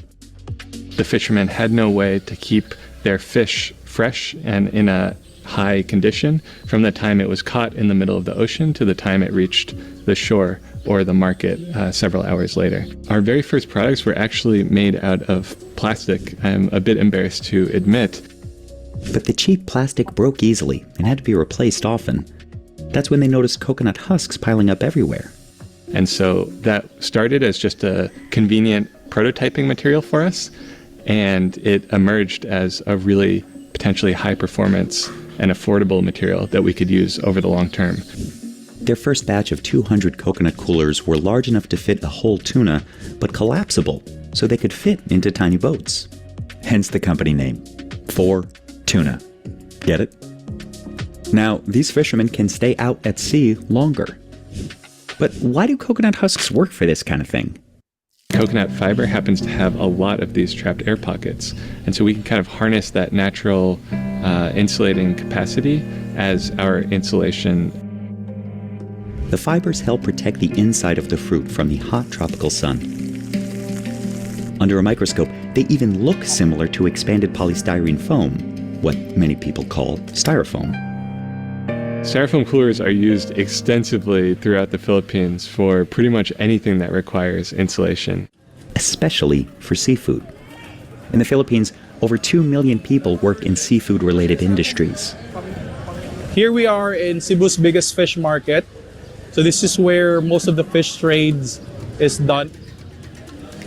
The fishermen had no way to keep their fish fresh and in a high condition from the time it was caught in the middle of the ocean to the time it reached the shore or the market several hours later. Our very first products were actually made out of plastic, I'm a bit embarrassed to admit. But the cheap plastic broke easily and had to be replaced often. That's when they noticed coconut husks piling up everywhere. And so that started as just a convenient prototyping material for us, and it emerged as a really potentially high performance and affordable material that we could use over the long term. Their first batch of 200 coconut coolers were large enough to fit a whole tuna, but collapsible, so they could fit into tiny boats. Hence the company name, Fortuna. Get it? Now, these fishermen can stay out at sea longer. But why do coconut husks work for this kind of thing? Coconut fiber happens to have a lot of these trapped air pockets, and so we can kind of harness that natural insulating capacity as our insulation. The fibers help protect the inside of the fruit from the hot tropical sun. Under a microscope, they even look similar to expanded polystyrene foam, what many people call styrofoam. Styrofoam coolers are used extensively throughout the Philippines for pretty much anything that requires insulation. Especially for seafood. In the Philippines, over 2 million people work in seafood-related industries. Here we are in Cebu's biggest fish market. So this is where most of the fish trades is done.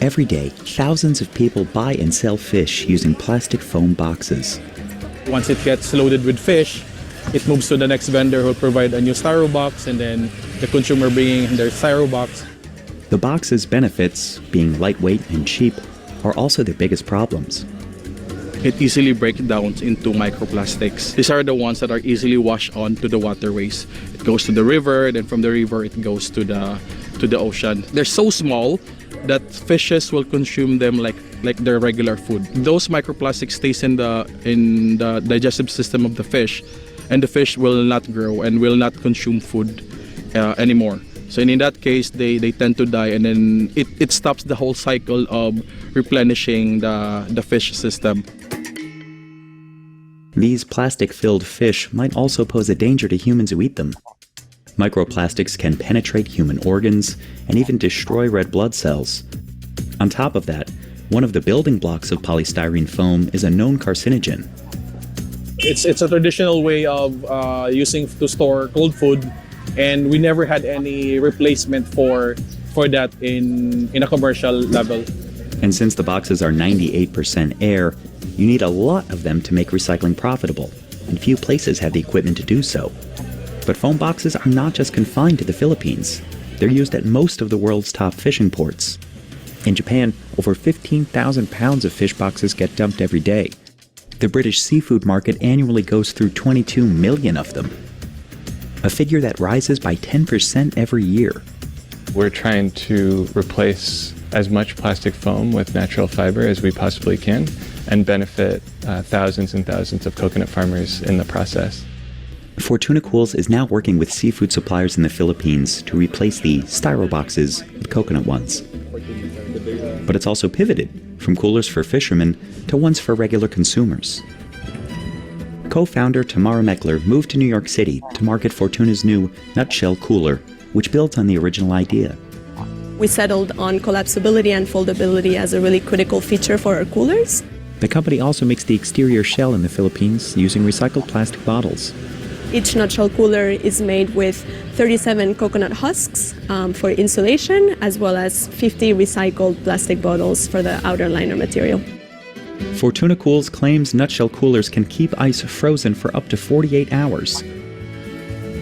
Every day, thousands of people buy and sell fish using plastic foam boxes. Once it gets loaded with fish, it moves to the next vendor who will provide a new styro box, and then the consumer bringing their styro box. The box's benefits, being lightweight and cheap, are also their biggest problems. It easily breaks down into microplastics. These are the ones that are easily washed onto the waterways. It goes to the river, then from the river it goes to the to the ocean. They're so small that fishes will consume them like their regular food. Those microplastics stays in the digestive system of the fish, and the fish will not grow and will not consume food anymore. So in that case, they tend to die, and then it stops the whole cycle of replenishing the fish system. These plastic-filled fish might also pose a danger to humans who eat them. Microplastics can penetrate human organs and even destroy red blood cells. On top of that, one of the building blocks of polystyrene foam is a known carcinogen. It's a traditional way of using to store cold food, and we never had any replacement for that in a commercial level. And since the boxes are 98% air, you need a lot of them to make recycling profitable, and few places have the equipment to do so. But foam boxes are not just confined to the Philippines. They're used at most of the world's top fishing ports. In Japan, over 15,000 pounds of fish boxes get dumped every day. The British seafood market annually goes through 22 million of them, a figure that rises by 10% every year. We're trying to replace as much plastic foam with natural fiber as we possibly can and benefit thousands and thousands of coconut farmers in the process. Fortuna Cools is now working with seafood suppliers in the Philippines to replace the styro boxes with coconut ones. But it's also pivoted from coolers for fishermen to ones for regular consumers. Co-founder Tamara Meckler moved to New York City to market Fortuna's new nutshell cooler, which builds on the original idea. We settled on collapsibility and foldability as a really critical feature for our coolers. The company also makes the exterior shell in the Philippines using recycled plastic bottles. Each nutshell cooler is made with 37 coconut husks for insulation, as well as 50 recycled plastic bottles for the outer liner material. Fortuna Cools claims nutshell coolers can keep ice frozen for up to 48 hours.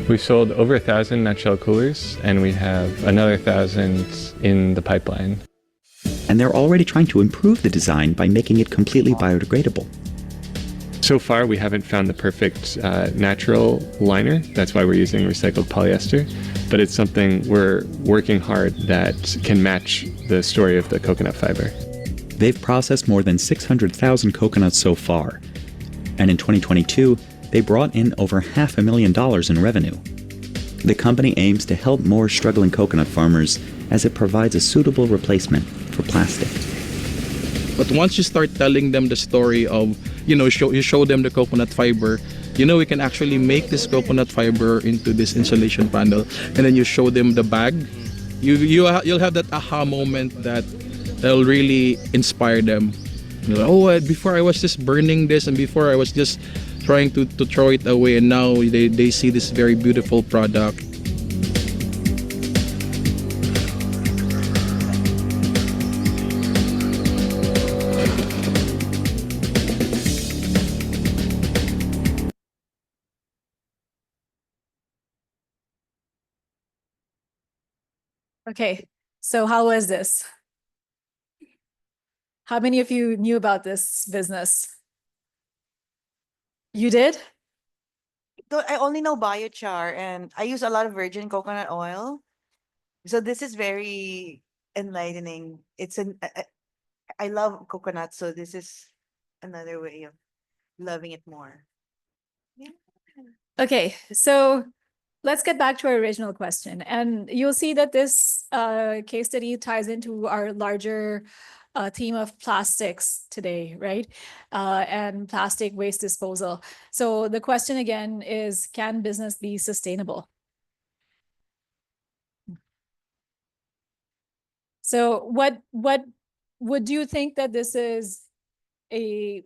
We sold over 1,000 nutshell coolers, and we have another 1,000 in the pipeline. And they're already trying to improve the design by making it completely biodegradable. So far, we haven't found the perfect natural liner. That's why we're using recycled polyester. But it's something we're working hard that can match the story of the coconut fiber. They've processed more than 600,000 coconuts so far. And in 2022, they brought in over $500,000 in revenue. The company aims to help more struggling coconut farmers as it provides a suitable replacement for plastic. But once you start telling them the story of, you show them the coconut fiber, we can actually make this coconut fiber into this insulation panel, and then you show them the bag, you'll have that aha moment that'll really inspire them. Before I was just burning this, and before I was just trying to throw it away, and now they see this very beautiful product. Okay, so how was this? How many of you knew about this business? You did? I only know biochar, and I use a lot of virgin coconut oil. So this is very enlightening. I love coconut, so this is another way of loving it more. Yeah. Okay, so let's get back to our original question. And you'll see that this case study ties into our larger theme of plastics today, right? And plastic waste disposal. So the question again is, can business be sustainable? So what would you think that this is a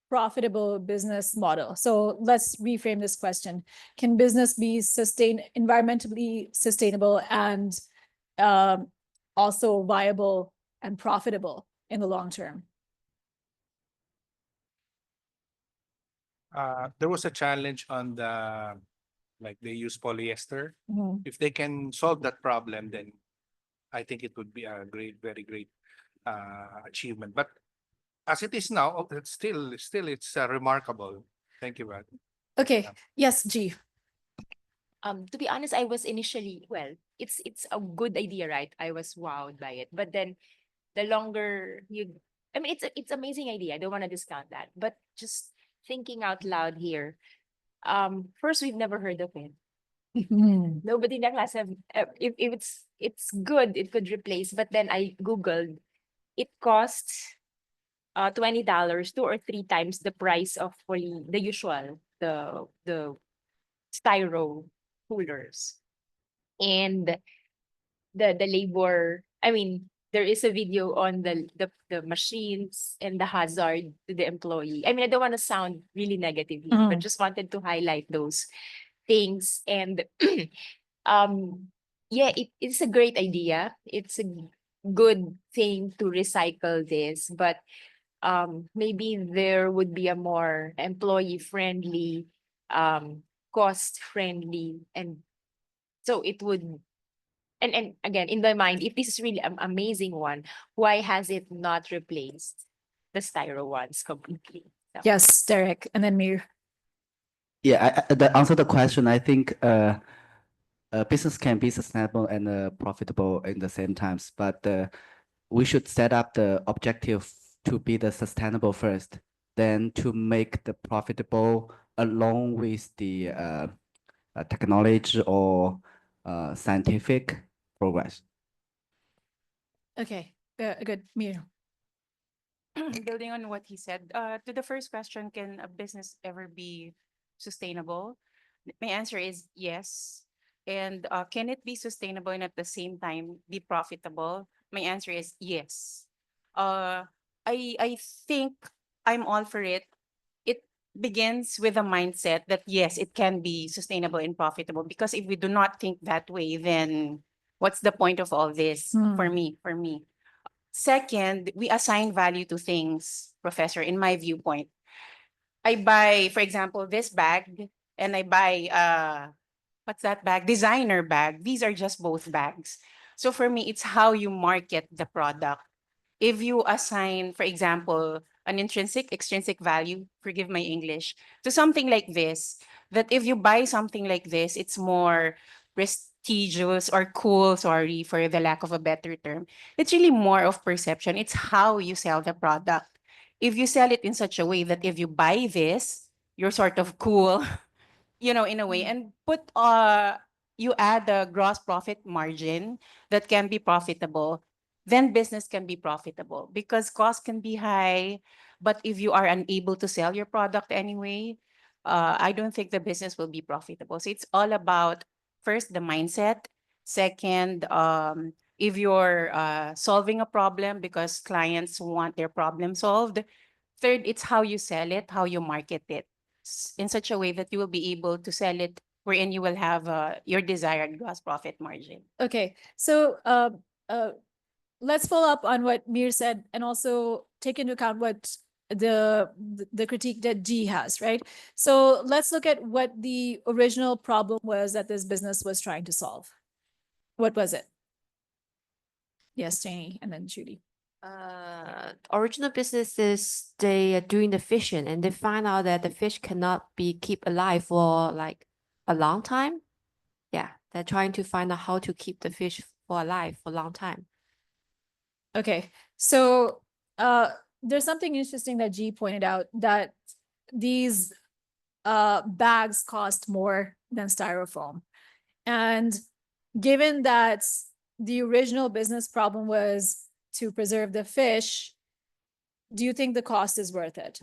profitable business model? So let's reframe this question. Can business be environmentally sustainable and also viable and profitable in the long term? There was a challenge on they use polyester. If they can solve that problem, then I think it would be a very great achievement. But as it is now, it's still remarkable. Thank you, Brad. Okay. Yes, G. To be honest, I was initially, well, it's a good idea, right? I was wowed by it. But then the longer you, I mean, it's amazing idea. I don't want to discount that. But just thinking out loud here, first, we've never heard of it. Nobody in the class have, if it's good, it could replace. But then I Googled, it costs $20, 2 or 3 times the price of fully the usual, the styro coolers. And the labor, I mean, there is a video on the machines and the hazard to the employee. I mean, I don't want to sound really negative here, but just wanted to highlight those things. And yeah, it's a great idea. It's a good thing to recycle this, but maybe there would be a more employee friendly, cost friendly, and so it would, and again, in my mind, if this is really an amazing one, why has it not replaced the styro ones completely? So, Yes, Derek, and then Mir. Yeah, the answer the question, I think business can be sustainable and profitable in the same times, but we should set up the objective to be the sustainable first, then to make the profitable along with the technology or scientific progress. Okay, good, Mir. Building on what he said, to the first question, can a business ever be sustainable? My answer is yes. And can it be sustainable and at the same time be profitable? My answer is yes. I think I'm all for it. It begins with a mindset that yes, it can be sustainable and profitable. Because if we do not think that way, then what's the point of all this for me? For me. Second, we assign value to things, Professor, in my viewpoint. I buy, for example, this bag, and I buy what's that bag? Designer bag. These are just both bags. So for me, it's how you market the product. If you assign, for example, an extrinsic value, forgive my English, to something like this, that if you buy something like this, it's more prestigious or cool, sorry for the lack of a better term. It's really more of perception. It's how you sell the product. If you sell it in such a way that if you buy this, you're sort of cool, in a way, and you add a gross profit margin that can be profitable, then business can be profitable because cost can be high. But if you are unable to sell your product anyway, I don't think the business will be profitable. So it's all about first the mindset. Second, if you're solving a problem because clients want their problem solved. Third, it's how you sell it, how you market it in such a way that you will be able to sell it wherein you will have your desired gross profit margin. Okay, so let's follow up on what Mir said and also take into account what the critique that G has, right? So let's look at what the original problem was that this business was trying to solve. What was it? Yes, Janie, and then Judy. Original businesses, they are doing the fishing and they find out that the fish cannot be keep alive for like a long time. Yeah, they're trying to find out how to keep the fish for alive for a long time. Okay, so there's something interesting that G pointed out, that these bags cost more than styrofoam. And given that the original business problem was to preserve the fish, do you think the cost is worth it?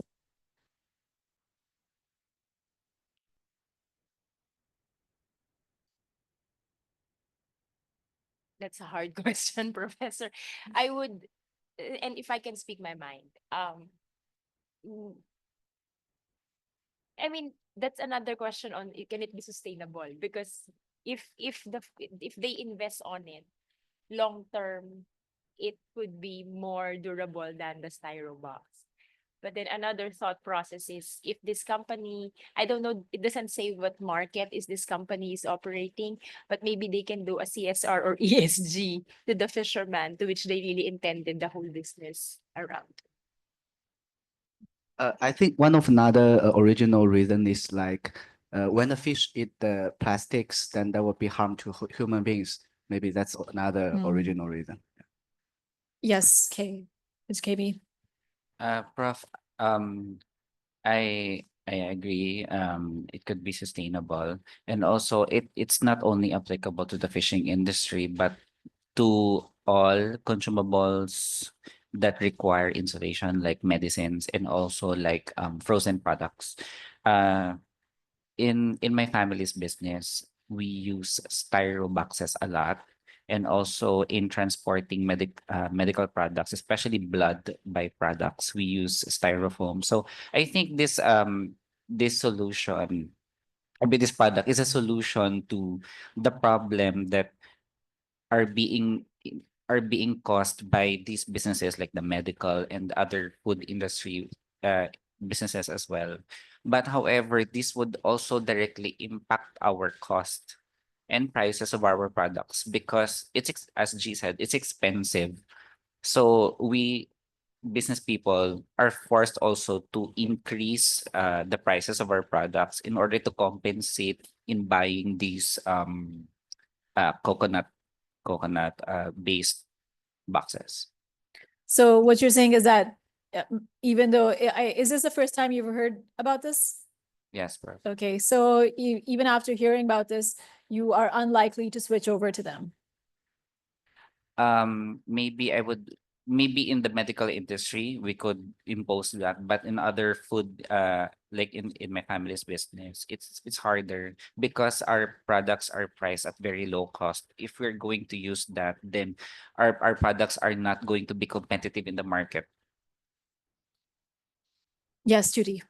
that's a hard question, Professor. I would, and if I can speak my mind, mm, I mean, that's another question on can it be sustainable? Because if they invest on it long term, it could be more durable than the styro box. But then another thought process is if this company, I don't know, it doesn't say what market is this company is operating, but maybe they can do a CSR or ESG to the fisherman, to which they really intended the whole business around. I think one of another original reason is like When the fish eat the plastics, then there will be harm to human beings. Maybe that's another original reason. Yes, it's KB. Prof, I agree. It could be sustainable, and also it's not only applicable to the fishing industry, but to all consumables that require insulation, like medicines and also like frozen products. Uh, in my family's business, we use styro boxes a lot, and also in transporting medical products, especially blood byproducts, we use styrofoam. So I think this solution, I mean this product is a solution to the problem that are being are being caused by these businesses like the medical and other food industry businesses as well. But however, this would also directly impact our cost and prices of our products because as G said, it's expensive. So we business people are forced also to increase the prices of our products in order to compensate in buying these coconut based boxes. So what you're saying is that even though is this the first time you've heard about this? Yes, Prof. Okay, so even after hearing about this, you are unlikely to switch over to them. Maybe in the medical industry we could impose that, but in other food like in my family's business, it's harder because our products are priced at very low cost. If we're going to use that, then our products are not going to be competitive in the market. Yes, Judy.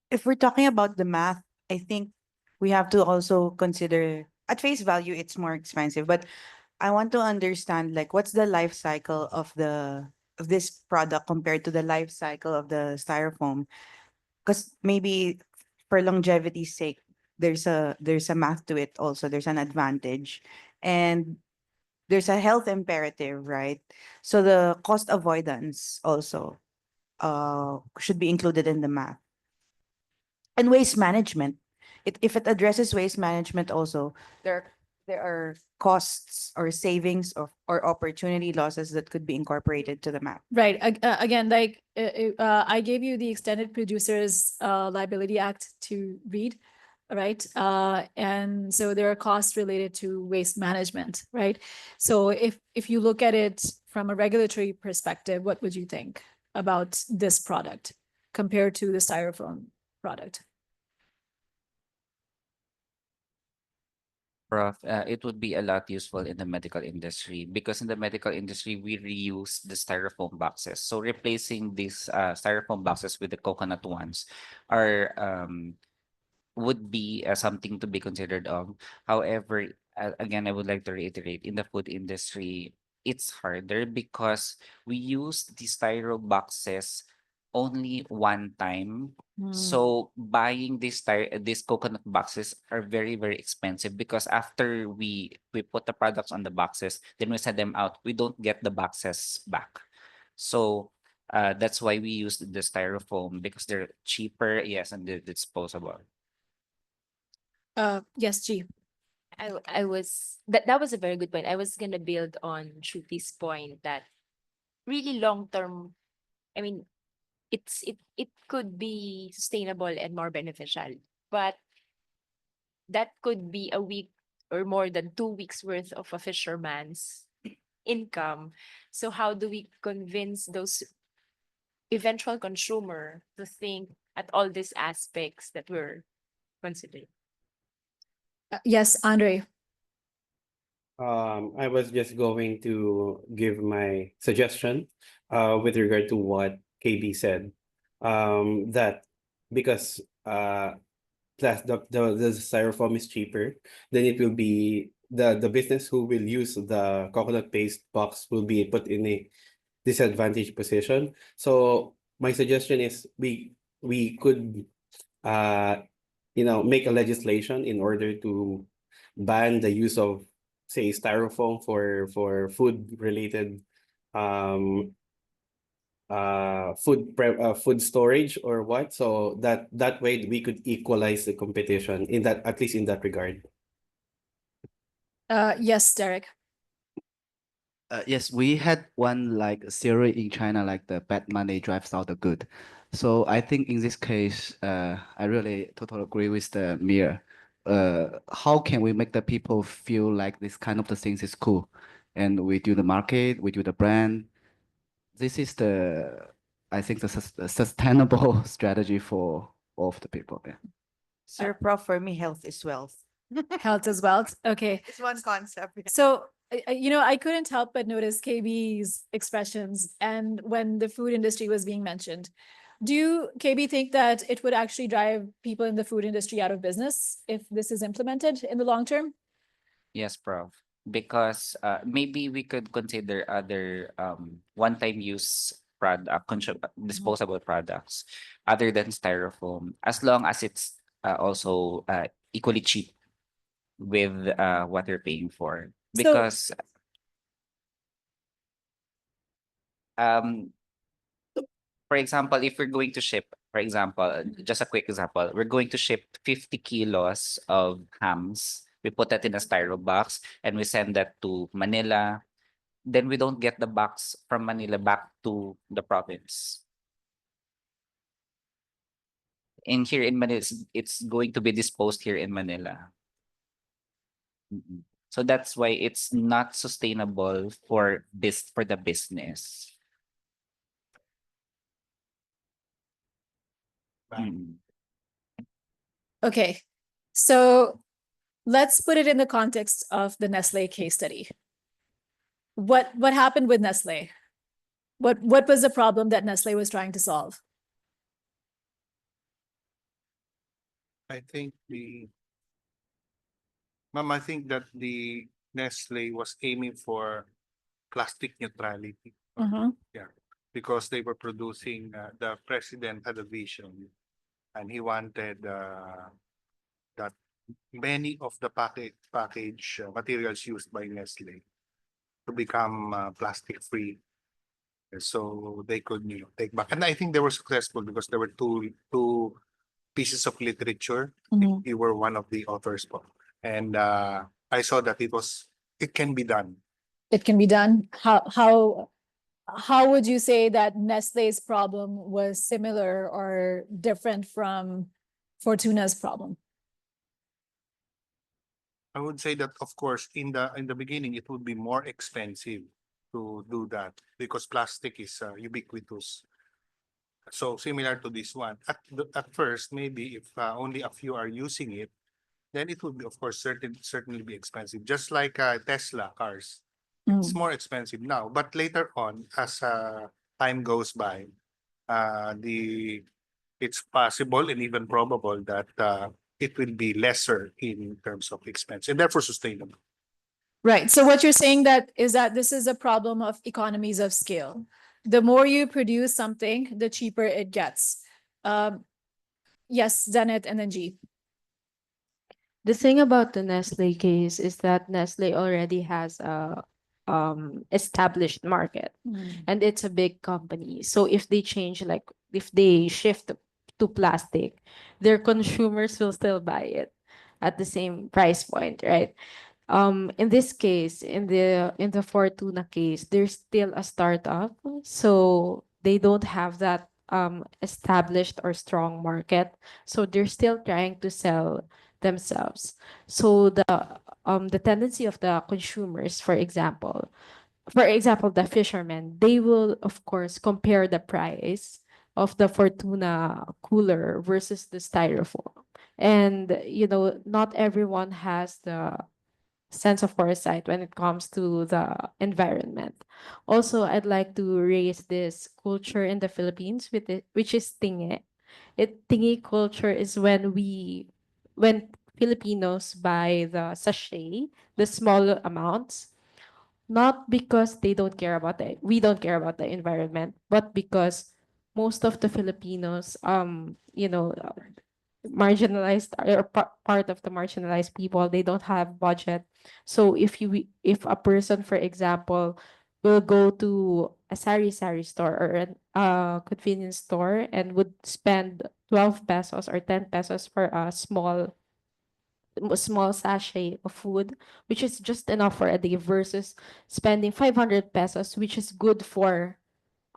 If we're talking about the math, I think we have to also consider at face value it's more expensive, but I want to understand like what's the life cycle of this product compared to the life cycle of the styrofoam. Because maybe for longevity's sake, there's a math to it also. There's an advantage. And there's a health imperative, right? So the cost avoidance also should be included in the math. And waste management. If it addresses waste management also, there are costs or savings or opportunity losses that could be incorporated to the map. Right. Again, like I gave you the Extended Producers Liability Act to read, right? And so there are costs related to waste management, right? So if you look at it from a regulatory perspective, what would you think about this product compared to the styrofoam product? Prof, it would be a lot useful in the medical industry because in the medical industry we reuse the styrofoam boxes. So replacing these styrofoam boxes with the coconut ones are would be something to be considered of. However, again, I would like to reiterate in the food industry, it's harder because we use the styro boxes only one time. So buying these coconut boxes are very, very expensive because after we put the products on the boxes, then we send them out, we don't get the boxes back. So that's why we use the styrofoam because they're cheaper, yes, and they're disposable. Yes, G. I was that was a very good point. I was gonna build on Shruti's point that really long term, I mean, it could be sustainable and more beneficial, but that could be a week or more than 2 weeks worth of a fisherman's income. So how do we convince those eventual consumer to think at all these aspects that we're considering? Yes, Andre. I was just going to give my suggestion with regard to what KB said. That because the styrofoam is cheaper, then it will be the business who will use the coconut paste box will be put in a disadvantaged position. So my suggestion is we could make a legislation in order to ban the use of say styrofoam for food related food storage or what, so that way we could equalize the competition in that, at least in that regard. Yes, Derek. Yes, we had one like theory in China, like the bad money drives out the good. So I think in this case, I really totally agree with the Mir. How can we make the people feel like this kind of the things is cool? And we do the market, we do the brand. This is I think the sustainable strategy for all of the people. Yeah. Sir Prof, for me, health is wealth. Health as well. Okay. It's one concept. So, I couldn't help but notice KB's expressions and when the food industry was being mentioned. Do you, KB, think that it would actually drive people in the food industry out of business if this is implemented in the long term? Yes, Prof. Because maybe we could consider other one-time use product, disposable products other than styrofoam, as long as it's also equally cheap with what you're paying for. Because for example, if we're going to ship, for example, just a quick example, we're going to ship 50 kilos of hams. We put that in a styro box and we send that to Manila. Then we don't get the box from Manila back to the province. And here in Manila, it's going to be disposed here in Manila. So that's why it's not sustainable for the business. Okay, so let's put it in the context of the Nestle case study. What happened with Nestle? What was the problem that Nestle was trying to solve? I think Ma'am, I think that the Nestle was aiming for plastic neutrality. Yeah, because they were producing, the president had a vision and he wanted that many of the package materials used by Nestle to become plastic free. So they could, take back. And I think they were successful because there were two pieces of literature. You were one of the authors, po. And I saw that it can be done. It can be done. How would you say that Nestle's problem was similar or different from Fortuna's problem? I would say that, of course, in the beginning, it would be more expensive to do that because plastic is ubiquitous. So similar to this one, at first, maybe if only a few are using it, then it would be, of course, certainly be expensive. Just like Tesla cars, it's more expensive now. But later on, as time goes by, it's possible and even probable that it will be lesser in terms of expense and therefore sustainable. Right. So what you're saying is that this is a problem of economies of scale. The more you produce something, the cheaper it gets. Yes, Janet and then G. The thing about the Nestle case is that Nestle already has a established market and it's a big company. So if they change, like if they shift to plastic, their consumers will still buy it at the same price point, right? In this case, in the Fortuna case, there's still a startup, so they don't have that established or strong market, so they're still trying to sell themselves. So the tendency of the consumers, for example, the fishermen, they will of course compare the price of the Fortuna cooler versus the styrofoam. And not everyone has the sense of foresight when it comes to the environment. Also, I'd like to raise this culture in the Philippines which is tinge. Tinge culture is when Filipinos buy the sachet, the small amounts, not because we don't care about the environment, but because most of the Filipinos, marginalized or part of the marginalized people, they don't have budget. So if a person, for example, will go to a sari-sari store or a convenience store and would spend 12 pesos or 10 pesos for a small sachet of food, which is just enough for a day, versus spending 500 pesos, which is good for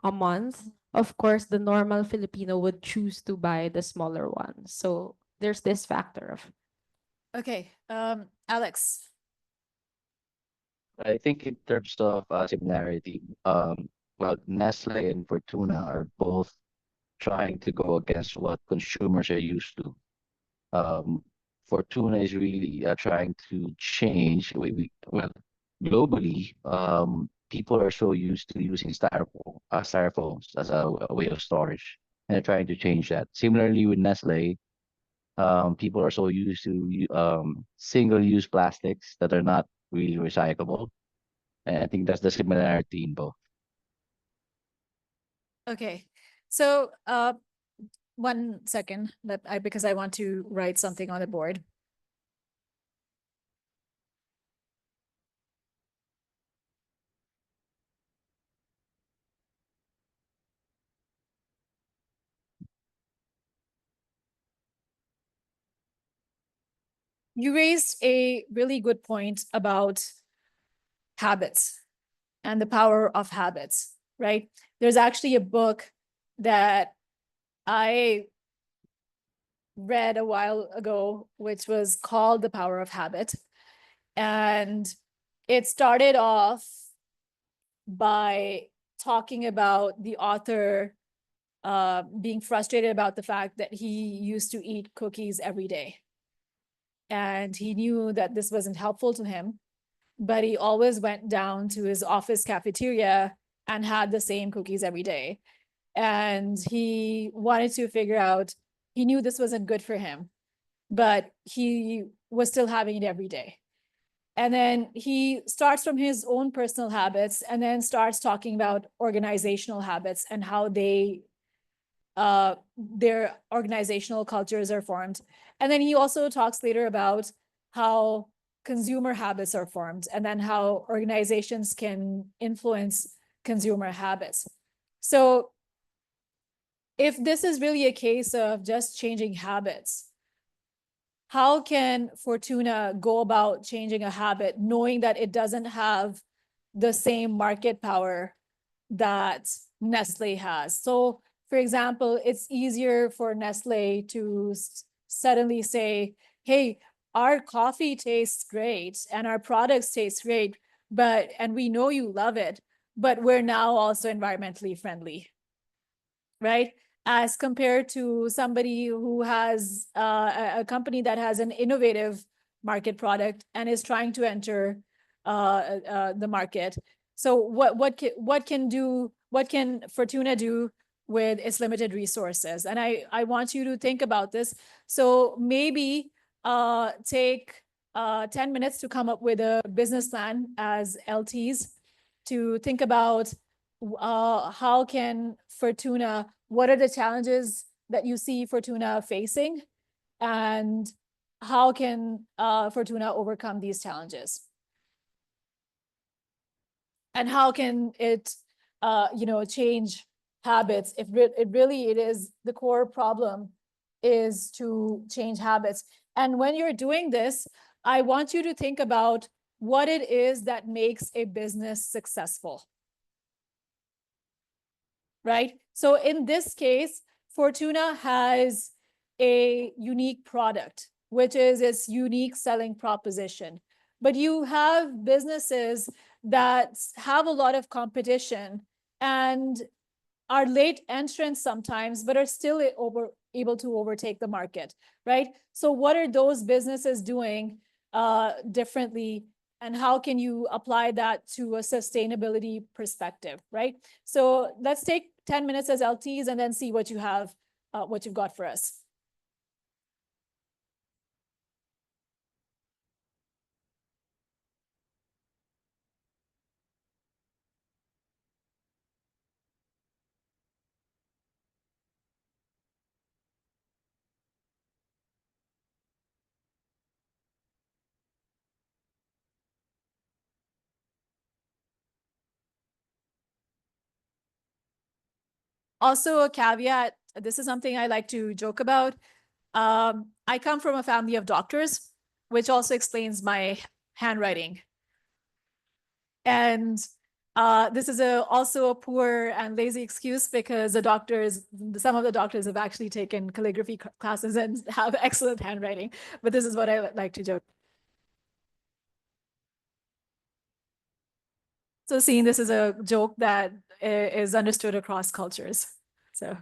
a month. Of course, the normal Filipino would choose to buy the smaller one. So there's this factor of. Okay, Alex. I think in terms of similarity, well, Nestle and Fortuna are both trying to go against what consumers are used to. Um, Fortuna is really trying to change. Well, globally, people are so used to using styrofoams as a way of storage, and they're trying to change that. Similarly with Nestle, people are so used to single-use plastics that are not really recyclable. And I think that's the similarity in both. Okay, so 1 second, because I want to write something on the board. You raised a really good point about habits and the power of habits, right? There's actually a book that I read a while ago, which was called The Power of Habit. And it started off by talking about the author being frustrated about the fact that he used to eat cookies every day. And he knew that this wasn't helpful to him, but he always went down to his office cafeteria and had the same cookies every day. And he wanted to figure out, he knew this wasn't good for him, but he was still having it every day. And then he starts from his own personal habits and then starts talking about organizational habits and how their organizational cultures are formed. And then he also talks later about how consumer habits are formed and then how organizations can influence consumer habits. So if this is really a case of just changing habits, how can Fortuna go about changing a habit knowing that it doesn't have the same market power that Nestle has? So, for example, it's easier for Nestle to suddenly say, hey, our coffee tastes great and our products taste great, and we know you love it, but we're now also environmentally friendly, right? As compared to somebody who has a company that has an innovative market product and is trying to enter the market. So what can Fortuna do with its limited resources? And I want you to think about this. So maybe take 10 minutes to come up with a business plan as LTs to think about how can Fortuna, what are the challenges that you see Fortuna facing, and how can Fortuna overcome these challenges? And how can it, change habits? If it is the core problem is to change habits. And when you're doing this, I want you to think about what it is that makes a business successful. Right? So in this case, Fortuna has a unique product, which is its unique selling proposition. But you have businesses that have a lot of competition and are late entrants sometimes, but are still able to overtake the market, right? So what are those businesses doing differently, and how can you apply that to a sustainability perspective, right? So let's take 10 minutes as LTs and then see what you have, what you've got for us. Also a caveat, this is something I like to joke about. I come from a family of doctors, which also explains my handwriting. And this is also a poor and lazy excuse because some of the doctors have actually taken calligraphy classes and have excellent handwriting. But this is what I like to joke. So seeing this is a joke that is understood across cultures. So.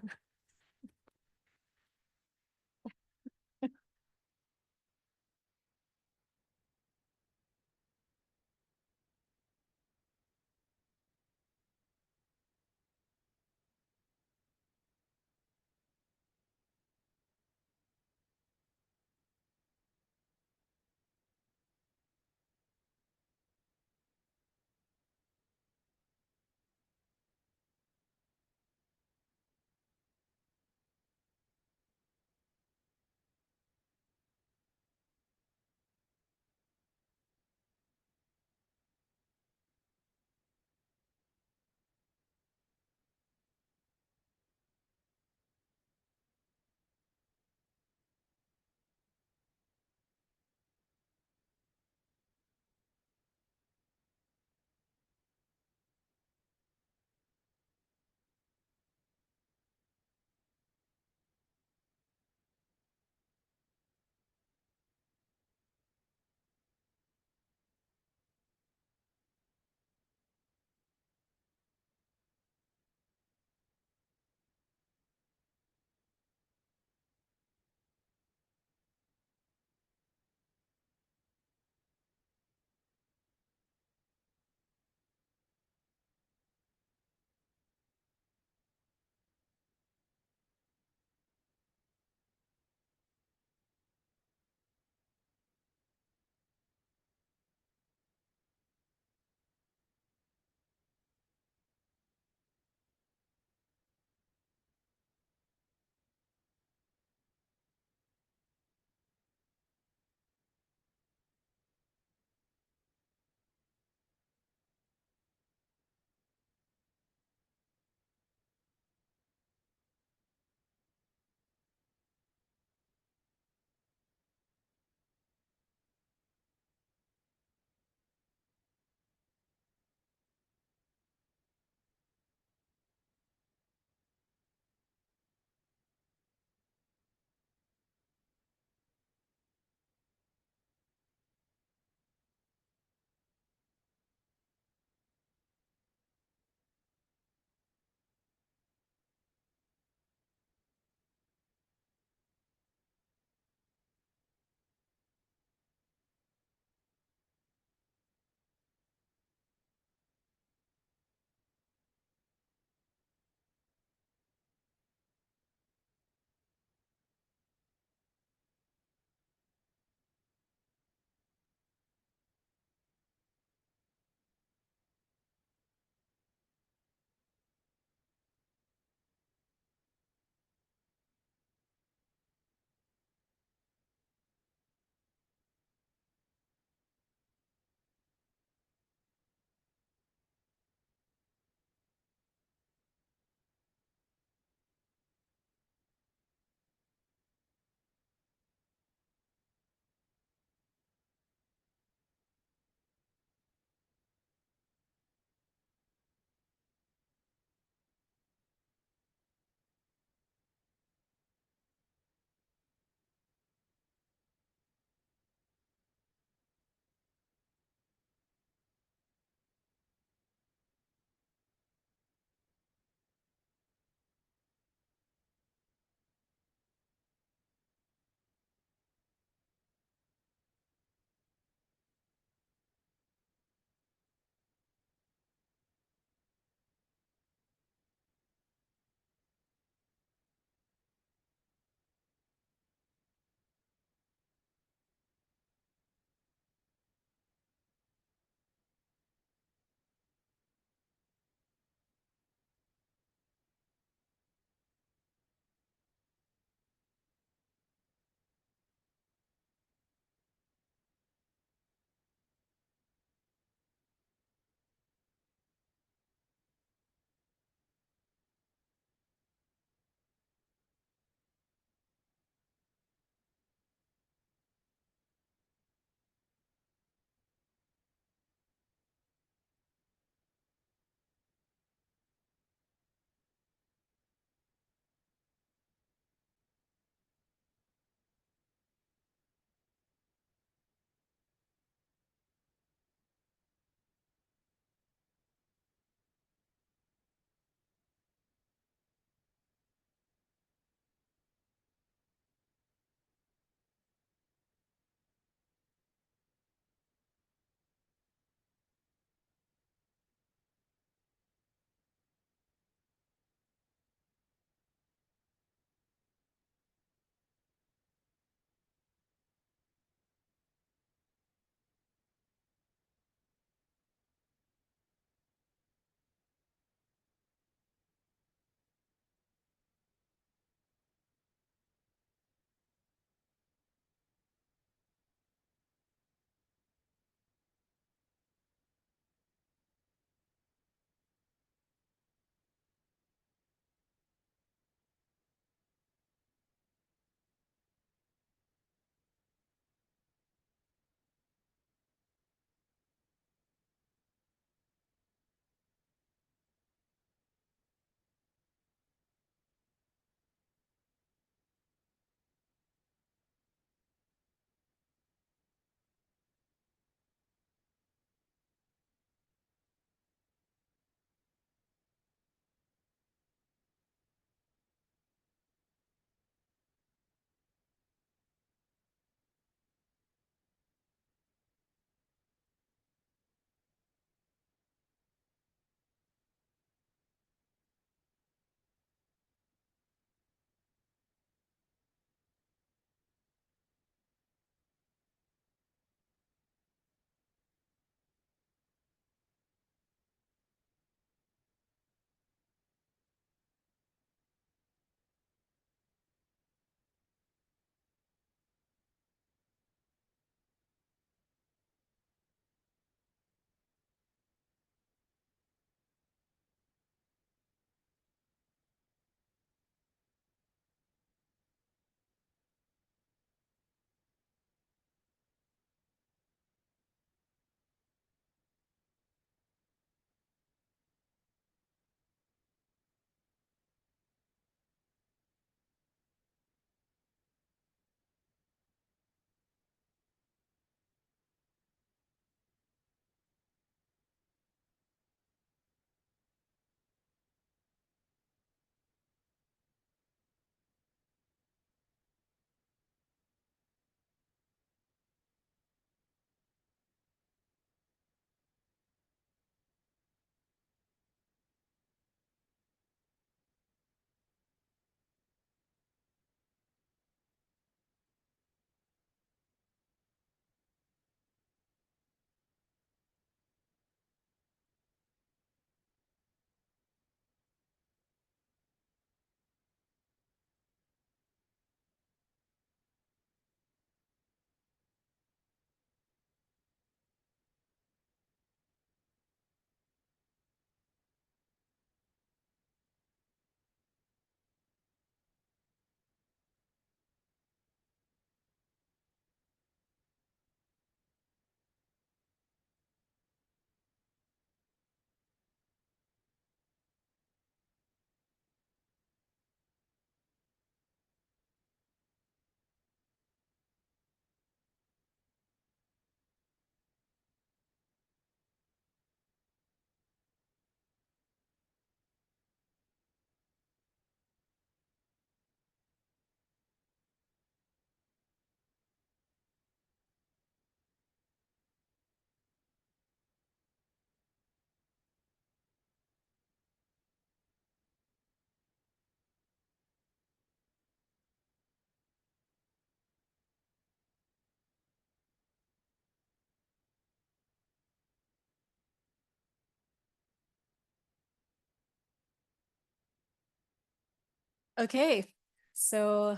Okay, so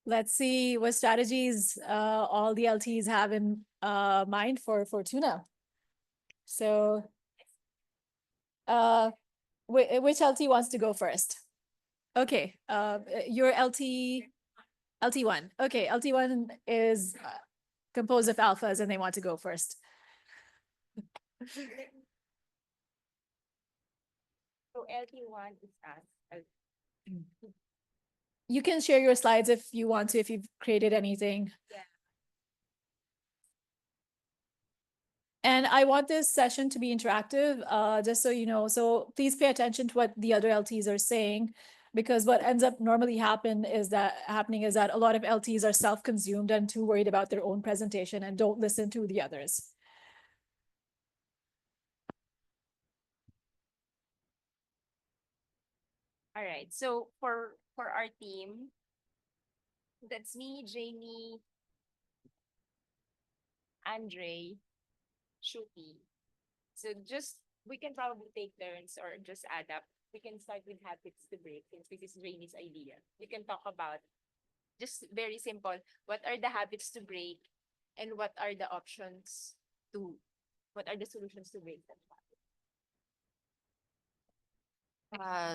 let's see what strategies all the LTs have in mind for tuna. So which LT wants to go first? Okay, your LT1. Okay, LT1 is composed of alphas and they want to go first. So LT1 is us. You can share your slides if you want to, if you've created anything. Yeah. And I want this session to be interactive, just so you know. So please pay attention to what the other LTs are saying, because what ends up normally happening is that a lot of LTs are self-consumed and too worried about their own presentation and don't listen to the others. All right. So for our team, that's me, Jamie, Andre, Shuki. So just we can probably take turns or just add up. We can start with habits to break since this is Jamie's idea. We can talk about just very simple. What are the habits to break, and what are the options to? What are the solutions to break them?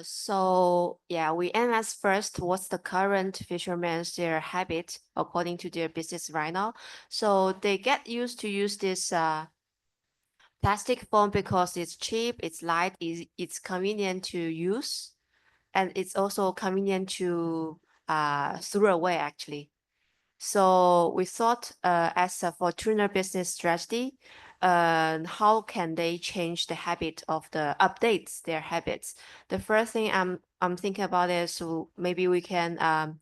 So yeah, we analyze first what's the current fishermen's their habit according to their business right now. So they get used to use this plastic foam because it's cheap, it's light, it's convenient to use, and it's also convenient to throw away actually. So we thought as a Fortuna business strategy, how can they change the habit of the updates their habits? The first thing I'm thinking about is maybe we can how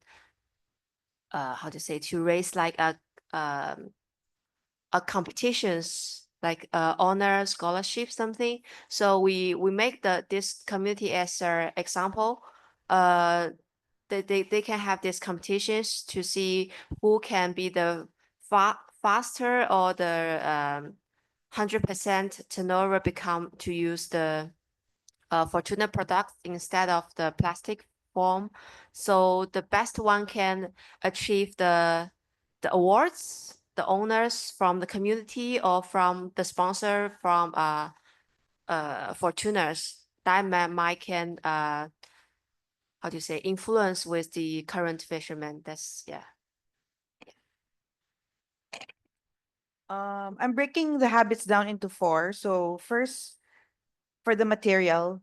to say, to raise like a competitions like honor scholarship something. So we make this community as an example. They can have these competitions to see who can be the faster or the 100% turnover become to use the Fortuna products instead of the plastic form. So the best one can achieve the awards, the owners from the community or from the sponsor from Fortunas. That might can how do you say, influence with the current fishermen. That's yeah. I'm breaking the habits down into four. So first, for the material,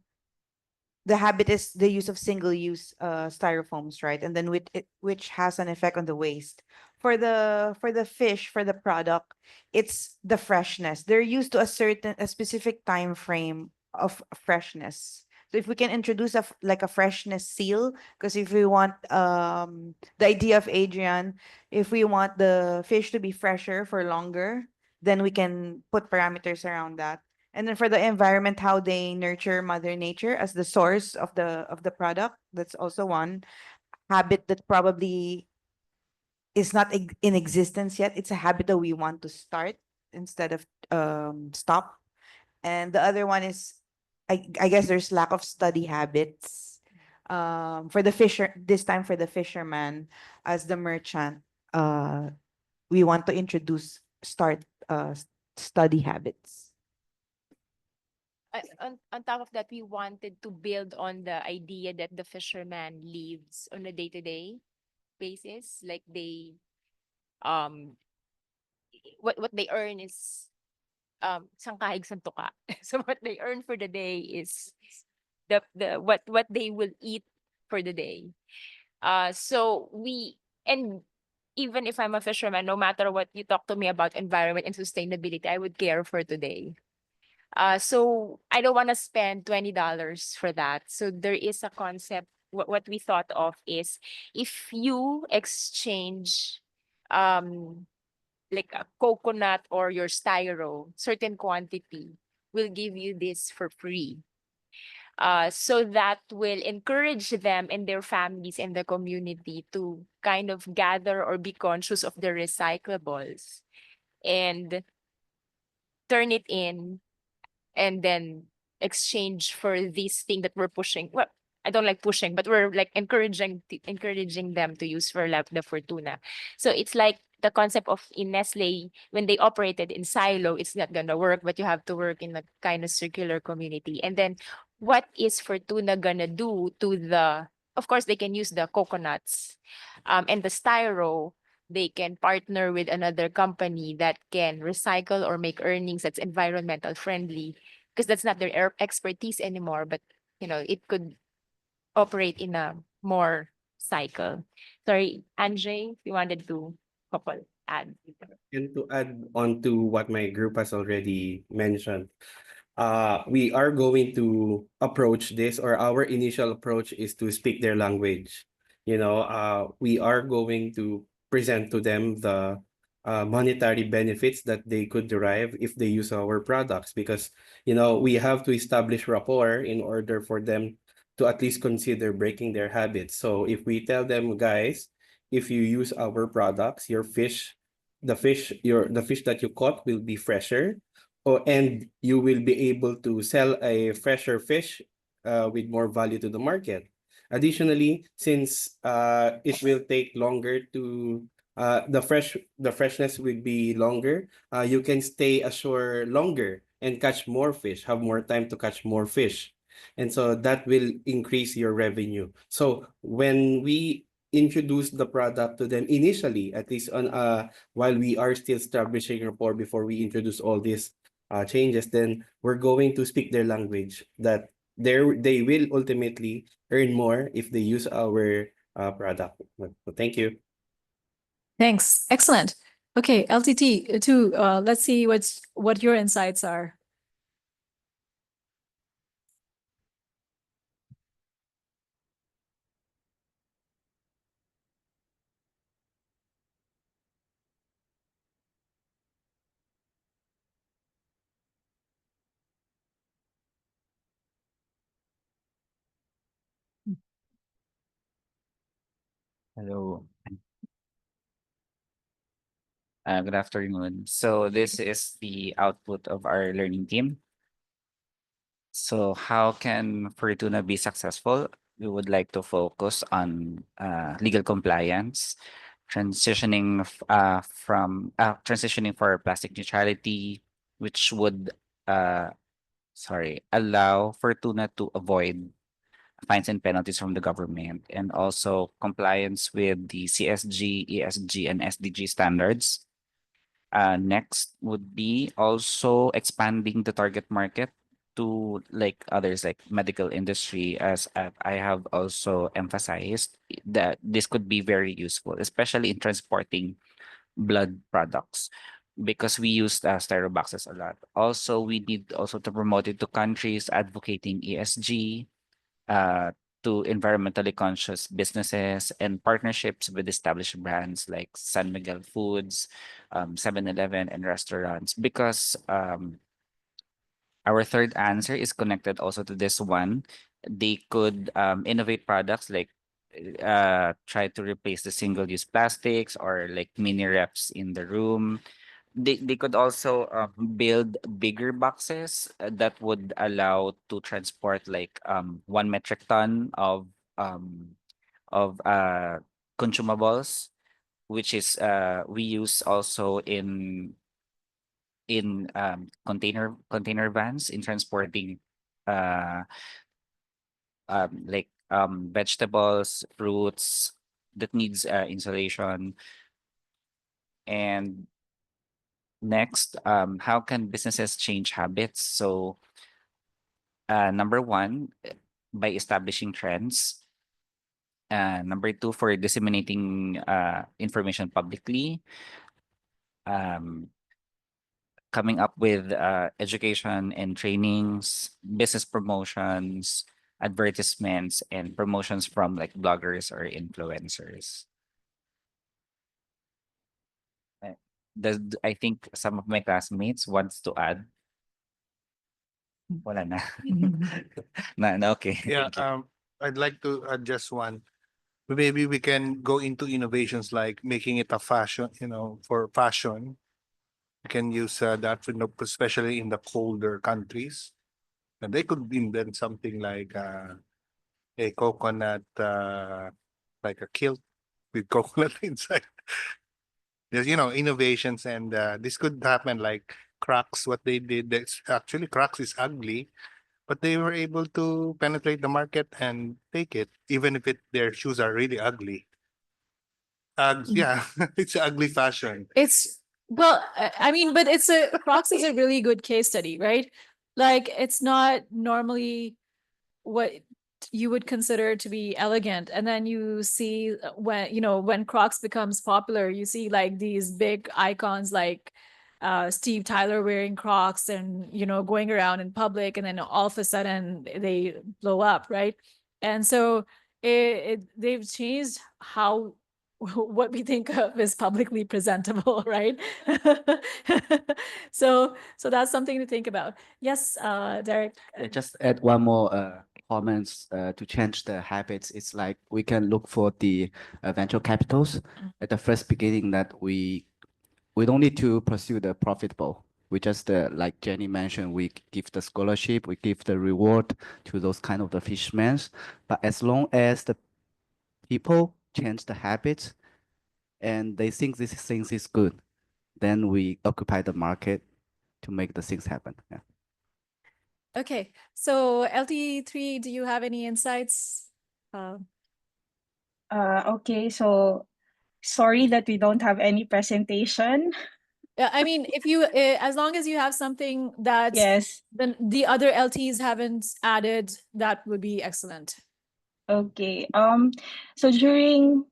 the habit is the use of single-use styrofoams, right? And then which has an effect on the waste. For the fish, for the product, it's the freshness. They're used to a specific time frame of freshness. So if we can introduce like a freshness seal, because if we want the idea of Adrian, if we want the fish to be fresher for longer, then we can put parameters around that. And then for the environment, how they nurture Mother Nature as the source of the product. That's also one habit that probably is not in existence yet. It's a habit that we want to start instead of stop. And the other one is, I guess there's lack of study habits. For the fisher, this time for the fisherman as the merchant, we want to introduce start study habits. On top of that, we wanted to build on the idea that the fisherman lives on a day-to-day basis. Like they, um, what they earn is sangkahig santuka. So what they earn for the day is the what they will eat for the day. So we and even if I'm a fisherman, no matter what you talk to me about environment and sustainability, I would care for today. So I don't want to spend $20 for that. So there is a concept. What we thought of is if you exchange like a coconut or your styro, certain quantity will give you this for free. So that will encourage them and their families and the community to kind of gather or be conscious of the recyclables and turn it in and then exchange for this thing that we're pushing. Well, I don't like pushing, but we're like encouraging them to use the Fortuna. So it's like the concept of in Nestle, when they operated in silo, it's not gonna work, but you have to work in a kind of circular community. And then what is Fortuna gonna do to the, of course, they can use the coconuts and the styro. They can partner with another company that can recycle or make earnings that's environmental friendly, because that's not their expertise anymore, but it could operate in a more cycle. Sorry, Andre, if you wanted to couple add. And to add on to what my group has already mentioned, we are going to approach this, or our initial approach is to speak their language. We are going to present to them the monetary benefits that they could derive if they use our products, because we have to establish rapport in order for them to at least consider breaking their habits. So if we tell them, guys, if you use our products, the fish that you caught will be fresher, and you will be able to sell a fresher fish with more value to the market. Additionally, since it will take longer to the freshness will be longer, you can stay ashore longer and catch more fish, have more time to catch more fish. And so that will increase your revenue. So when we introduce the product to them initially, at least on while we are still establishing rapport before we introduce all these changes, then we're going to speak their language, that they will ultimately earn more if they use our product. So thank you. Thanks. Excellent. Okay, LTT, too, let's see what your insights are. Hello. Good afternoon. So this is the output of our learning team. So how can Fortuna be successful? We would like to focus on legal compliance, transitioning for plastic neutrality, which would allow Fortuna to avoid fines and penalties from the government, and also compliance with the CSG, ESG, and SDG standards. Next would be also expanding the target market to like others like medical industry, as I have also emphasized that this could be very useful, especially in transporting blood products, because we use styro boxes a lot. Also, we need also to promote it to countries advocating ESG, uh, to environmentally conscious businesses, and partnerships with established brands like San Miguel Foods, 7-Eleven, and restaurants. Because our third answer is connected also to this one. They could innovate products like try to replace the single-use plastics, or like mini reps in the room. They could also build bigger boxes that would allow to transport like 1 metric ton of consumables, which is we use also in container vans in transporting uh vegetables, fruits that needs insulation. And next, how can businesses change habits? So number one, by establishing trends. Number two, for disseminating information publicly. Coming up with education and trainings, business promotions, advertisements, and promotions from like bloggers or influencers. I think some of my classmates wants to add. Wala na. Okay. Yeah, Thank you. I'd like to add just one. Maybe we can go into innovations like making it a fashion, for fashion. We can use that for, especially in the colder countries. And they could invent something like a coconut, like a kilt with coconut inside. There's, innovations, and this could happen like Crocs, what they did. That's actually Crocs is ugly, but they were able to penetrate the market and take it, even if their shoes are really ugly. Yeah, it's ugly fashion. It's well, I mean, but Crocs is a really good case study, right? Like it's not normally what you would consider to be elegant, and then you see when Crocs becomes popular, you see like these big icons like Steve Tyler wearing Crocs and going around in public, and then all of a sudden they blow up, right? And so they've changed how what we think of as publicly presentable, right? So that's something to think about. Yes, Derek. Yeah, just add one more comments to change the habits. It's like we can look for the venture capitals at the first beginning that we don't need to pursue the profitable. We just like Jenny mentioned, we give the scholarship, we give the reward to those kind of the fishermen. But as long as the people change the habits and they think this things is good, then we occupy the market to make the things happen. Yeah. Okay, so LT3, do you have any insights? Okay, so sorry that we don't have any presentation. Yeah, I mean, if you, as long as you have something that Yes. the other LTs haven't added, that would be excellent. Okay. So during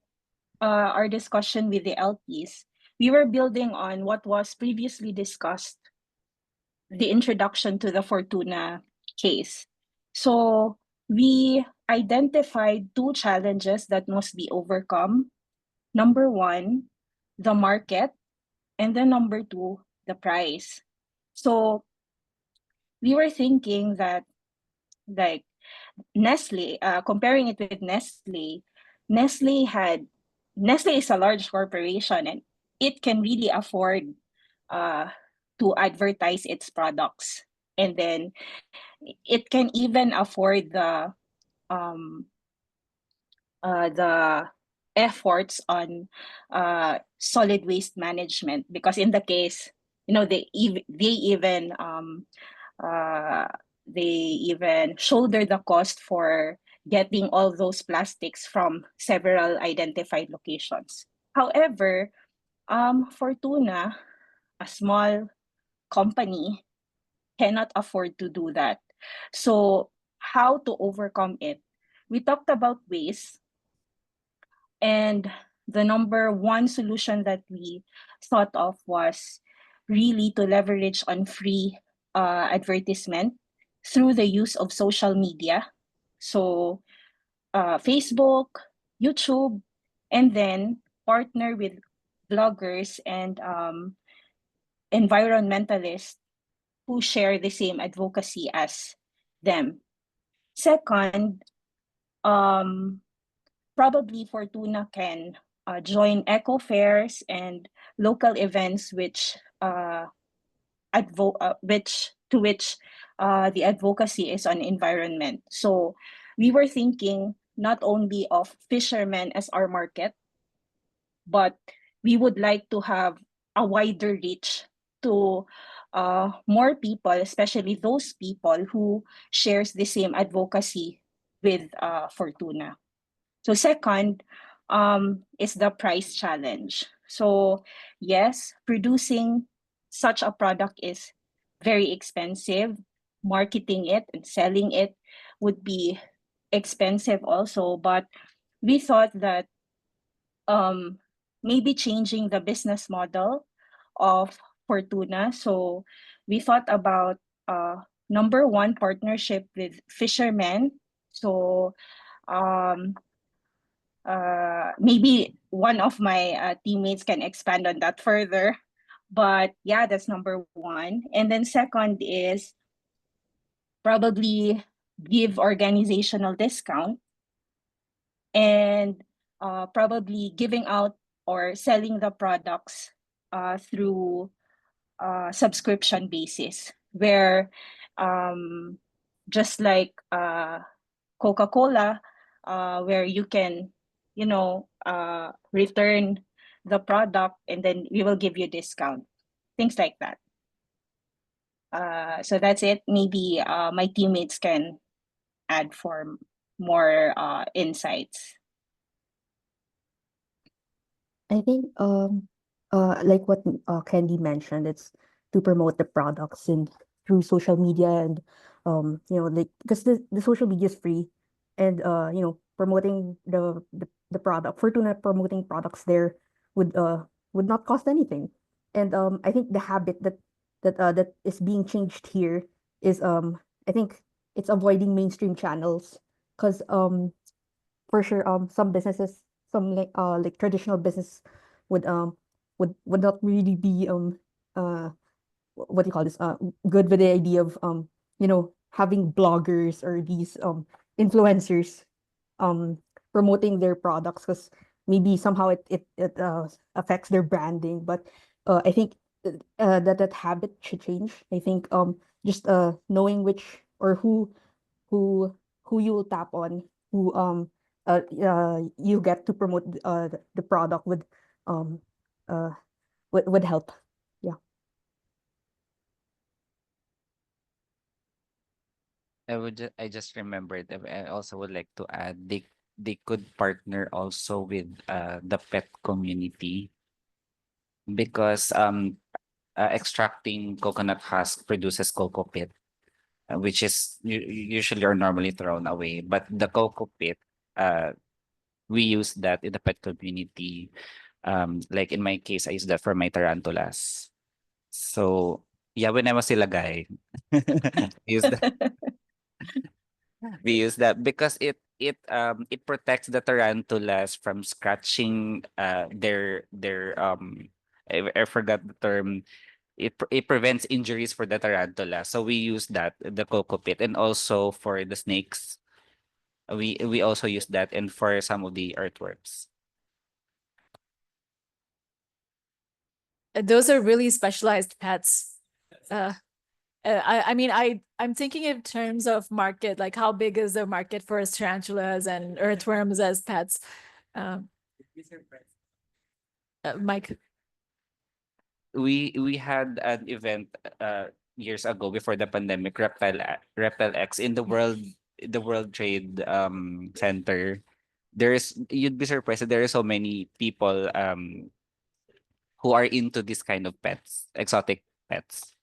our discussion with the LPs, we were building on what was previously discussed, the introduction to the Fortuna case. So we identified two challenges that must be overcome. Number one, the market, and then number two, the price. So we were thinking that, like, Nestle, comparing it with Nestle, Nestle is a large corporation and it can really afford to advertise its products. And then it can even afford um, the efforts on solid waste management, because in the case, uh, they even shoulder the cost for getting all those plastics from several identified locations. However, Fortuna, a small company, cannot afford to do that. So how to overcome it? We talked about waste, and the number one solution that we thought of was really to leverage on free advertisement through the use of social media. So Facebook, YouTube, and then partner with bloggers and environmentalists who share the same advocacy as them. Second, probably Fortuna can join eco fairs and local events which the advocacy is on environment. So we were thinking not only of fishermen as our market, but we would like to have a wider reach to more people, especially those people who shares the same advocacy with Fortuna. So second is the price challenge. So yes, producing such a product is very expensive. Marketing it and selling it would be expensive also. But we thought that maybe changing the business model of Fortuna. So we thought about number one, partnership with fishermen. So maybe one of my teammates can expand on that further. But yeah, that's number one. And then second is probably give organizational discount, and probably giving out or selling the products through subscription basis, where just like Coca-Cola, where you can, return the product and then we will give you discount, things like that. So that's it. Maybe my teammates can add for more insights. I think like what Candy mentioned, it's to promote the products and through social media and like because the social media is free and promoting the product Fortuna promoting products there would uh would not cost anything. And I think the habit that is being changed here is I think it's avoiding mainstream channels because for sure some businesses some traditional business would would not really be what do you call this good with the idea of having bloggers or these influencers um promoting their products because maybe somehow it affects their branding. But I think that habit should change. I think just knowing which or who who you will tap on, who you get to promote the product um uh would help. Yeah. I just remembered that I also would like to add they could partner also with the pet community because extracting coconut husk produces cocoa pit, which is usually or normally thrown away. But the cocoa pit, uh, we use that in the pet community. Like in my case, I use that for my tarantulas. So yeah, when I was ilagay, use that. We use that because it protects the tarantulas from scratching their I forgot the term. It prevents injuries for the tarantula. So we use that, the coco pit, and also for the snakes. We also use that, and for some of the earthworms. Those are really specialized pets. I mean, I'm thinking in terms of market, like how big is the market for tarantulas and earthworms as pets? Um, Mike. We had an event years ago before the pandemic, Reptile X in the World Trade Center. You'd be surprised that there are so many people who are into this kind of pets, exotic pets.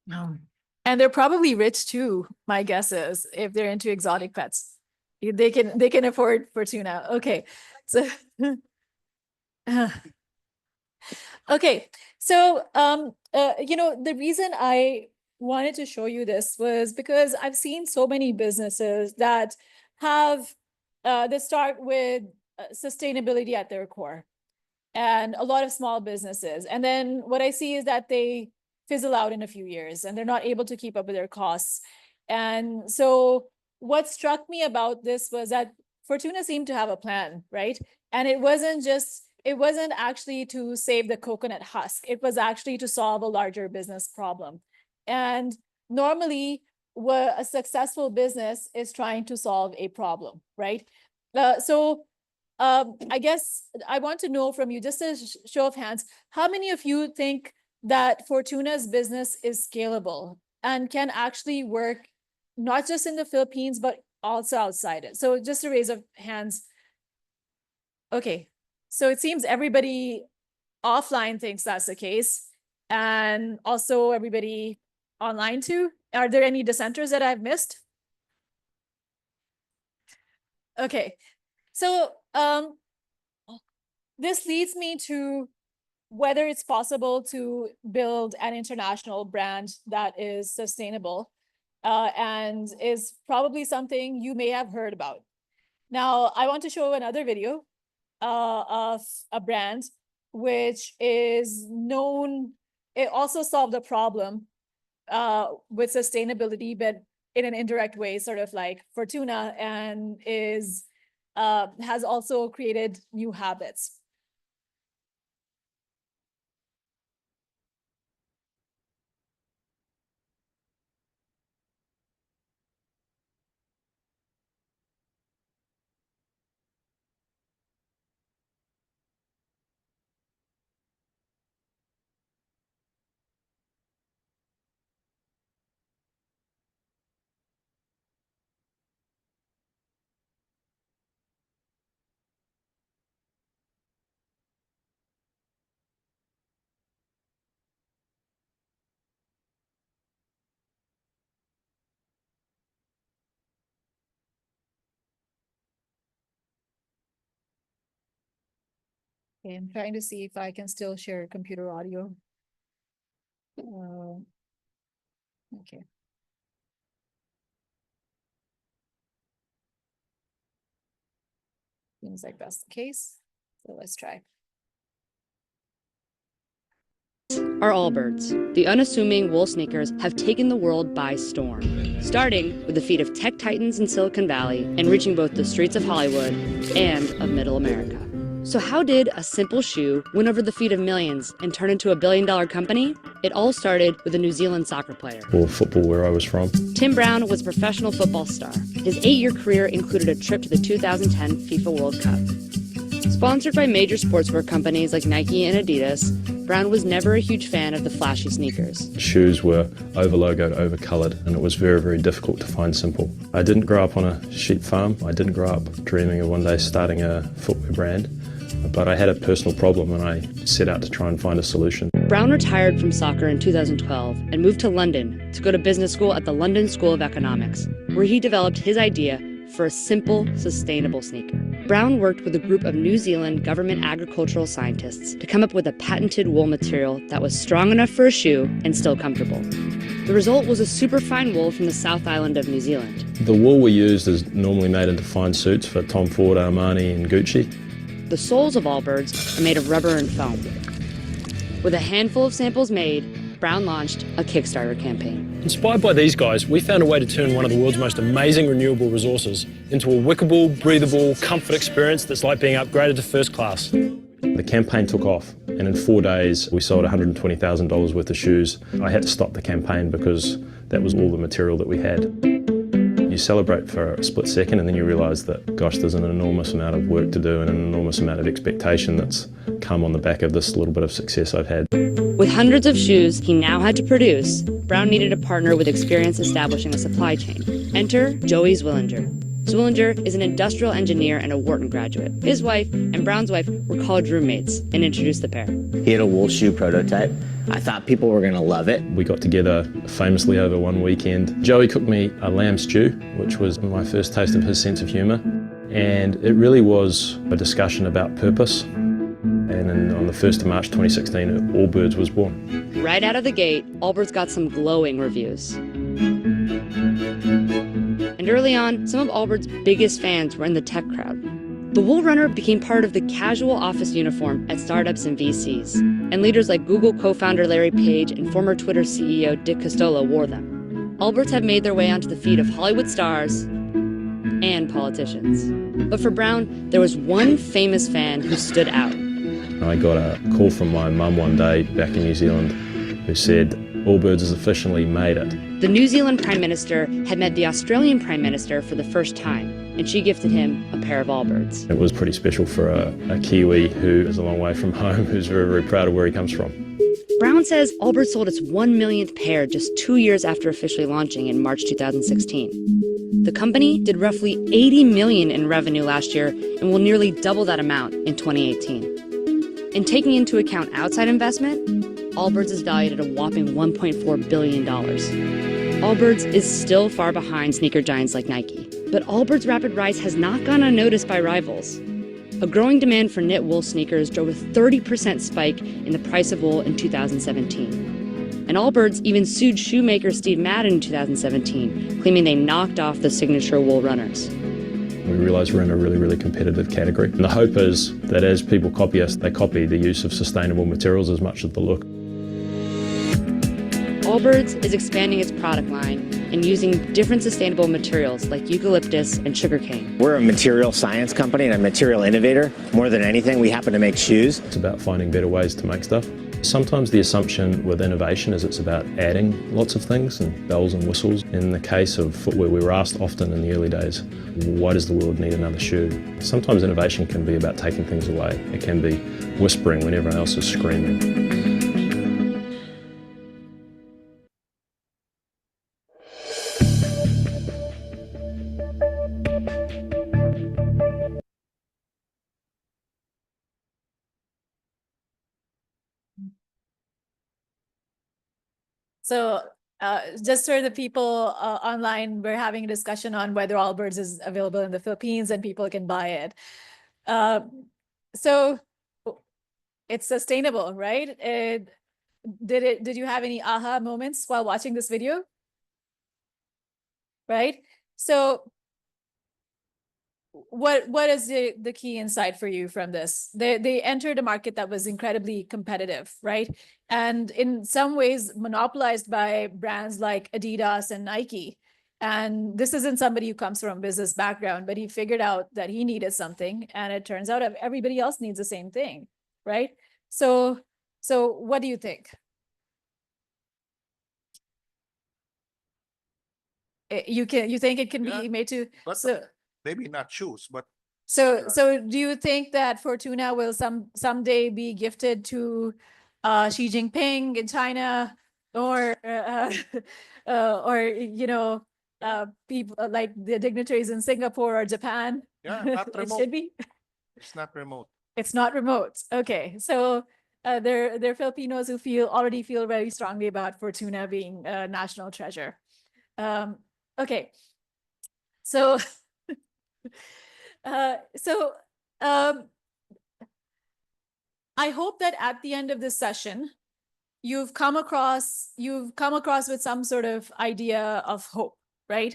No. And they're probably rich too, my guess is, if they're into exotic pets. They can afford Fortuna. Okay. So okay. So the reason I wanted to show you this was because I've seen so many businesses that have that start with sustainability at their core, and a lot of small businesses. And then what I see is that they fizzle out in a few years and they're not able to keep up with their costs. And so what struck me about this was that Fortuna seemed to have a plan, right? And it wasn't actually to save the coconut husk. It was actually to solve a larger business problem. And normally, what a successful business is trying to solve a problem, right? I guess I want to know from you, just a show of hands, how many of you think that Fortuna's business is scalable and can actually work not just in the Philippines, but also outside it? So just a raise of hands. Okay, so it seems everybody offline thinks that's the case, and also everybody online too. Are there any dissenters that I've missed? Okay, so this leads me to whether it's possible to build an international brand that is sustainable and is probably something you may have heard about. Now, I want to show another video of a brand which is known, it also solved a problem with sustainability, but in an indirect way, sort of like Fortuna, and has also created new habits. Okay, I'm trying to see if I can still share computer audio. Okay. Seems like that's the case. So let's try. Are Allbirds. The unassuming wool sneakers have taken the world by storm, starting with the feet of tech titans in Silicon Valley and reaching both the streets of Hollywood and of middle America. So how did a simple shoe win over the feet of millions and turn into a billion-dollar company? It all started with a New Zealand soccer player. Or football where I was from. Tim Brown was a professional football star. His 8-year career included a trip to the 2010 FIFA World Cup. Sponsored by major sportswear companies like Nike and Adidas, Brown was never a huge fan of the flashy sneakers. Shoes were over-logoed, over-coloured, and it was very, very difficult to find simple. I didn't grow up on a sheep farm. I didn't grow up dreaming of one day starting a footwear brand, but I had a personal problem and I set out to try and find a solution. Brown retired from soccer in 2012 and moved to London to go to business school at the London School of Economics, where he developed his idea for a simple, sustainable sneaker. Brown worked with a group of New Zealand government agricultural scientists to come up with a patented wool material that was strong enough for a shoe and still comfortable. The result was a superfine wool from the South Island of New Zealand. The wool we used is normally made into fine suits for Tom Ford, Armani and Gucci. The soles of Allbirds are made of rubber and foam. With a handful of samples made, Brown launched a Kickstarter campaign. Inspired by these guys, we found a way to turn one of the world's most amazing renewable resources into a wickable, breathable, comfort experience that's like being upgraded to first class. The campaign took off, and in 4 days we sold $120,000 worth of shoes. I had to stop the campaign because that was all the material that we had. You celebrate for a split second and then you realise that, gosh, there's an enormous amount of work to do and an enormous amount of expectation that's come on the back of this little bit of success I've had. With hundreds of shoes he now had to produce, Brown needed a partner with experience establishing a supply chain. Enter Joey Zwillinger. Zwillinger is an industrial engineer and a Wharton graduate. His wife and Brown's wife were college roommates and introduced the pair. He had a wool shoe prototype. I thought people were gonna love it. We got together famously over one weekend. Joey cooked me a lamb stew, which was my first taste of his sense of humour. And it really was a discussion about purpose. And on the 1st of March 2016, Allbirds was born. Right out of the gate, Allbirds got some glowing reviews. And early on, some of Allbirds' biggest fans were in the tech crowd. The wool runner became part of the casual office uniform at startups and VCs, and leaders like Google co-founder Larry Page and former Twitter CEO Dick Costolo wore them. Allbirds have made their way onto the feet of Hollywood stars and politicians. But for Brown, there was one famous fan who stood out. I got a call from my mum one day back in New Zealand who said, Allbirds has officially made it. The New Zealand Prime Minister had met the Australian Prime Minister for the first time, and she gifted him a pair of Allbirds. It was pretty special for a Kiwi who is a long way from home, who's very, very proud of where he comes from. Brown says Allbirds sold its 1 millionth pair just 2 years after officially launching in March 2016. The company did roughly $80 million in revenue last year and will nearly double that amount in 2018. And taking into account outside investment, Allbirds is valued at a whopping $1.4 billion. Allbirds is still far behind sneaker giants like Nike, but Allbirds' rapid rise has not gone unnoticed by rivals. A growing demand for knit wool sneakers drove a 30% spike in the price of wool in 2017. And Allbirds even sued shoemaker Steve Madden in 2017, claiming they knocked off the signature wool runners. We realise we're in a really, really competitive category. And the hope is that as people copy us, they copy the use of sustainable materials as much as the look. Allbirds is expanding its product line and using different sustainable materials like eucalyptus and sugarcane. We're a material science company and a material innovator. More than anything, we happen to make shoes. It's about finding better ways to make stuff. Sometimes the assumption with innovation is it's about adding lots of things and bells and whistles. In the case of footwear, we were asked often in the early days, why does the world need another shoe? Sometimes innovation can be about taking things away. It can be whispering when everyone else is screaming. So just for the people online, we're having a discussion on whether Allbirds is available in the Philippines and people can buy it. So it's sustainable, right? Did you have any aha moments while watching this video? Right? So what is the key insight for you from this? They entered a market that was incredibly competitive, right? And in some ways monopolized by brands like Adidas and Nike. And this isn't somebody who comes from a business background, but he figured out that he needed something, and it turns out everybody else needs the same thing, right? So what do you think? You think it can be made to But so maybe not shoes, but so do you think that Fortuna will someday be gifted to Xi Jinping in China, or or people like the dignitaries in Singapore or Japan? yeah, not It remote. should be. It's not remote. It's not remote. Okay, so they're Filipinos who already feel very strongly about Fortuna being a national treasure. Okay, so so I hope that at the end of this session, you've come across with some sort of idea of hope, right?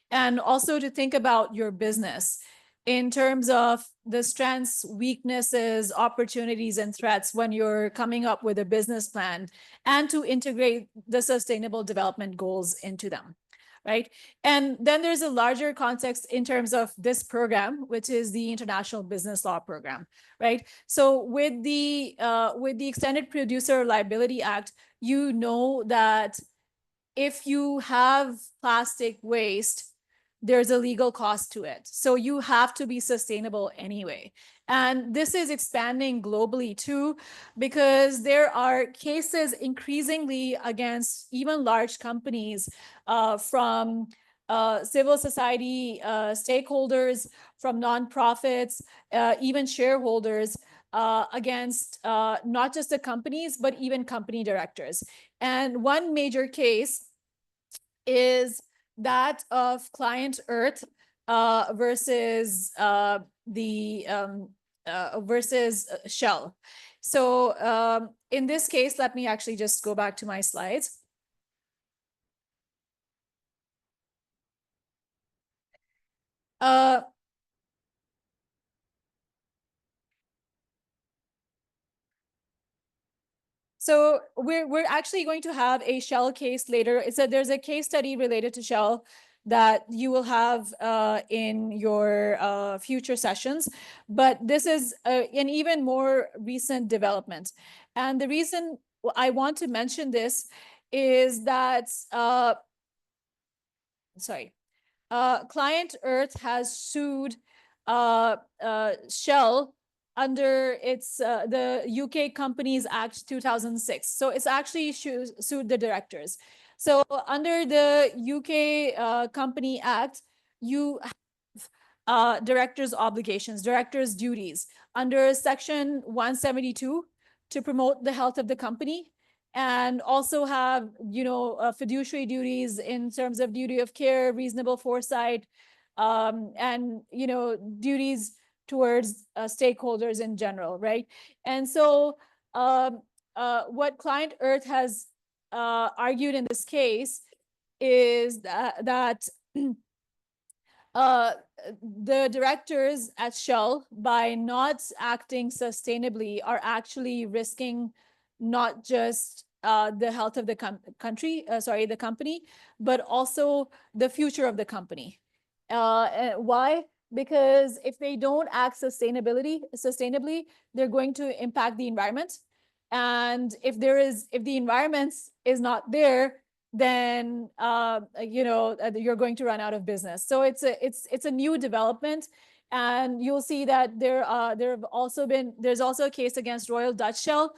And also to think about your business in terms of the strengths, weaknesses, opportunities, and threats when you're coming up with a business plan, and to integrate the sustainable development goals into them. Right. And then there's a larger context in terms of this program, which is the International Business Law Program. Right. So with the Extended Producer Liability Act, you know that if you have plastic waste, there's a legal cost to it. So you have to be sustainable anyway. And this is expanding globally too, because there are cases increasingly against even large companies from civil society stakeholders, from nonprofits, even shareholders, against not just the companies, but even company directors. And one major case is that of Client Earth versus Shell. So in this case, let me actually just go back to my slides. So we're actually going to have a Shell case later. There's a case study related to Shell that you will have in your future sessions, but this is an even more recent development. And the reason I want to mention this is that Client Earth has sued Shell under the UK Companies Act 2006. So it's actually sued the directors. So under the UK Company Act, you have directors' obligations, directors' duties under Section 172 to promote the health of the company, and also have fiduciary duties in terms of duty of care, reasonable foresight, and duties towards stakeholders in general, right? And so what Client Earth has argued in this case is that the directors at Shell, by not acting sustainably, are actually risking not just the health of the company, but also the future of the company. Why? Because if they don't act sustainably, they're going to impact the environment. And if the environment is not there, then you're going to run out of business. So it's a new development, and you'll see that there's also a case against Royal Dutch Shell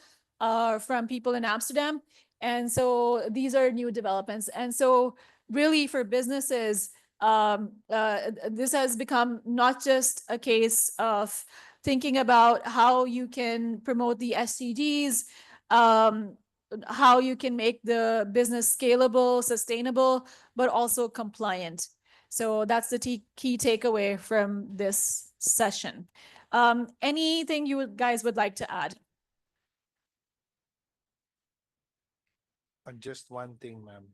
from people in Amsterdam. And so these are new developments. And so really for businesses, this has become not just a case of thinking about how you can promote the SDGs, how you can make the business scalable, sustainable, but also compliant. So that's the key takeaway from this session. Anything you guys would like to add? Just one thing, ma'am,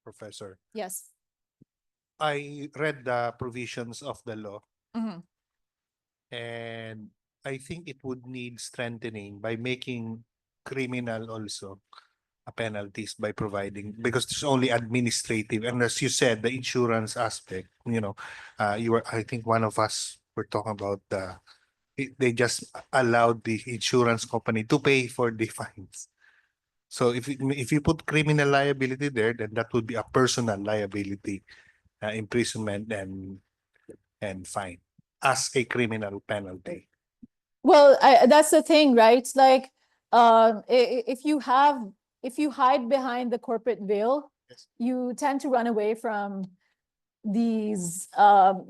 Professor. Yes. I read the provisions of the law, Mhm. and I think it would need strengthening by making criminal also a penalties by providing, because it's only administrative. And as you said, the insurance aspect, I think one of us were talking about they just allowed the insurance company to pay for the fines. So if you put criminal liability there, then that would be a personal liability, imprisonment and fine as a criminal penalty. Well, that's the thing, right? It's like, if you hide behind the corporate veil, you tend to run away from these from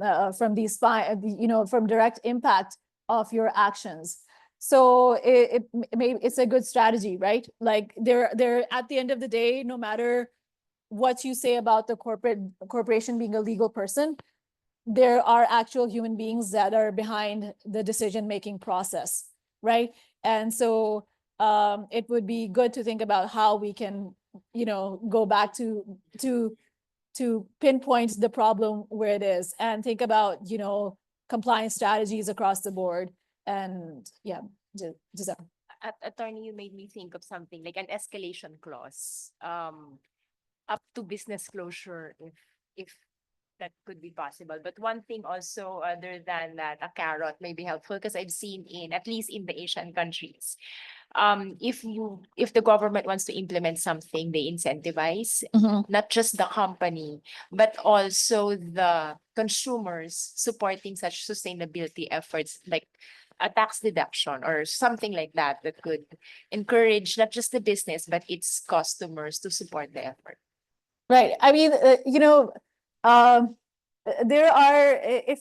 direct impact of your actions. So it's a good strategy, right? Like they're at the end of the day, no matter what you say about the corporation being a legal person, there are actual human beings that are behind the decision-making process, right? And so it would be good to think about how we can, go back to pinpoint the problem where it is and think about, compliance strategies across the board. And yeah, Giselle. Attorney, you made me think of something like an escalation clause, up to business closure if that could be possible. But one thing also other than that, a carrot may be helpful because I've seen at least in the Asian countries, if the government wants to implement something, they incentivize not just the company, but also the consumers supporting such sustainability efforts, like a tax deduction or something like that that could encourage not just the business, but its customers to support the effort. Right. I mean, if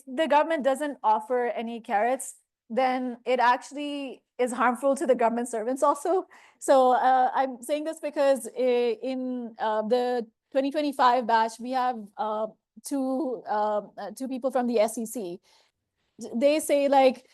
the government doesn't offer any carrots, then it actually is harmful to the government servants also. So I'm saying this because in the 2025 batch, we have two people from the SEC. They say like,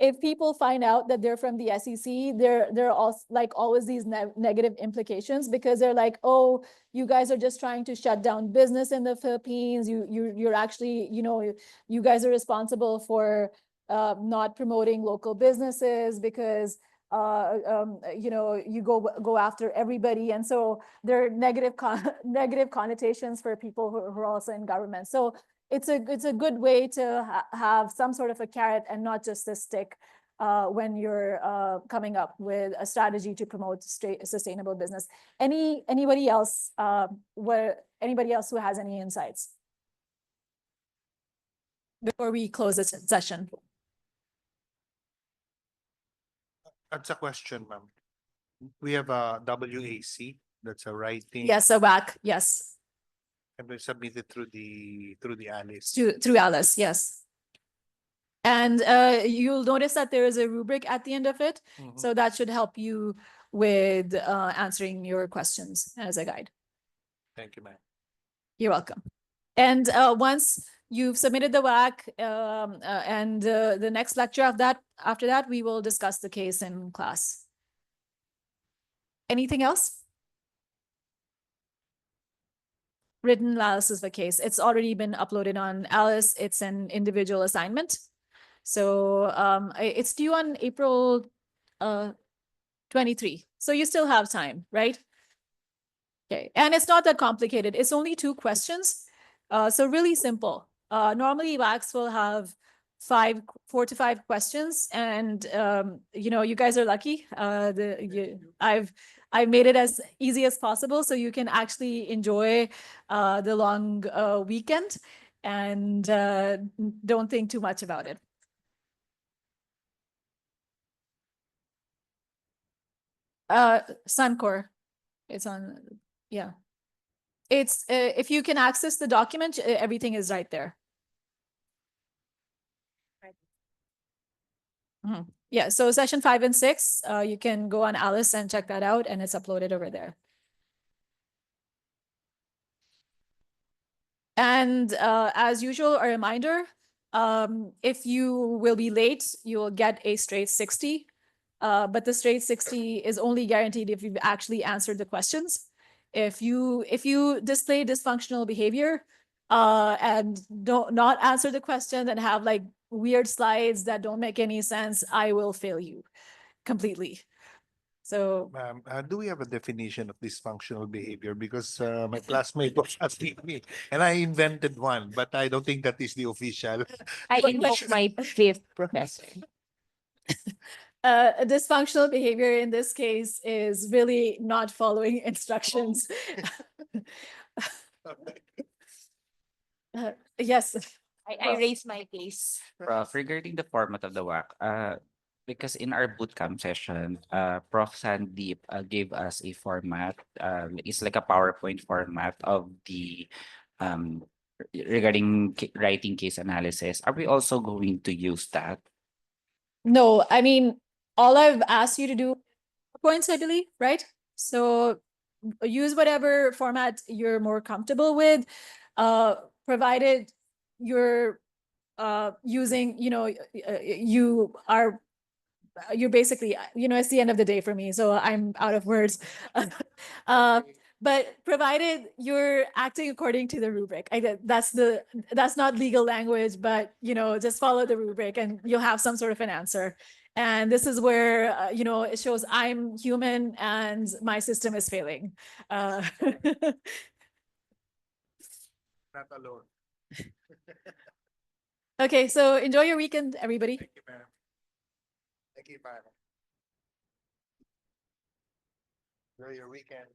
if people find out that they're from the SEC, there are also like always these negative implications, because they're like, oh, you guys are just trying to shut down business in the Philippines. You're actually, you guys are responsible for not promoting local businesses because you go after everybody. And so there are negative connotations for people who are also in government. So it's a good way to have some sort of a carrot and not just a stick when you're coming up with a strategy to promote sustainable business. Anybody else who has any insights before we close this session? That's a question, ma'am. We have a WAC, that's a writing. Yes, a WAC, yes. And we submitted through the Alice. Through Alice, yes. And you'll notice that there is a rubric at the end of it. So that should help you with answering your questions as a guide. Thank you, ma'am. You're welcome. And once you've submitted the WAC and the next lecture after that, we will discuss the case in class. Anything else? Written analysis of the case. It's already been uploaded on Alice. It's an individual assignment. So it's due on April 23. So you still have time, right? Okay, and it's not that complicated. It's only 2 questions. So really simple. Normally WACs will have 4 to 5 questions, and you guys are lucky. I've made it as easy as possible so you can actually enjoy the long weekend and don't think too much about it. Suncor, it's on, yeah. It's if you can access the document, everything is right there. Yeah, so session 5 and 6, you can go on Alice and check that out, and it's uploaded over there. And as usual, a reminder, if you will be late, you will get a straight 60. But the straight 60 is only guaranteed if you've actually answered the questions. If you display dysfunctional behavior, and don't not answer the question and have like weird slides that don't make any sense, I will fail you completely. So Do we have a definition of dysfunctional behavior? Because my classmate was asking me, and I invented one, but I don't think that is the official. I invoke my fifth professor. A dysfunctional behavior in this case is really not following instructions. Yes. I raise my case. Prof, regarding the format of the work, because in our bootcamp session, Prof. Sandeep gave us a format. It's like a PowerPoint format of the regarding writing case analysis. Are we also going to use that? No, I mean, all I've asked you to do points, I believe, right? So use whatever format you're more comfortable with, provided you're using, you're basically, it's the end of the day for me, so I'm out of words. But provided you're acting according to the rubric, that's not legal language, but just follow the rubric and you'll have some sort of an answer. And this is where it shows I'm human and my system is failing. Not alone. Okay, so enjoy your weekend, everybody. Thank you, ma'am. Thank you, ma'am. Enjoy your weekend.